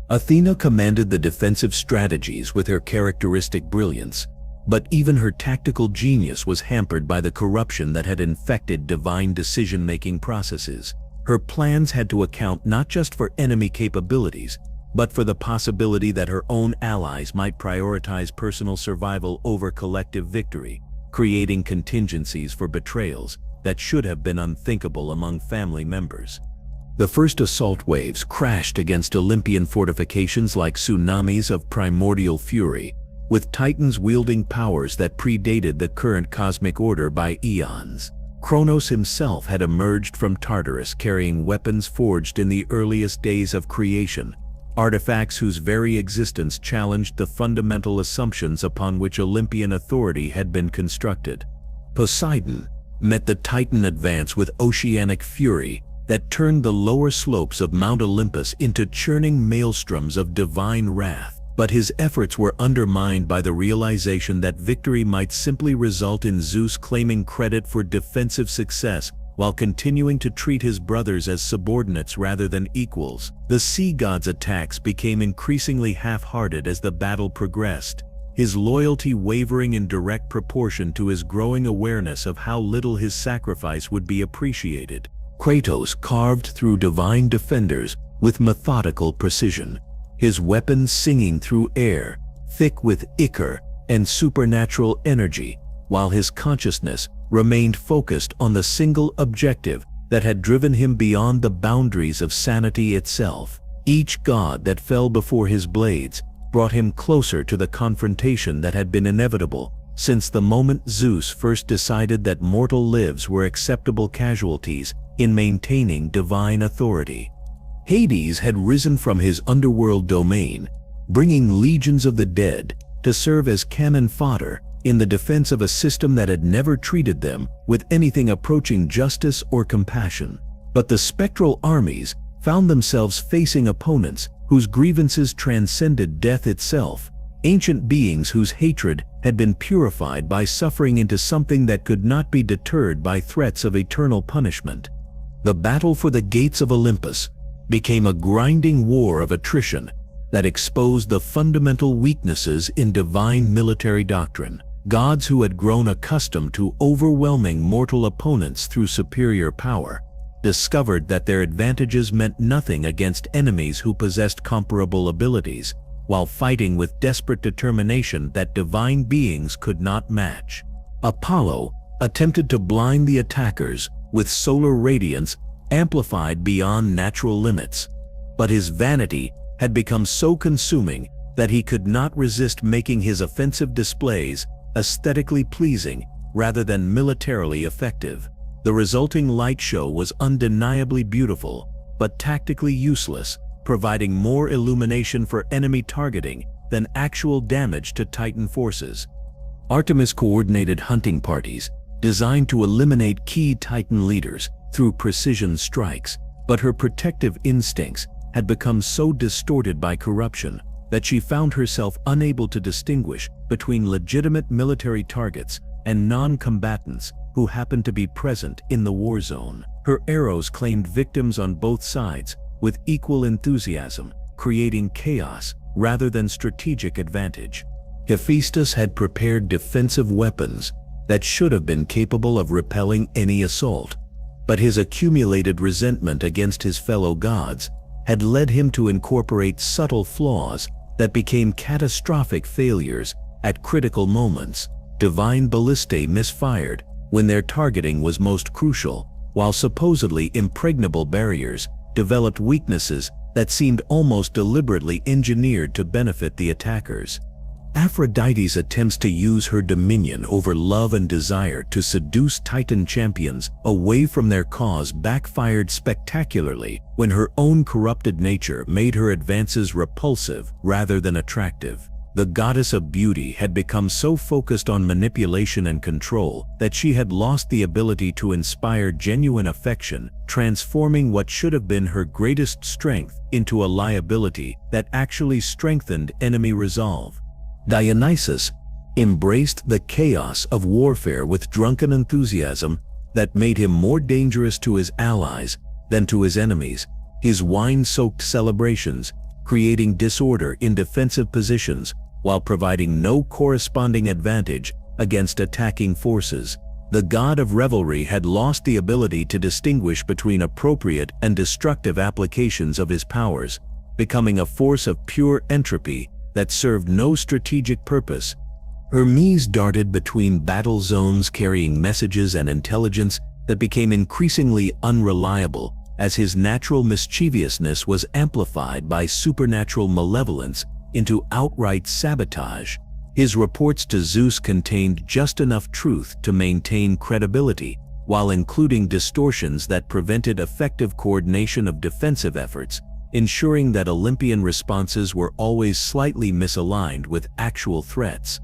Athena commanded the defensive strategies with her characteristic brilliance, but even her tactical genius was hampered by the corruption that had infected divine decision-making processes. Her plans had to account not just for enemy capabilities, but for the possibility that her own allies might prioritize personal survival over collective victory, creating contingencies for betrayals that should have been unthinkable among family members. The first assault waves crashed against Olympian fortifications like tsunamis of primordial fury, with titans wielding powers that predated the current cosmic order by eons. Kronos himself had emerged from Tartarus carrying weapons forged in the earliest days of creation, artifacts whose very existence challenged the fundamental assumptions upon which Olympian authority had been constructed. Poseidon met the Titan advance with oceanic fury that turned the lower slopes of Mount Olympus into churning maelstroms of divine wrath. But his efforts were undermined by the realization that victory might simply result in Zeus claiming credit for defensive success while continuing to treat his brothers as subordinates rather than equals. The sea god's attacks became increasingly half-hearted as the battle progressed, his loyalty wavering in direct proportion to his growing awareness of how little his sacrifice would be appreciated. Kratos carved through divine defenders with methodical precision, his weapons singing through air, thick with ichor and supernatural energy, while his consciousness remained focused on the single objective that had driven him beyond the boundaries of sanity itself. Each god that fell before his blades brought him closer to the confrontation that had been inevitable since the moment Zeus first decided that mortal lives were acceptable casualties in maintaining divine authority. Hades had risen from his underworld domain, bringing legions of the dead to serve as cannon fodder in the defense of a system that had never treated them with anything approaching justice or compassion. But the spectral armies found themselves facing opponents whose grievances transcended death itself, ancient beings whose hatred had been purified by suffering into something that could not be deterred by threats of eternal punishment. The battle for the gates of Olympus became a grinding war of attrition that exposed the fundamental weaknesses in divine military doctrine. Gods who had grown accustomed to overwhelming mortal opponents through superior power discovered that their advantages meant nothing against enemies who possessed comparable abilities, while fighting with desperate determination that divine beings could not match. Apollo attempted to blind the attackers with solar radiance amplified beyond natural limits, but his vanity had become so consuming that he could not resist making his offensive displays aesthetically pleasing rather than militarily effective. The resulting light show was undeniably beautiful, but tactically useless, providing more illumination for enemy targeting than actual damage to Titan forces. Artemis coordinated hunting parties designed to eliminate key Titan leaders through precision strikes, but her protective instincts had become so distorted by corruption that she found herself unable to distinguish between legitimate military targets and non-combatants who happened to be present in the war zone. Her arrows claimed victims on both sides with equal enthusiasm, creating chaos rather than strategic advantage. Hephaestus had prepared defensive weapons that should have been capable of repelling any assault, but his accumulated resentment against his fellow gods had led him to incorporate subtle flaws that became catastrophic failures at critical moments. Divine ballistae misfired when their targeting was most crucial, while supposedly impregnable barriers developed weaknesses that seemed almost deliberately engineered to benefit the attackers. Aphrodite's attempts to use her dominion over love and desire to seduce Titan champions away from their cause backfired spectacularly when her own corrupted nature made her advances repulsive rather than attractive. The goddess of beauty had become so focused on manipulation and control that she had lost the ability to inspire genuine affection, transforming what should have been her greatest strength into a liability that actually strengthened enemy resolve. Dionysus embraced the chaos of warfare with drunken enthusiasm that made him more dangerous to his allies than to his enemies, his wine-soaked celebrations creating disorder in defensive positions while providing no corresponding advantage against attacking forces. The god of revelry had lost the ability to distinguish between appropriate and destructive applications of his powers, becoming a force of pure entropy that served no strategic purpose. Hermes darted between battle zones carrying messages and intelligence that became increasingly unreliable as his natural mischievousness was amplified by supernatural malevolence into outright sabotage. His reports to Zeus contained just enough truth to maintain credibility, while including distortions that prevented effective coordination of defensive efforts, ensuring that Olympian responses were always slightly misaligned with actual threats.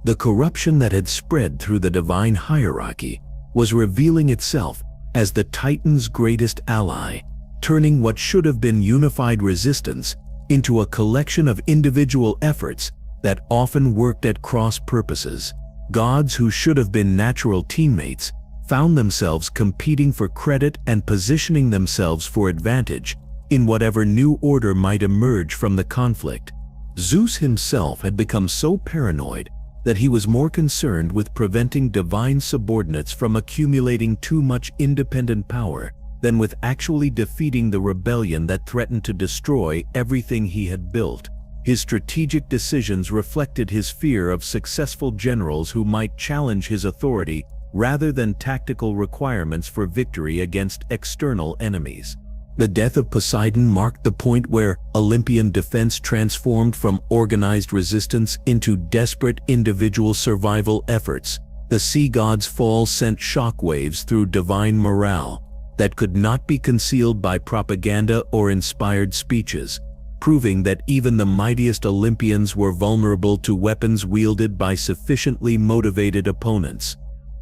The corruption that had spread through the divine hierarchy was revealing itself as the Titan's greatest ally, turning what should have been unified resistance into a collection of individual efforts that often worked at cross purposes. Gods who should have been natural teammates found themselves competing for credit and positioning themselves for advantage in whatever new order might emerge from the conflict. Zeus himself had become so paranoid that he was more concerned with preventing divine subordinates from accumulating too much independent power than with actually defeating the rebellion that threatened to destroy everything he had built. His strategic decisions reflected his fear of successful generals who might challenge his authority rather than tactical requirements for victory against external enemies. The death of Poseidon marked the point where Olympian defense transformed from organized resistance into desperate individual survival efforts. The sea god's fall sent shockwaves through divine morale that could not be concealed by propaganda or inspired speeches, proving that even the mightiest Olympians were vulnerable to weapons wielded by sufficiently motivated opponents.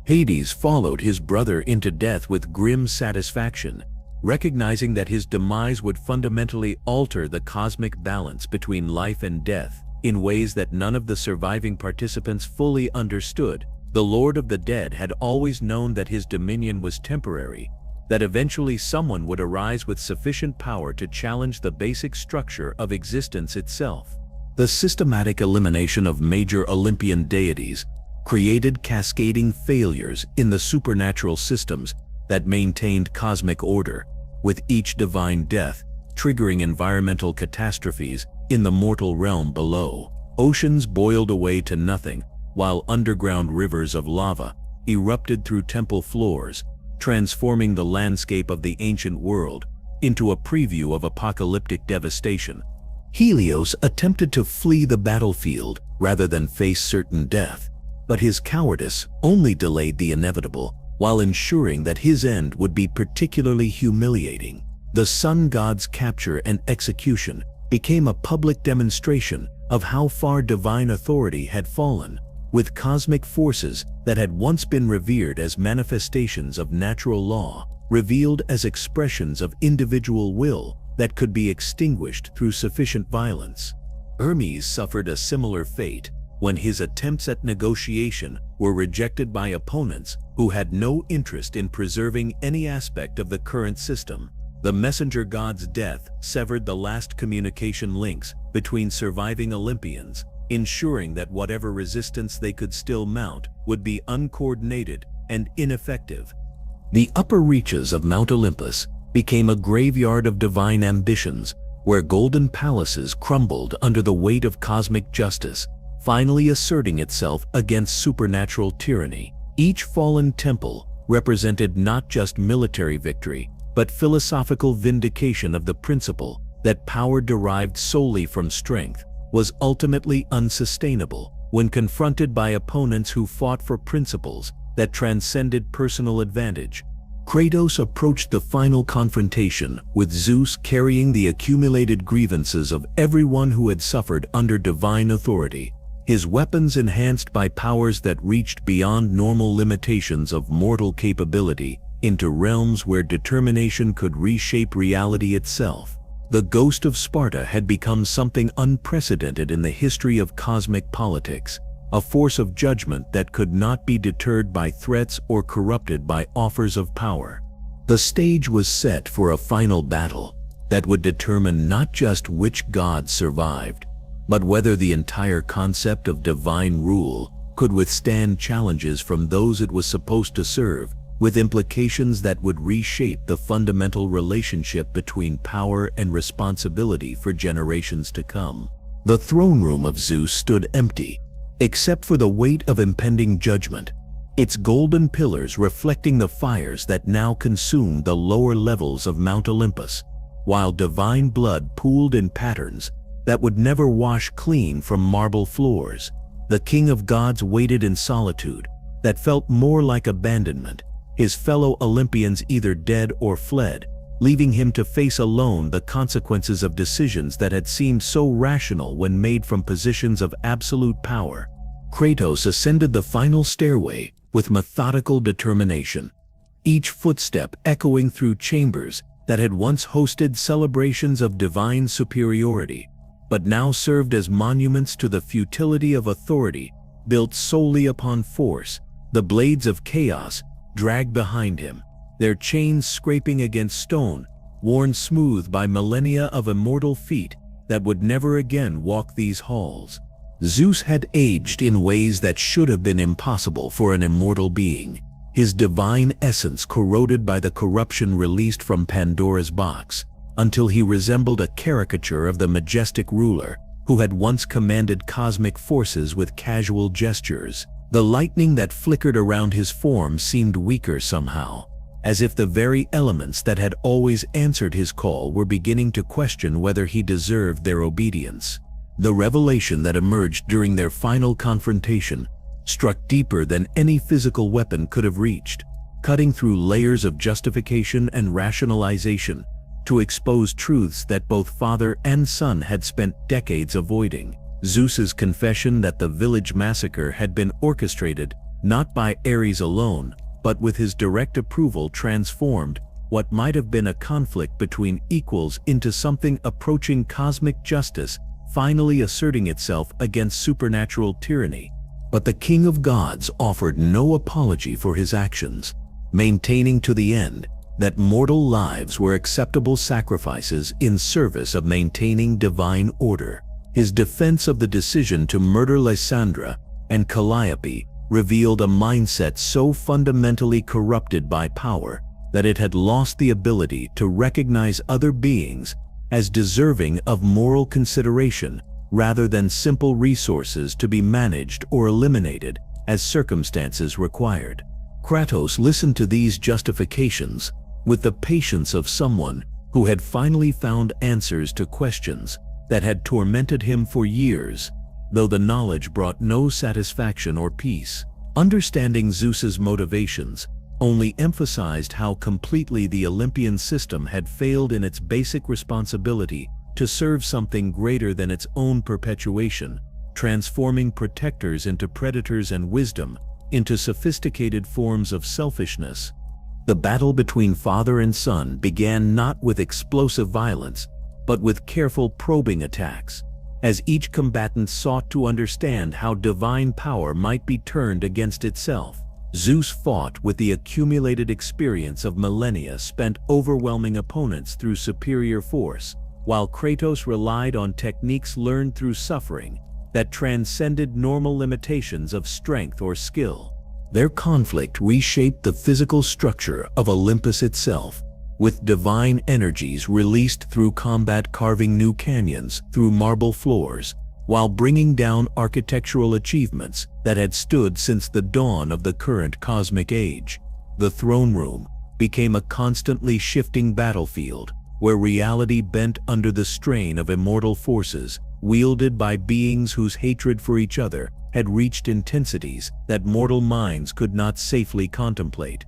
Hades followed his brother into death with grim satisfaction, recognizing that his demise would fundamentally alter the cosmic balance between life and death in ways that none of the surviving participants fully understood. The Lord of the Dead had always known that his dominion was temporary, that eventually someone would arise with sufficient power to challenge the basic structure of existence itself. The systematic elimination of major Olympian deities created cascading failures in the supernatural systems that maintained cosmic order, with each divine death triggering environmental catastrophes in the mortal realm below. Oceans boiled away to nothing, while underground rivers of lava erupted through temple floors, transforming the landscape of the ancient world into a preview of apocalyptic devastation. Helios attempted to flee the battlefield rather than face certain death, but his cowardice only delayed the inevitable, while ensuring that his end would be particularly humiliating. The sun god's capture and execution became a public demonstration of how far divine authority had fallen, with cosmic forces that had once been revered as manifestations of natural law, revealed as expressions of individual will that could be extinguished through sufficient violence. Hermes suffered a similar fate when his attempts at negotiation were rejected by opponents who had no interest in preserving any aspect of the current system. The messenger god's death severed the last communication links between surviving Olympians, ensuring that whatever resistance they could still mount would be uncoordinated and ineffective. The upper reaches of Mount Olympus became a graveyard of divine ambitions, where golden palaces crumbled under the weight of cosmic justice, finally asserting itself against supernatural tyranny. Each fallen temple represented not just military victory, but philosophical vindication of the principle that power derived solely from strength was ultimately unsustainable when confronted by opponents who fought for principles that transcended personal advantage. Kratos approached the final confrontation with Zeus carrying the accumulated grievances of everyone who had suffered under divine authority, his weapons enhanced by powers that reached beyond normal limitations of mortal capability into realms where determination could reshape reality itself. The Ghost of Sparta had become something unprecedented in the history of cosmic politics, a force of judgment that could not be deterred by threats or corrupted by offers of power. The stage was set for a final battle that would determine not just which god survived, but whether the entire concept of divine rule could withstand challenges from those it was supposed to serve, with implications that would reshape the fundamental relationship between power and responsibility for generations to come. The throne room of Zeus stood empty, except for the weight of impending judgment, its golden pillars reflecting the fires that now consumed the lower levels of Mount Olympus, while divine blood pooled in patterns that would never wash clean from marble floors. The King of Gods waited in solitude that felt more like abandonment, his fellow Olympians either dead or fled, leaving him to face alone the consequences of decisions that had seemed so rational when made from positions of absolute power. Kratos ascended the final stairway with methodical determination, each footstep echoing through chambers that had once hosted celebrations of divine superiority, but now served as monuments to the futility of authority built solely upon force. The blades of chaos dragged behind him, their chains scraping against stone, worn smooth by millennia of immortal feet that would never again walk these halls. Zeus had aged in ways that should have been impossible for an immortal being, his divine essence corroded by the corruption released from Pandora's box, until he resembled a caricature of the majestic ruler who had once commanded cosmic forces with casual gestures. The lightning that flickered around his form seemed weaker somehow, as if the very elements that had always answered his call were beginning to question whether he deserved their obedience. The revelation that emerged during their final confrontation struck deeper than any physical weapon could have reached, cutting through layers of justification and rationalization to expose truths that both father and son had spent decades avoiding. Zeus's confession that the village massacre had been orchestrated not by Ares alone, but with his direct approval, transformed what might have been a conflict between equals into something approaching cosmic justice, finally asserting itself against supernatural tyranny. But the King of Gods offered no apology for his actions, maintaining to the end that mortal lives were acceptable sacrifices in service of maintaining divine order. His defense of the decision to murder Lysandra and Calliope revealed a mindset so fundamentally corrupted by power that it had lost the ability to recognize other beings as deserving of moral consideration rather than simple resources to be managed or eliminated as circumstances required. Kratos listened to these justifications with the patience of someone who had finally found answers to questions that had tormented him for years, though the knowledge brought no satisfaction or peace. Understanding Zeus's motivations only emphasized how completely the Olympian system had failed in its basic responsibility to serve something greater than its own perpetuation, transforming protectors into predators and wisdom into sophisticated forms of selfishness. The battle between father and son began not with explosive violence, but with careful probing attacks, as each combatant sought to understand how divine power might be turned against itself. Zeus fought with the accumulated experience of millennia spent overwhelming opponents through superior force, while Kratos relied on techniques learned through suffering that transcended normal limitations of strength or skill. Their conflict reshaped the physical structure of Olympus itself, with divine energies released through combat carving new canyons through marble floors, while bringing down architectural achievements that had stood since the dawn of the current cosmic age. The throne room became a constantly shifting battlefield, where reality bent under the strain of immortal forces, wielded by beings whose hatred for each other had reached intensities that mortal minds could not safely contemplate.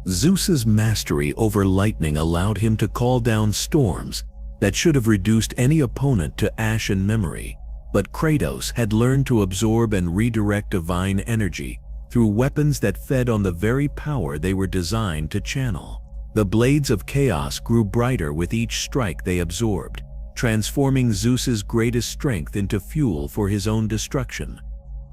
Zeus's mastery over lightning allowed him to call down storms that should have reduced any opponent to ash and memory, but Kratos had learned to absorb and redirect divine energy through weapons that fed on the very power they were designed to channel. The blades of chaos grew brighter with each strike they absorbed, transforming Zeus's greatest strength into fuel for his own destruction.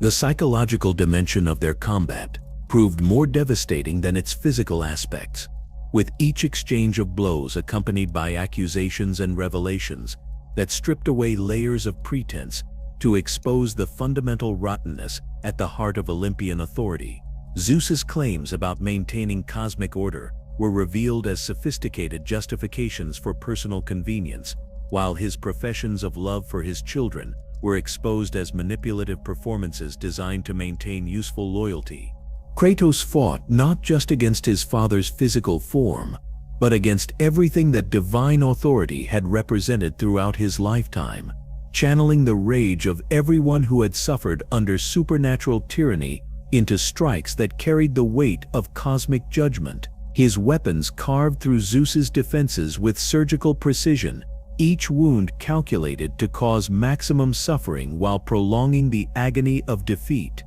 The psychological dimension of their combat proved more devastating than its physical aspects, with each exchange of blows accompanied by accusations and revelations that stripped away layers of pretense to expose the fundamental rottenness at the heart of Olympian authority. Zeus's claims about maintaining cosmic order were revealed as sophisticated justifications for personal convenience, while his professions of love for his children were exposed as manipulative performances designed to maintain useful loyalty. Kratos fought not just against his father's physical form, but against everything that divine authority had represented throughout his lifetime, channeling the rage of everyone who had suffered under supernatural tyranny into strikes that carried the weight of cosmic judgment. His weapons carved through Zeus's defenses with surgical precision, each wound calculated to cause maximum suffering while prolonging the agony of defeat.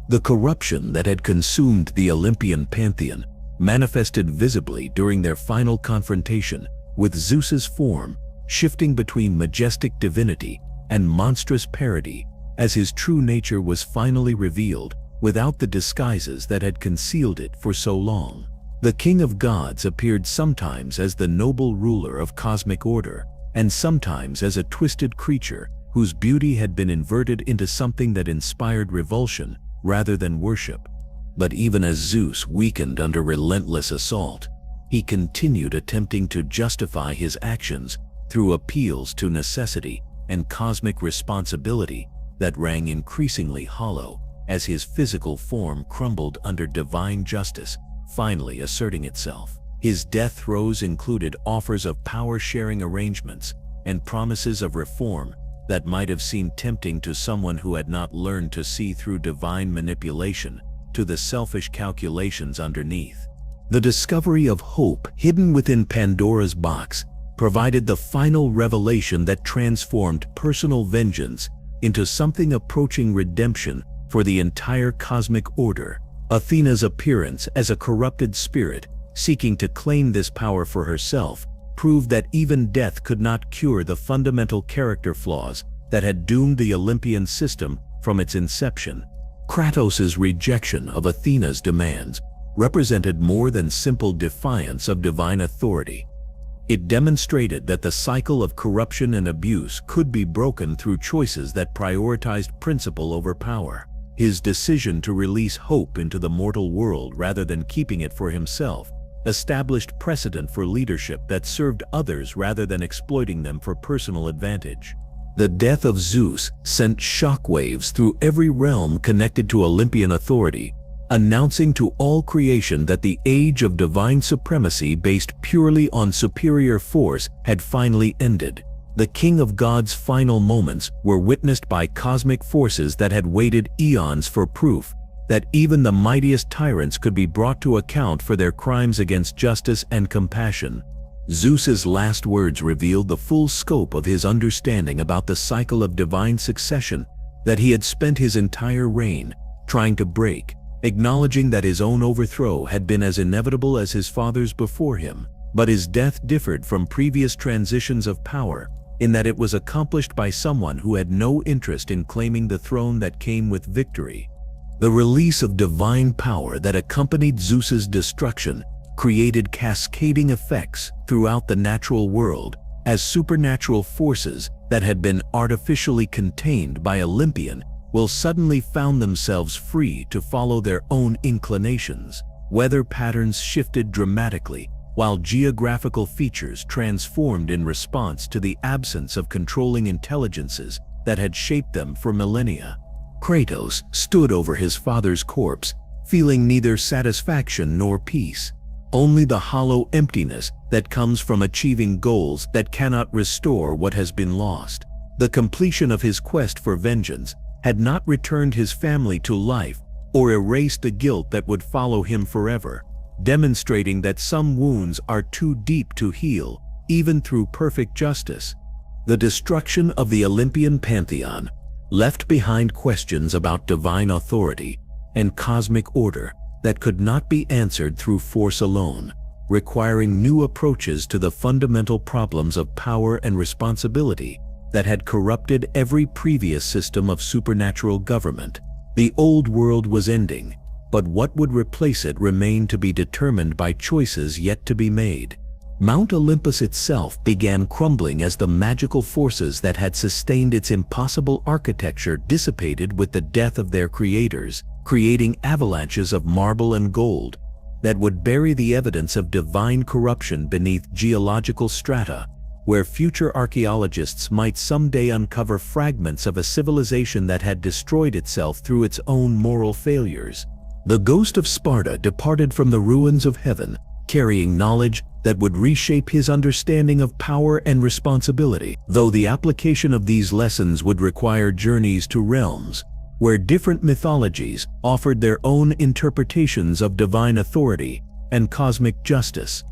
The corruption that had consumed the Olympian pantheon manifested visibly during their final confrontation, with Zeus's form shifting between majestic divinity and monstrous parody as his true nature was finally revealed without the disguises that had concealed it for so long. The king of gods appeared sometimes as the noble ruler of cosmic order, and sometimes as a twisted creature whose beauty had been inverted into something that inspired revulsion rather than worship. But even as Zeus weakened under relentless assault, he continued attempting to justify his actions through appeals to necessity and cosmic responsibility that rang increasingly hollow as his physical form crumbled under divine justice, finally asserting itself. His death throes included offers of power-sharing arrangements and promises of reform that might have seemed tempting to someone who had not learned to see through divine manipulation to the selfish calculations underneath. The discovery of hope hidden within Pandora's box provided the final revelation that transformed personal vengeance into something approaching redemption for the entire cosmic order. Athena's appearance as a corrupted spirit seeking to claim this power for herself proved that even death could not cure the fundamental character flaws that had doomed the Olympian system from its inception. Kratos' rejection of Athena's demands represented more than simple defiance of divine authority. It demonstrated that the cycle of corruption and abuse could be broken through choices that prioritized principle over power. His decision to release hope into the mortal world rather than keeping it for himself established precedent for leadership that served others rather than exploiting them for personal advantage. The death of Zeus sent shockwaves through every realm connected to Olympian authority, announcing to all creation that the age of divine supremacy based purely on superior force had finally ended. The king of gods' final moments were witnessed by cosmic forces that had waited eons for proof that even the mightiest tyrants could be brought to account for their crimes against justice and compassion. Zeus's last words revealed the full scope of his understanding about the cycle of divine succession that he had spent his entire reign trying to break, acknowledging that his own overthrow had been as inevitable as his father's before him. But his death differed from previous transitions of power in that it was accomplished by someone who had no interest in claiming the throne that came with victory. The release of divine power that accompanied Zeus's destruction created cascading effects throughout the natural world, as supernatural forces that had been artificially contained by Olympian will suddenly found themselves free to follow their own inclinations. Weather patterns shifted dramatically, while geographical features transformed in response to the absence of controlling intelligences that had shaped them for millennia. Kratos stood over his father's corpse, feeling neither satisfaction nor peace, only the hollow emptiness that comes from achieving goals that cannot restore what has been lost. The completion of his quest for vengeance had not returned his family to life or erased the guilt that would follow him forever, demonstrating that some wounds are too deep to heal, even through perfect justice. The destruction of the Olympian pantheon left behind questions about divine authority and cosmic order that could not be answered through force alone, requiring new approaches to the fundamental problems of power and responsibility that had corrupted every previous system of supernatural government. The old world was ending, but what would replace it remained to be determined by choices yet to be made. Mount Olympus itself began crumbling as the magical forces that had sustained its impossible architecture dissipated with the death of their creators, creating avalanches of marble and gold that would bury the evidence of divine corruption beneath geological strata, where future archaeologists might someday uncover fragments of a civilization that had destroyed itself through its own moral failures. The Ghost of Sparta departed from the ruins of heaven, carrying knowledge that would reshape his understanding of power and responsibility. Though the application of these lessons would require journeys to realms where different mythologies offered their own interpretations of divine authority and cosmic justice.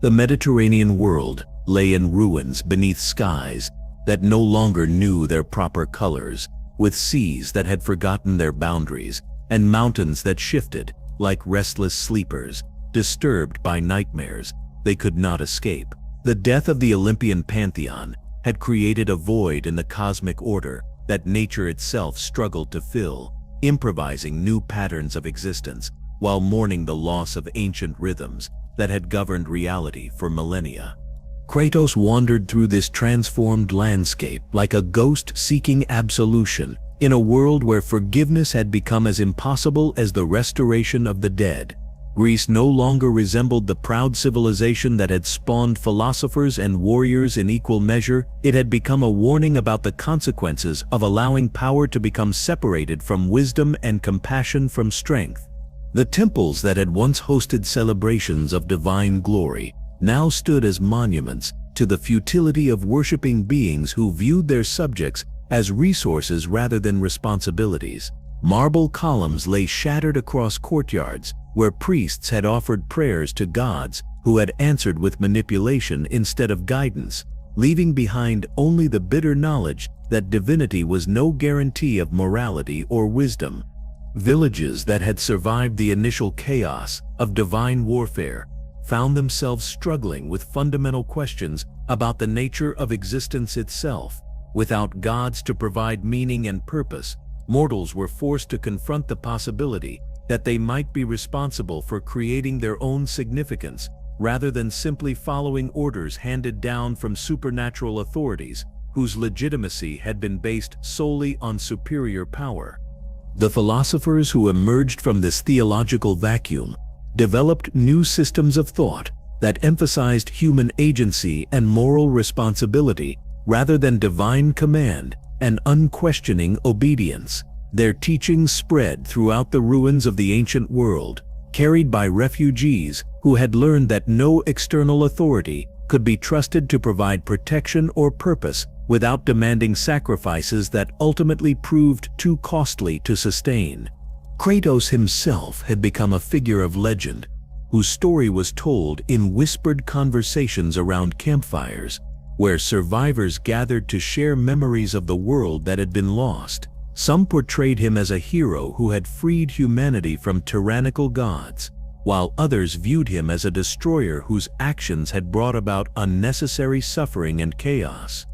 The Mediterranean world lay in ruins beneath skies that no longer knew their proper colors, with seas that had forgotten their boundaries, and mountains that shifted like restless sleepers, disturbed by nightmares they could not escape. The death of the Olympian Pantheon had created a void in the cosmic order that nature itself struggled to fill, improvising new patterns of existence while mourning the loss of ancient rhythms that had governed reality for millennia. Kratos wandered through this transformed landscape like a ghost seeking absolution in a world where forgiveness had become as impossible as the restoration of the dead. Greece no longer resembled the proud civilization that had spawned philosophers and warriors in equal measure. It had become a warning about the consequences of allowing power to become separated from wisdom and compassion from strength. The temples that had once hosted celebrations of divine glory now stood as monuments to the futility of worshipping beings who viewed their subjects as resources rather than responsibilities. Marble columns lay shattered across courtyards where priests had offered prayers to gods who had answered with manipulation instead of guidance, leaving behind only the bitter knowledge that divinity was no guarantee of morality or wisdom. Villages that had survived the initial chaos of divine warfare found themselves struggling with fundamental questions about the nature of existence itself. Without gods to provide meaning and purpose, mortals were forced to confront the possibility that they might be responsible for creating their own significance, rather than simply following orders handed down from supernatural authorities whose legitimacy had been based solely on superior power. The philosophers who emerged from this theological vacuum developed new systems of thought that emphasized human agency and moral responsibility rather than divine command and unquestioning obedience. Their teachings spread throughout the ruins of the ancient world, carried by refugees who had learned that no external authority could be trusted to provide protection or purpose without demanding sacrifices that ultimately proved too costly to sustain. Kratos himself had become a figure of legend, whose story was told in whispered conversations around campfires, where survivors gathered to share memories of the world that had been lost. Some portrayed him as a hero who had freed humanity from tyrannical gods, while others viewed him as a destroyer whose actions had brought about unnecessary suffering and chaos.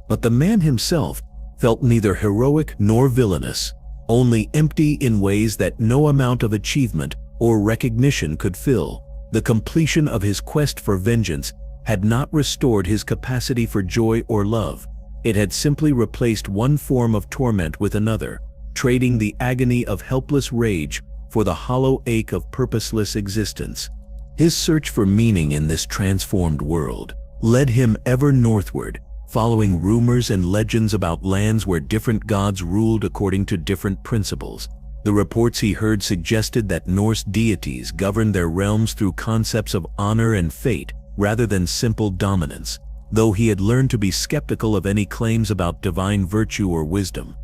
But the man himself felt neither heroic nor villainous, only empty in ways that no amount of achievement or recognition could fill. The completion of his quest for vengeance had not restored his capacity for joy or love. It had simply replaced one form of torment with another, trading the agony of helpless rage for the hollow ache of purposeless existence. His search for meaning in this transformed world led him ever northward, following rumors and legends about lands where different gods ruled according to different principles. The reports he heard suggested that Norse deities governed their realms through concepts of honor and fate rather than simple dominance, though he had learned to be skeptical of any claims about divine virtue or wisdom.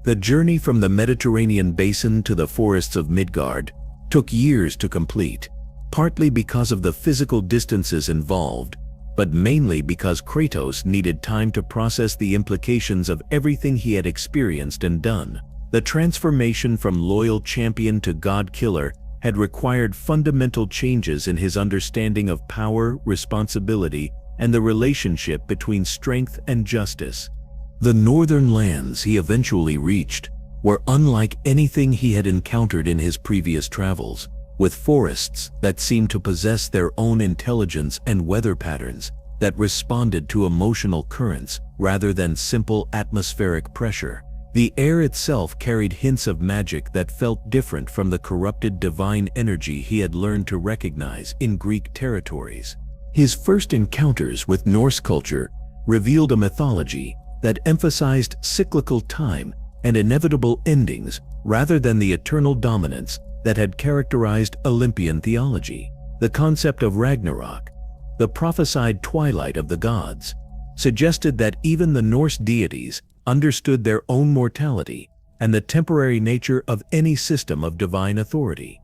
The journey from the Mediterranean basin to the forests of Midgard took years to complete, partly because of the physical distances involved, but mainly because Kratos needed time to process the implications of everything he had experienced and done. The transformation from loyal champion to god-killer had required fundamental changes in his understanding of power, responsibility, and the relationship between strength and justice. The northern lands he eventually reached were unlike anything he had encountered in his previous travels, with forests that seemed to possess their own intelligence and weather patterns that responded to emotional currents rather than simple atmospheric pressure. The air itself carried hints of magic that felt different from the corrupted divine energy he had learned to recognize in Greek territories. His first encounters with Norse culture revealed a mythology that emphasized cyclical time and inevitable endings rather than the eternal dominance that had characterized Olympian theology. The concept of Ragnarok, the prophesied twilight of the gods, suggested that even the Norse deities understood their own mortality, and the temporary nature of any system of divine authority.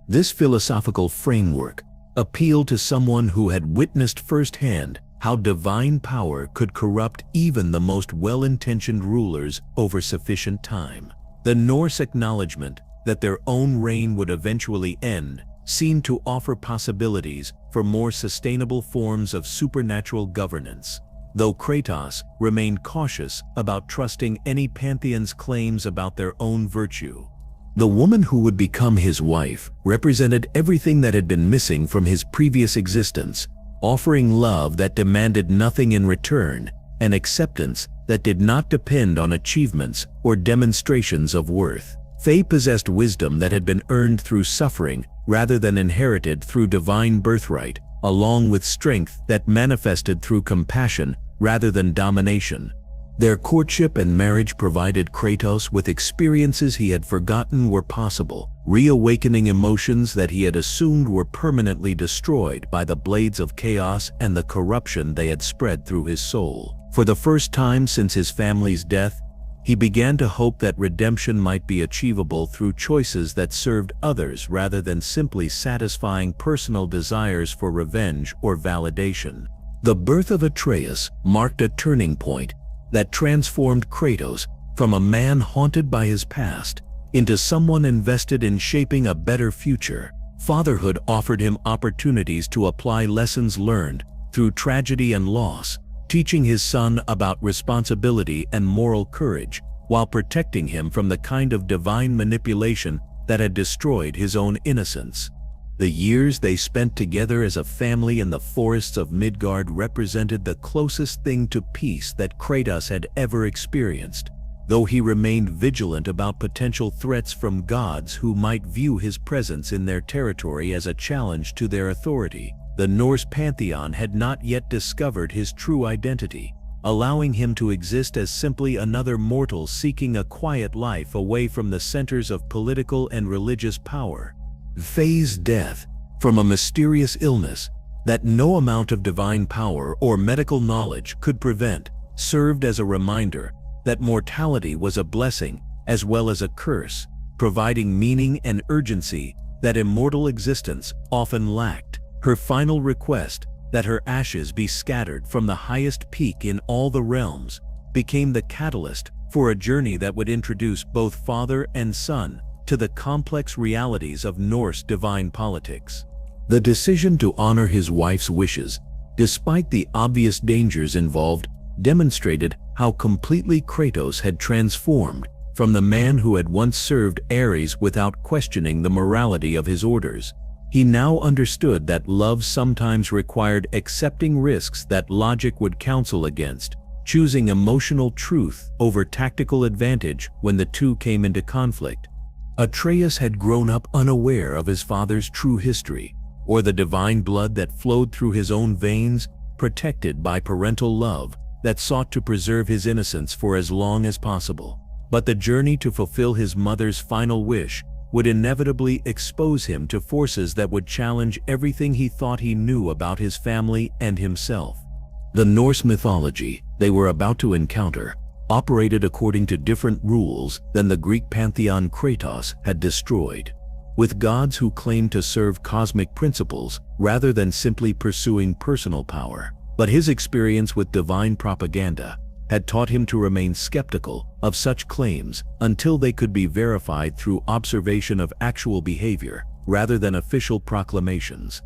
This philosophical framework appealed to someone who had witnessed firsthand how divine power could corrupt even the most well-intentioned rulers over sufficient time. The Norse acknowledgement that their own reign would eventually end seemed to offer possibilities for more sustainable forms of supernatural governance, though Kratos remained cautious about trusting any pantheon's claims about their own virtue. The woman who would become his wife represented everything that had been missing from his previous existence, offering love that demanded nothing in return and acceptance that did not depend on achievements or demonstrations of worth. Faye possessed wisdom that had been earned through suffering rather than inherited through divine birthright, along with strength that manifested through compassion rather than domination. Their courtship and marriage provided Kratos with experiences he had forgotten were possible, reawakening emotions that he had assumed were permanently destroyed by the blades of chaos and the corruption they had spread through his soul. For the first time since his family's death, he began to hope that redemption might be achievable through choices that served others rather than simply satisfying personal desires for revenge or validation. The birth of Atreus marked a turning point that transformed Kratos from a man haunted by his past into someone invested in shaping a better future. Fatherhood offered him opportunities to apply lessons learned through tragedy and loss, teaching his son about responsibility and moral courage, while protecting him from the kind of divine manipulation that had destroyed his own innocence. The years they spent together as a family in the forests of Midgard represented the closest thing to peace that Kratos had ever experienced, though he remained vigilant about potential threats from gods who might view his presence in their territory as a challenge to their authority. The Norse Pantheon had not yet discovered his true identity, allowing him to exist as simply another mortal seeking a quiet life away from the centers of political and religious power. Faye's death, from a mysterious illness that no amount of divine power or medical knowledge could prevent, served as a reminder that mortality was a blessing as well as a curse, providing meaning and urgency that immortal existence often lacked. Her final request, that her ashes be scattered from the highest peak in all the realms, became the catalyst for a journey that would introduce both father and son to the complex realities of Norse divine politics. The decision to honor his wife's wishes, despite the obvious dangers involved, demonstrated how completely Kratos had transformed from the man who had once served Ares without questioning the morality of his orders. He now understood that love sometimes required accepting risks that logic would counsel against, choosing emotional truth over tactical advantage when the two came into conflict. Atreus had grown up unaware of his father's true history, or the divine blood that flowed through his own veins, protected by parental love that sought to preserve his innocence for as long as possible. But the journey to fulfill his mother's final wish would inevitably expose him to forces that would challenge everything he thought he knew about his family and himself. The Norse mythology they were about to encounter operated according to different rules than the Greek pantheon Kratos had destroyed, with gods who claimed to serve cosmic principles rather than simply pursuing personal power. But his experience with divine propaganda had taught him to remain skeptical of such claims until they could be verified through observation of actual behavior rather than official proclamations.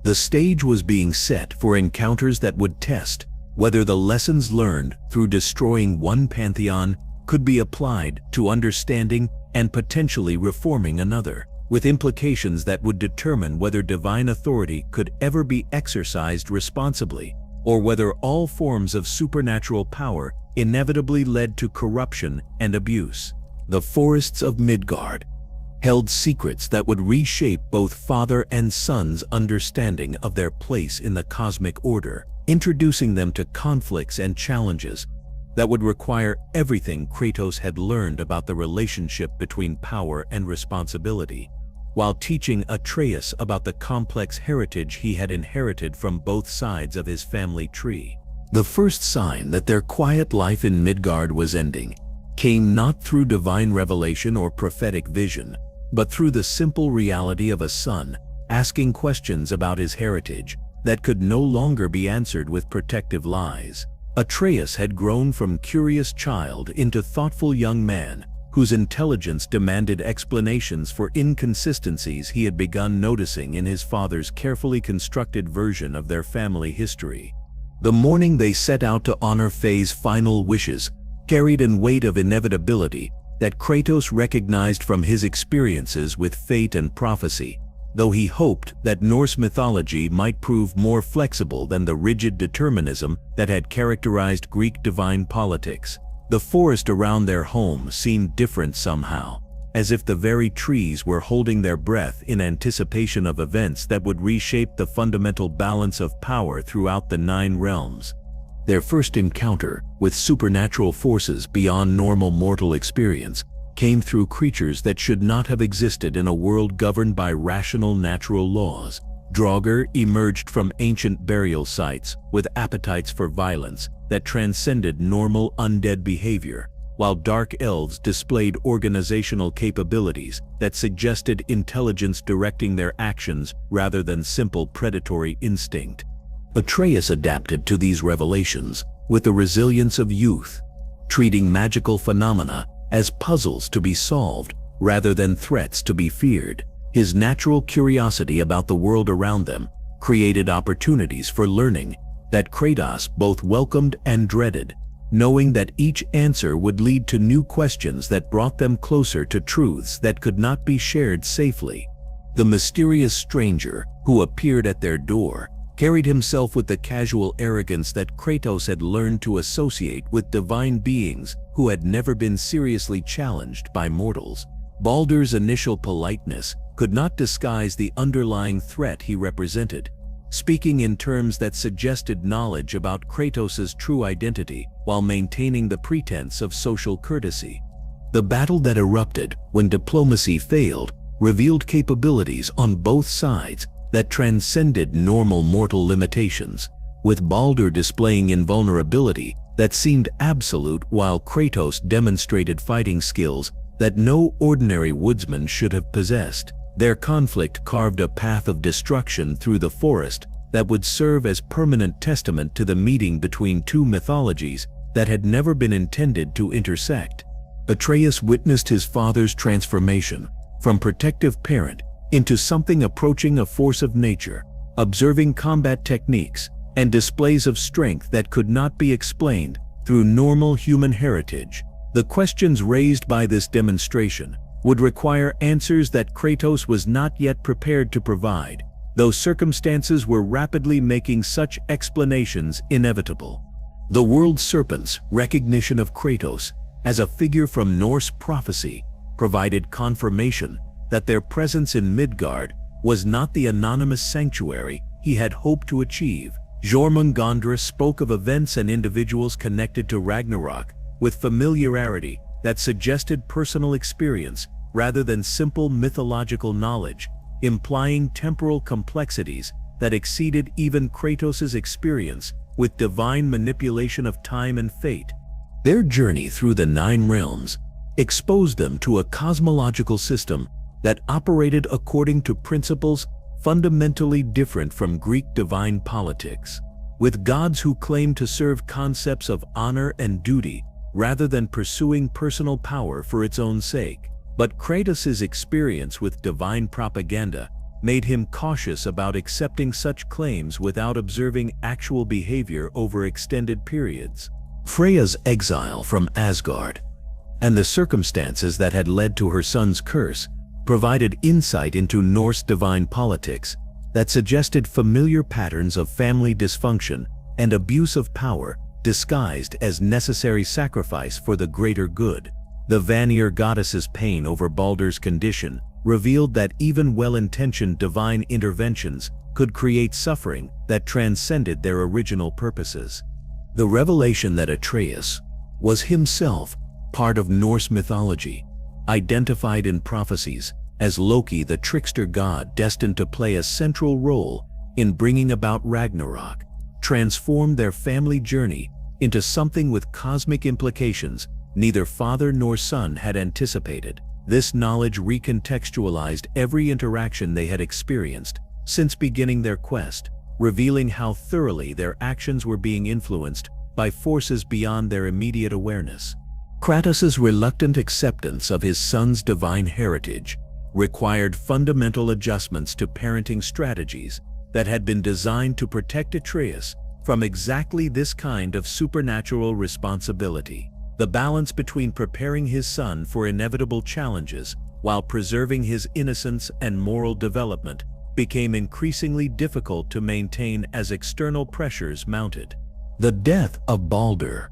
The stage was being set for encounters that would test whether the lessons learned through destroying one pantheon could be applied to understanding and potentially reforming another, with implications that would determine whether divine authority could ever be exercised responsibly, or whether all forms of supernatural power inevitably led to corruption and abuse. The forests of Midgard held secrets that would reshape both father and son's understanding of their place in the cosmic order, introducing them to conflicts and challenges that would require everything Kratos had learned about the relationship between power and responsibility, while teaching Atreus about the complex heritage he had inherited from both sides of his family tree. The first sign that their quiet life in Midgard was ending came not through divine revelation or prophetic vision, but through the simple reality of a son asking questions about his heritage that could no longer be answered with protective lies. Atreus had grown from curious child into thoughtful young man whose intelligence demanded explanations for inconsistencies he had begun noticing in his father's carefully constructed version of their family history. The morning they set out to honor Faye's final wishes carried an weight of inevitability that Kratos recognized from his experiences with fate and prophecy, though he hoped that Norse mythology might prove more flexible than the rigid determinism that had characterized Greek divine politics. The forest around their home seemed different somehow, as if the very trees were holding their breath in anticipation of events that would reshape the fundamental balance of power throughout the 9 realms. Their first encounter with supernatural forces beyond normal mortal experience came through creatures that should not have existed in a world governed by rational natural laws. Draugr emerged from ancient burial sites with appetites for violence that transcended normal undead behavior, while dark elves displayed organizational capabilities that suggested intelligence directing their actions rather than simple predatory instinct. Atreus adapted to these revelations with the resilience of youth, treating magical phenomena as puzzles to be solved rather than threats to be feared. His natural curiosity about the world around them created opportunities for learning that Kratos both welcomed and dreaded, knowing that each answer would lead to new questions that brought them closer to truths that could not be shared safely. The mysterious stranger who appeared at their door carried himself with the casual arrogance that Kratos had learned to associate with divine beings who had never been seriously challenged by mortals. Baldur's initial politeness could not disguise the underlying threat he represented, speaking in terms that suggested knowledge about Kratos's true identity while maintaining the pretense of social courtesy. The battle that erupted when diplomacy failed revealed capabilities on both sides that transcended normal mortal limitations, with Baldur displaying invulnerability that seemed absolute while Kratos demonstrated fighting skills that no ordinary woodsman should have possessed. Their conflict carved a path of destruction through the forest that would serve as permanent testament to the meeting between two mythologies that had never been intended to intersect. Atreus witnessed his father's transformation from protective parent into something approaching a force of nature, observing combat techniques and displays of strength that could not be explained through normal human heritage. The questions raised by this demonstration would require answers that Kratos was not yet prepared to provide, though circumstances were rapidly making such explanations inevitable. The world serpent's recognition of Kratos as a figure from Norse prophecy provided confirmation that their presence in Midgard was not the anonymous sanctuary he had hoped to achieve. Jormungandr spoke of events and individuals connected to Ragnarok with familiarity that suggested personal experience rather than simple mythological knowledge, implying temporal complexities that exceeded even Kratos's experience with divine manipulation of time and fate. Their journey through the 9 realms exposed them to a cosmological system that operated according to principles fundamentally different from Greek divine politics, with gods who claimed to serve concepts of honor and duty rather than pursuing personal power for its own sake. But Kratos's experience with divine propaganda made him cautious about accepting such claims without observing actual behavior over extended periods. Freya's exile from Asgard and the circumstances that had led to her son's curse provided insight into Norse divine politics that suggested familiar patterns of family dysfunction and abuse of power disguised as necessary sacrifice for the greater good. The Vanir goddess's pain over Baldur's condition revealed that even well-intentioned divine interventions could create suffering that transcended their original purposes. The revelation that Atreus was himself part of Norse mythology, identified in prophecies as Loki, the trickster god destined to play a central role in bringing about Ragnarok, transformed their family journey into something with cosmic implications neither father nor son had anticipated. This knowledge recontextualized every interaction they had experienced since beginning their quest, revealing how thoroughly their actions were being influenced by forces beyond their immediate awareness. Kratos' reluctant acceptance of his son's divine heritage required fundamental adjustments to parenting strategies that had been designed to protect Atreus from exactly this kind of supernatural responsibility. The balance between preparing his son for inevitable challenges while preserving his innocence and moral development became increasingly difficult to maintain as external pressures mounted. The death of Baldur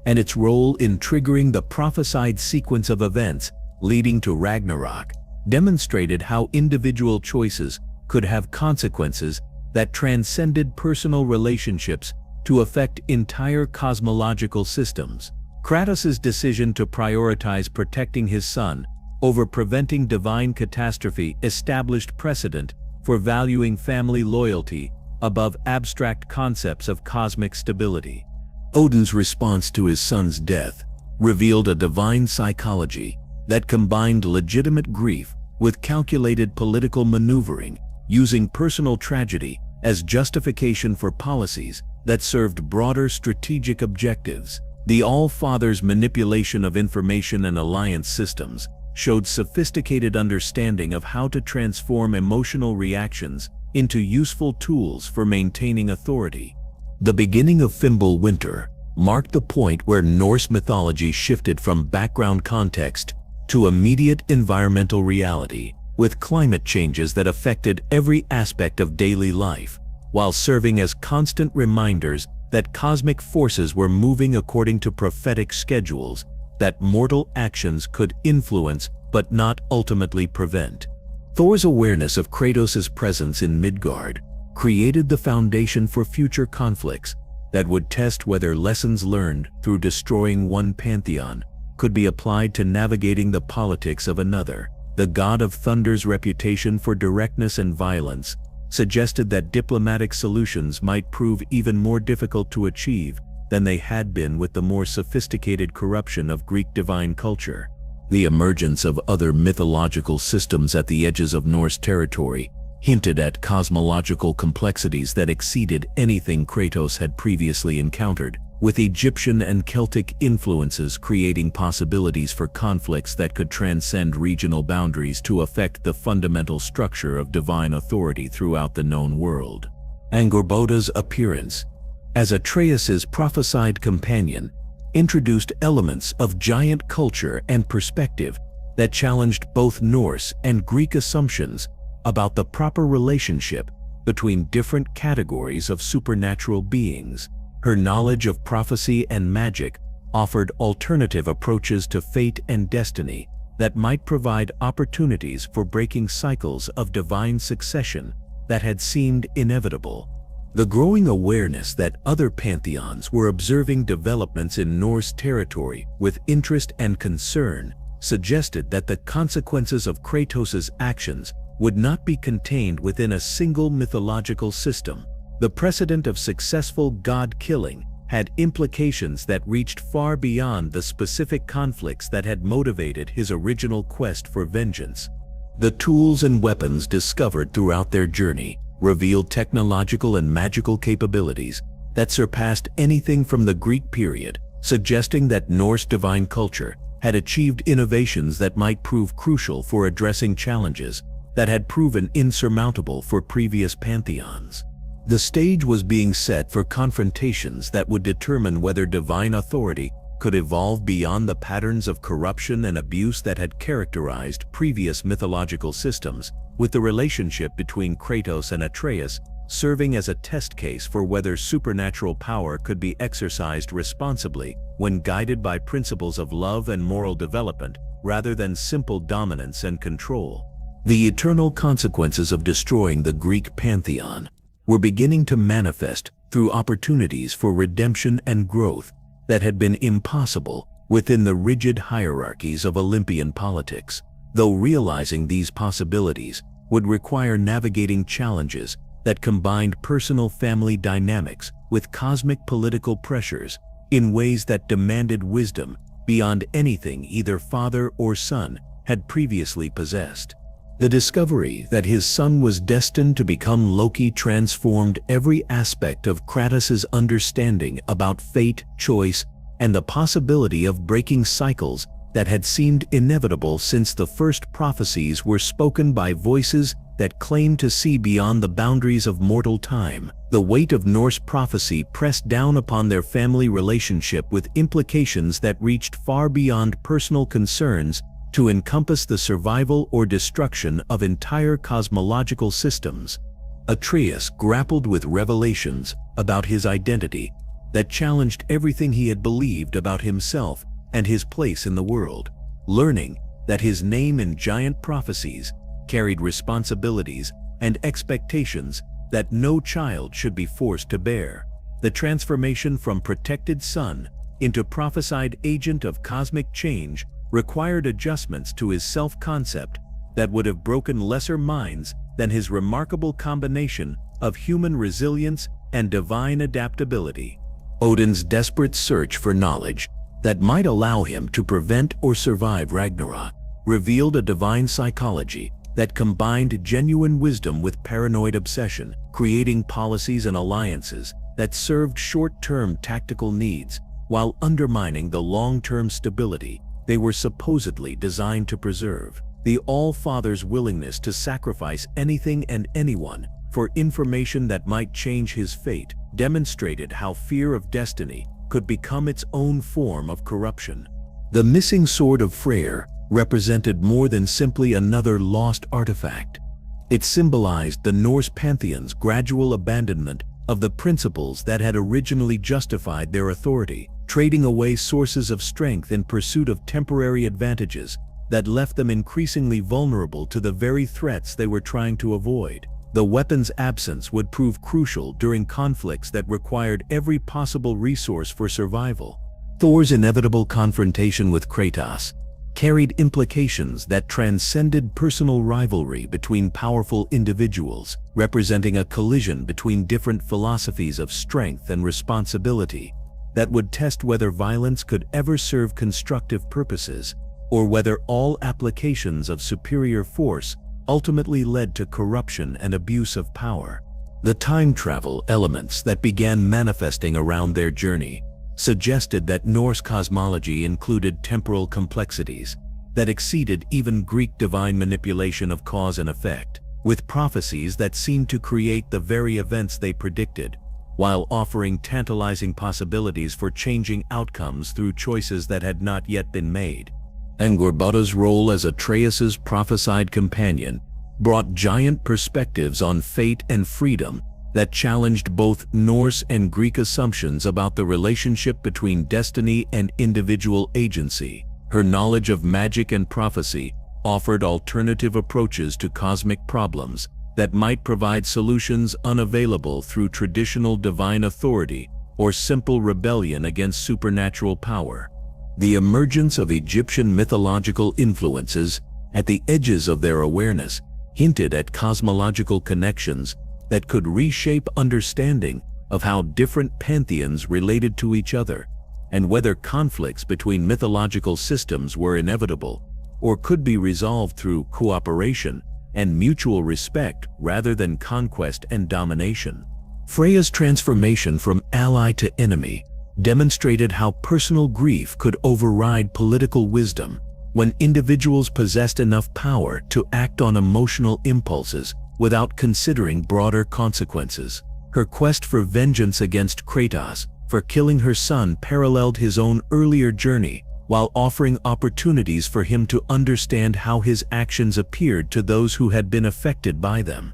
and its role in triggering the prophesied sequence of events leading to Ragnarok demonstrated how individual choices could have consequences that transcended personal relationships to affect entire cosmological systems. Kratos' decision to prioritize protecting his son over preventing divine catastrophe established precedent for valuing family loyalty above abstract concepts of cosmic stability. Odin's response to his son's death revealed a divine psychology that combined legitimate grief with calculated political maneuvering, using personal tragedy as justification for policies that served broader strategic objectives. The All-Father's manipulation of information and alliance systems showed sophisticated understanding of how to transform emotional reactions into useful tools for maintaining authority. The beginning of Fimbulwinter marked the point where Norse mythology shifted from background context to immediate environmental reality, with climate changes that affected every aspect of daily life, while serving as constant reminders that cosmic forces were moving according to prophetic schedules that mortal actions could influence but not ultimately prevent. Thor's awareness of Kratos' presence in Midgard created the foundation for future conflicts that would test whether lessons learned through destroying one pantheon could be applied to navigating the politics of another. The god of thunder's reputation for directness and violence suggested that diplomatic solutions might prove even more difficult to achieve than they had been with the more sophisticated corruption of Greek divine culture. The emergence of other mythological systems at the edges of Norse territory hinted at cosmological complexities that exceeded anything Kratos had previously encountered, with Egyptian and Celtic influences creating possibilities for conflicts that could transcend regional boundaries to affect the fundamental structure of divine authority throughout the known world. Angrboda's appearance as Atreus' prophesied companion introduced elements of giant culture and perspective that challenged both Norse and Greek assumptions about the proper relationship between different categories of supernatural beings. Her knowledge of prophecy and magic offered alternative approaches to fate and destiny that might provide opportunities for breaking cycles of divine succession that had seemed inevitable. The growing awareness that other pantheons were observing developments in Norse territory with interest and concern suggested that the consequences of Kratos' actions would not be contained within a single mythological system. The precedent of successful god-killing had implications that reached far beyond the specific conflicts that had motivated his original quest for vengeance. The tools and weapons discovered throughout their journey revealed technological and magical capabilities that surpassed anything from the Greek period, suggesting that Norse divine culture had achieved innovations that might prove crucial for addressing challenges that had proven insurmountable for previous pantheons. The stage was being set for confrontations that would determine whether divine authority could evolve beyond the patterns of corruption and abuse that had characterized previous mythological systems, with the relationship between Kratos and Atreus serving as a test case for whether supernatural power could be exercised responsibly when guided by principles of love and moral development rather than simple dominance and control. The eternal consequences of destroying the Greek pantheon were beginning to manifest through opportunities for redemption and growth that had been impossible within the rigid hierarchies of Olympian politics, though realizing these possibilities would require navigating challenges that combined personal family dynamics with cosmic political pressures in ways that demanded wisdom beyond anything either father or son had previously possessed. The discovery that his son was destined to become Loki transformed every aspect of Kratos' understanding about fate, choice, and the possibility of breaking cycles that had seemed inevitable since the first prophecies were spoken by voices that claimed to see beyond the boundaries of mortal time. The weight of Norse prophecy pressed down upon their family relationship with implications that reached far beyond personal concerns to encompass the survival or destruction of entire cosmological systems. Atreus grappled with revelations about his identity that challenged everything he had believed about himself and his place in the world, learning that his name in giant prophecies carried responsibilities and expectations that no child should be forced to bear. The transformation from protected son into prophesied agent of cosmic change required adjustments to his self-concept that would have broken lesser minds than his remarkable combination of human resilience and divine adaptability. Odin's desperate search for knowledge that might allow him to prevent or survive Ragnarok revealed a divine psychology that combined genuine wisdom with paranoid obsession, creating policies and alliances that served short-term tactical needs while undermining the long-term stability they were supposedly designed to preserve. The All-Father's willingness to sacrifice anything and anyone for information that might change his fate demonstrated how fear of destiny could become its own form of corruption. The missing sword of Freyr represented more than simply another lost artifact. It symbolized the Norse pantheon's gradual abandonment of the principles that had originally justified their authority, trading away sources of strength in pursuit of temporary advantages that left them increasingly vulnerable to the very threats they were trying to avoid. The weapon's absence would prove crucial during conflicts that required every possible resource for survival. Thor's inevitable confrontation with Kratos carried implications that transcended personal rivalry between powerful individuals, representing a collision between different philosophies of strength and responsibility that would test whether violence could ever serve constructive purposes, or whether all applications of superior force ultimately led to corruption and abuse of power. The time travel elements that began manifesting around their journey suggested that Norse cosmology included temporal complexities that exceeded even Greek divine manipulation of cause and effect, with prophecies that seemed to create the very events they predicted, while offering tantalizing possibilities for changing outcomes through choices that had not yet been made. Angrboda's role as Atreus's prophesied companion brought giant perspectives on fate and freedom that challenged both Norse and Greek assumptions about the relationship between destiny and individual agency. Her knowledge of magic and prophecy offered alternative approaches to cosmic problems that might provide solutions unavailable through traditional divine authority or simple rebellion against supernatural power. The emergence of Egyptian mythological influences at the edges of their awareness hinted at cosmological connections that could reshape understanding of how different pantheons related to each other, and whether conflicts between mythological systems were inevitable or could be resolved through cooperation and mutual respect rather than conquest and domination. Freya's transformation from ally to enemy demonstrated how personal grief could override political wisdom when individuals possessed enough power to act on emotional impulses without considering broader consequences. Her quest for vengeance against Kratos for killing her son paralleled his own earlier journey, while offering opportunities for him to understand how his actions appeared to those who had been affected by them.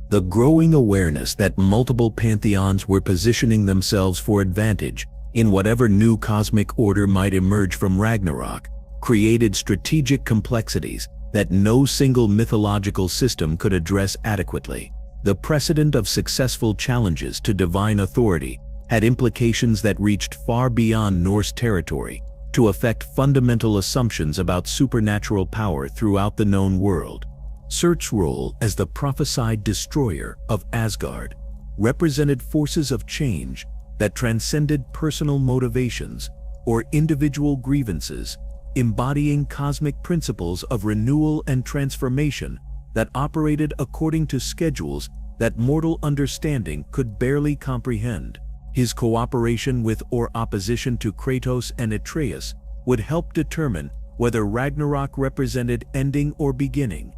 The growing awareness that multiple pantheons were positioning themselves for advantage in whatever new cosmic order might emerge from Ragnarok created strategic complexities that no single mythological system could address adequately. The precedent of successful challenges to divine authority had implications that reached far beyond Norse territory to affect fundamental assumptions about supernatural power throughout the known world. Surt's role as the prophesied destroyer of Asgard represented forces of change that transcended personal motivations or individual grievances, embodying cosmic principles of renewal and transformation that operated according to schedules that mortal understanding could barely comprehend. His cooperation with or opposition to Kratos and Atreus would help determine whether Ragnarok represented ending or beginning.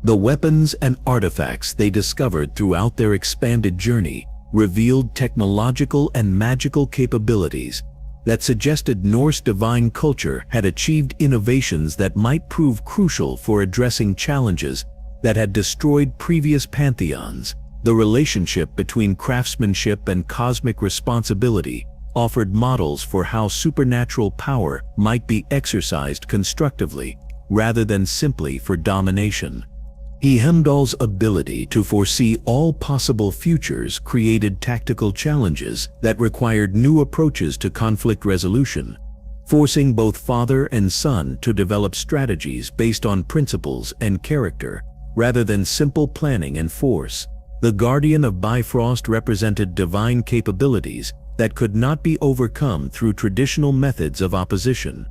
The weapons and artifacts they discovered throughout their expanded journey revealed technological and magical capabilities that suggested Norse divine culture had achieved innovations that might prove crucial for addressing challenges that had destroyed previous pantheons. The relationship between craftsmanship and cosmic responsibility offered models for how supernatural power might be exercised constructively rather than simply for domination. Heimdall's ability to foresee all possible futures created tactical challenges that required new approaches to conflict resolution, forcing both father and son to develop strategies based on principles and character, rather than simple planning and force. The Guardian of Bifrost represented divine capabilities that could not be overcome through traditional methods of opposition.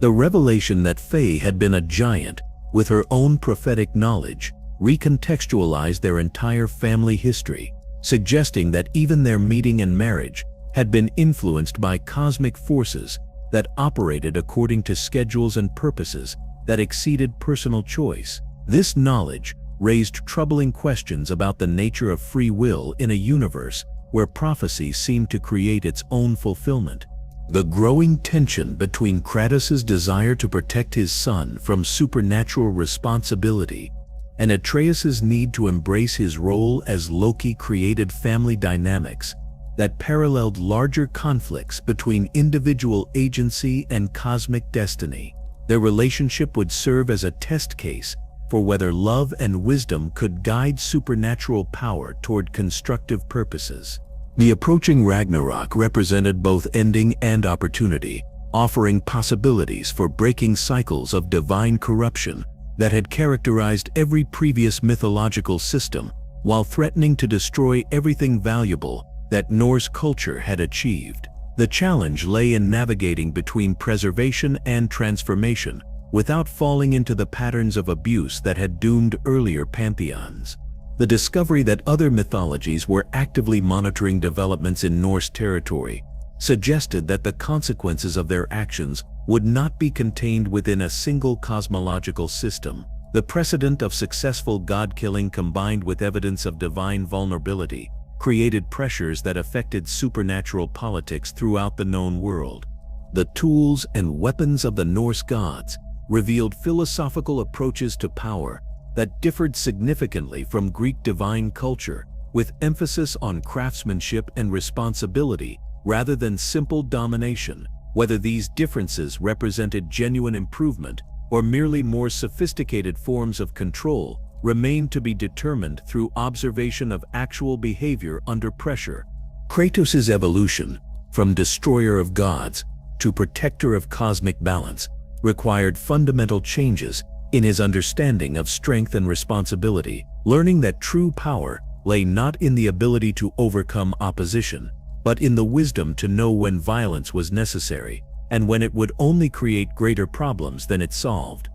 The revelation that Faye had been a giant with her own prophetic knowledge recontextualized their entire family history, suggesting that even their meeting and marriage had been influenced by cosmic forces that operated according to schedules and purposes that exceeded personal choice. This knowledge raised troubling questions about the nature of free will in a universe where prophecy seemed to create its own fulfillment. The growing tension between Kratos' desire to protect his son from supernatural responsibility and Atreus' need to embrace his role as Loki created family dynamics that paralleled larger conflicts between individual agency and cosmic destiny. Their relationship would serve as a test case for whether love and wisdom could guide supernatural power toward constructive purposes. The approaching Ragnarok represented both ending and opportunity, offering possibilities for breaking cycles of divine corruption that had characterized every previous mythological system, while threatening to destroy everything valuable that Norse culture had achieved. The challenge lay in navigating between preservation and transformation without falling into the patterns of abuse that had doomed earlier pantheons. The discovery that other mythologies were actively monitoring developments in Norse territory suggested that the consequences of their actions would not be contained within a single cosmological system. The precedent of successful god-killing combined with evidence of divine vulnerability created pressures that affected supernatural politics throughout the known world. The tools and weapons of the Norse gods revealed philosophical approaches to power that differed significantly from Greek divine culture, with emphasis on craftsmanship and responsibility rather than simple domination. Whether these differences represented genuine improvement or merely more sophisticated forms of control remained to be determined through observation of actual behavior under pressure. Kratos' evolution, from destroyer of gods to protector of cosmic balance, required fundamental changes in his understanding of strength and responsibility, learning that true power lay not in the ability to overcome opposition, but in the wisdom to know when violence was necessary and when it would only create greater problems than it solved.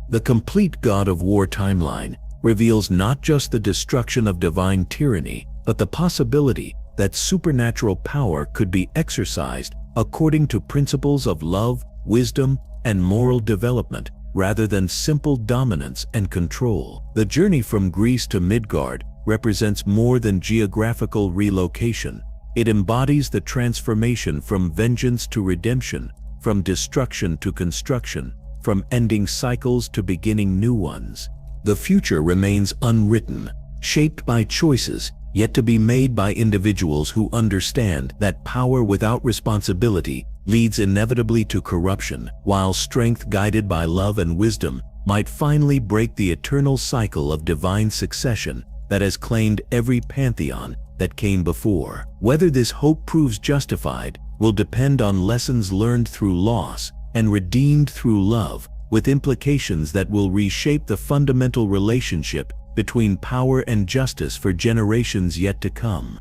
The complete God of War timeline reveals not just the destruction of divine tyranny, but the possibility that supernatural power could be exercised according to principles of love, wisdom, and moral development, rather than simple dominance and control. The journey from Greece to Midgard represents more than geographical relocation. It embodies the transformation from vengeance to redemption, from destruction to construction, from ending cycles to beginning new ones. The future remains unwritten, shaped by choices yet to be made by individuals who understand that power without responsibility leads inevitably to corruption, while strength guided by love and wisdom might finally break the eternal cycle of divine succession that has claimed every pantheon that came before. Whether this hope proves justified will depend on lessons learned through loss and redeemed through love, with implications that will reshape the fundamental relationship between power and justice for generations yet to come.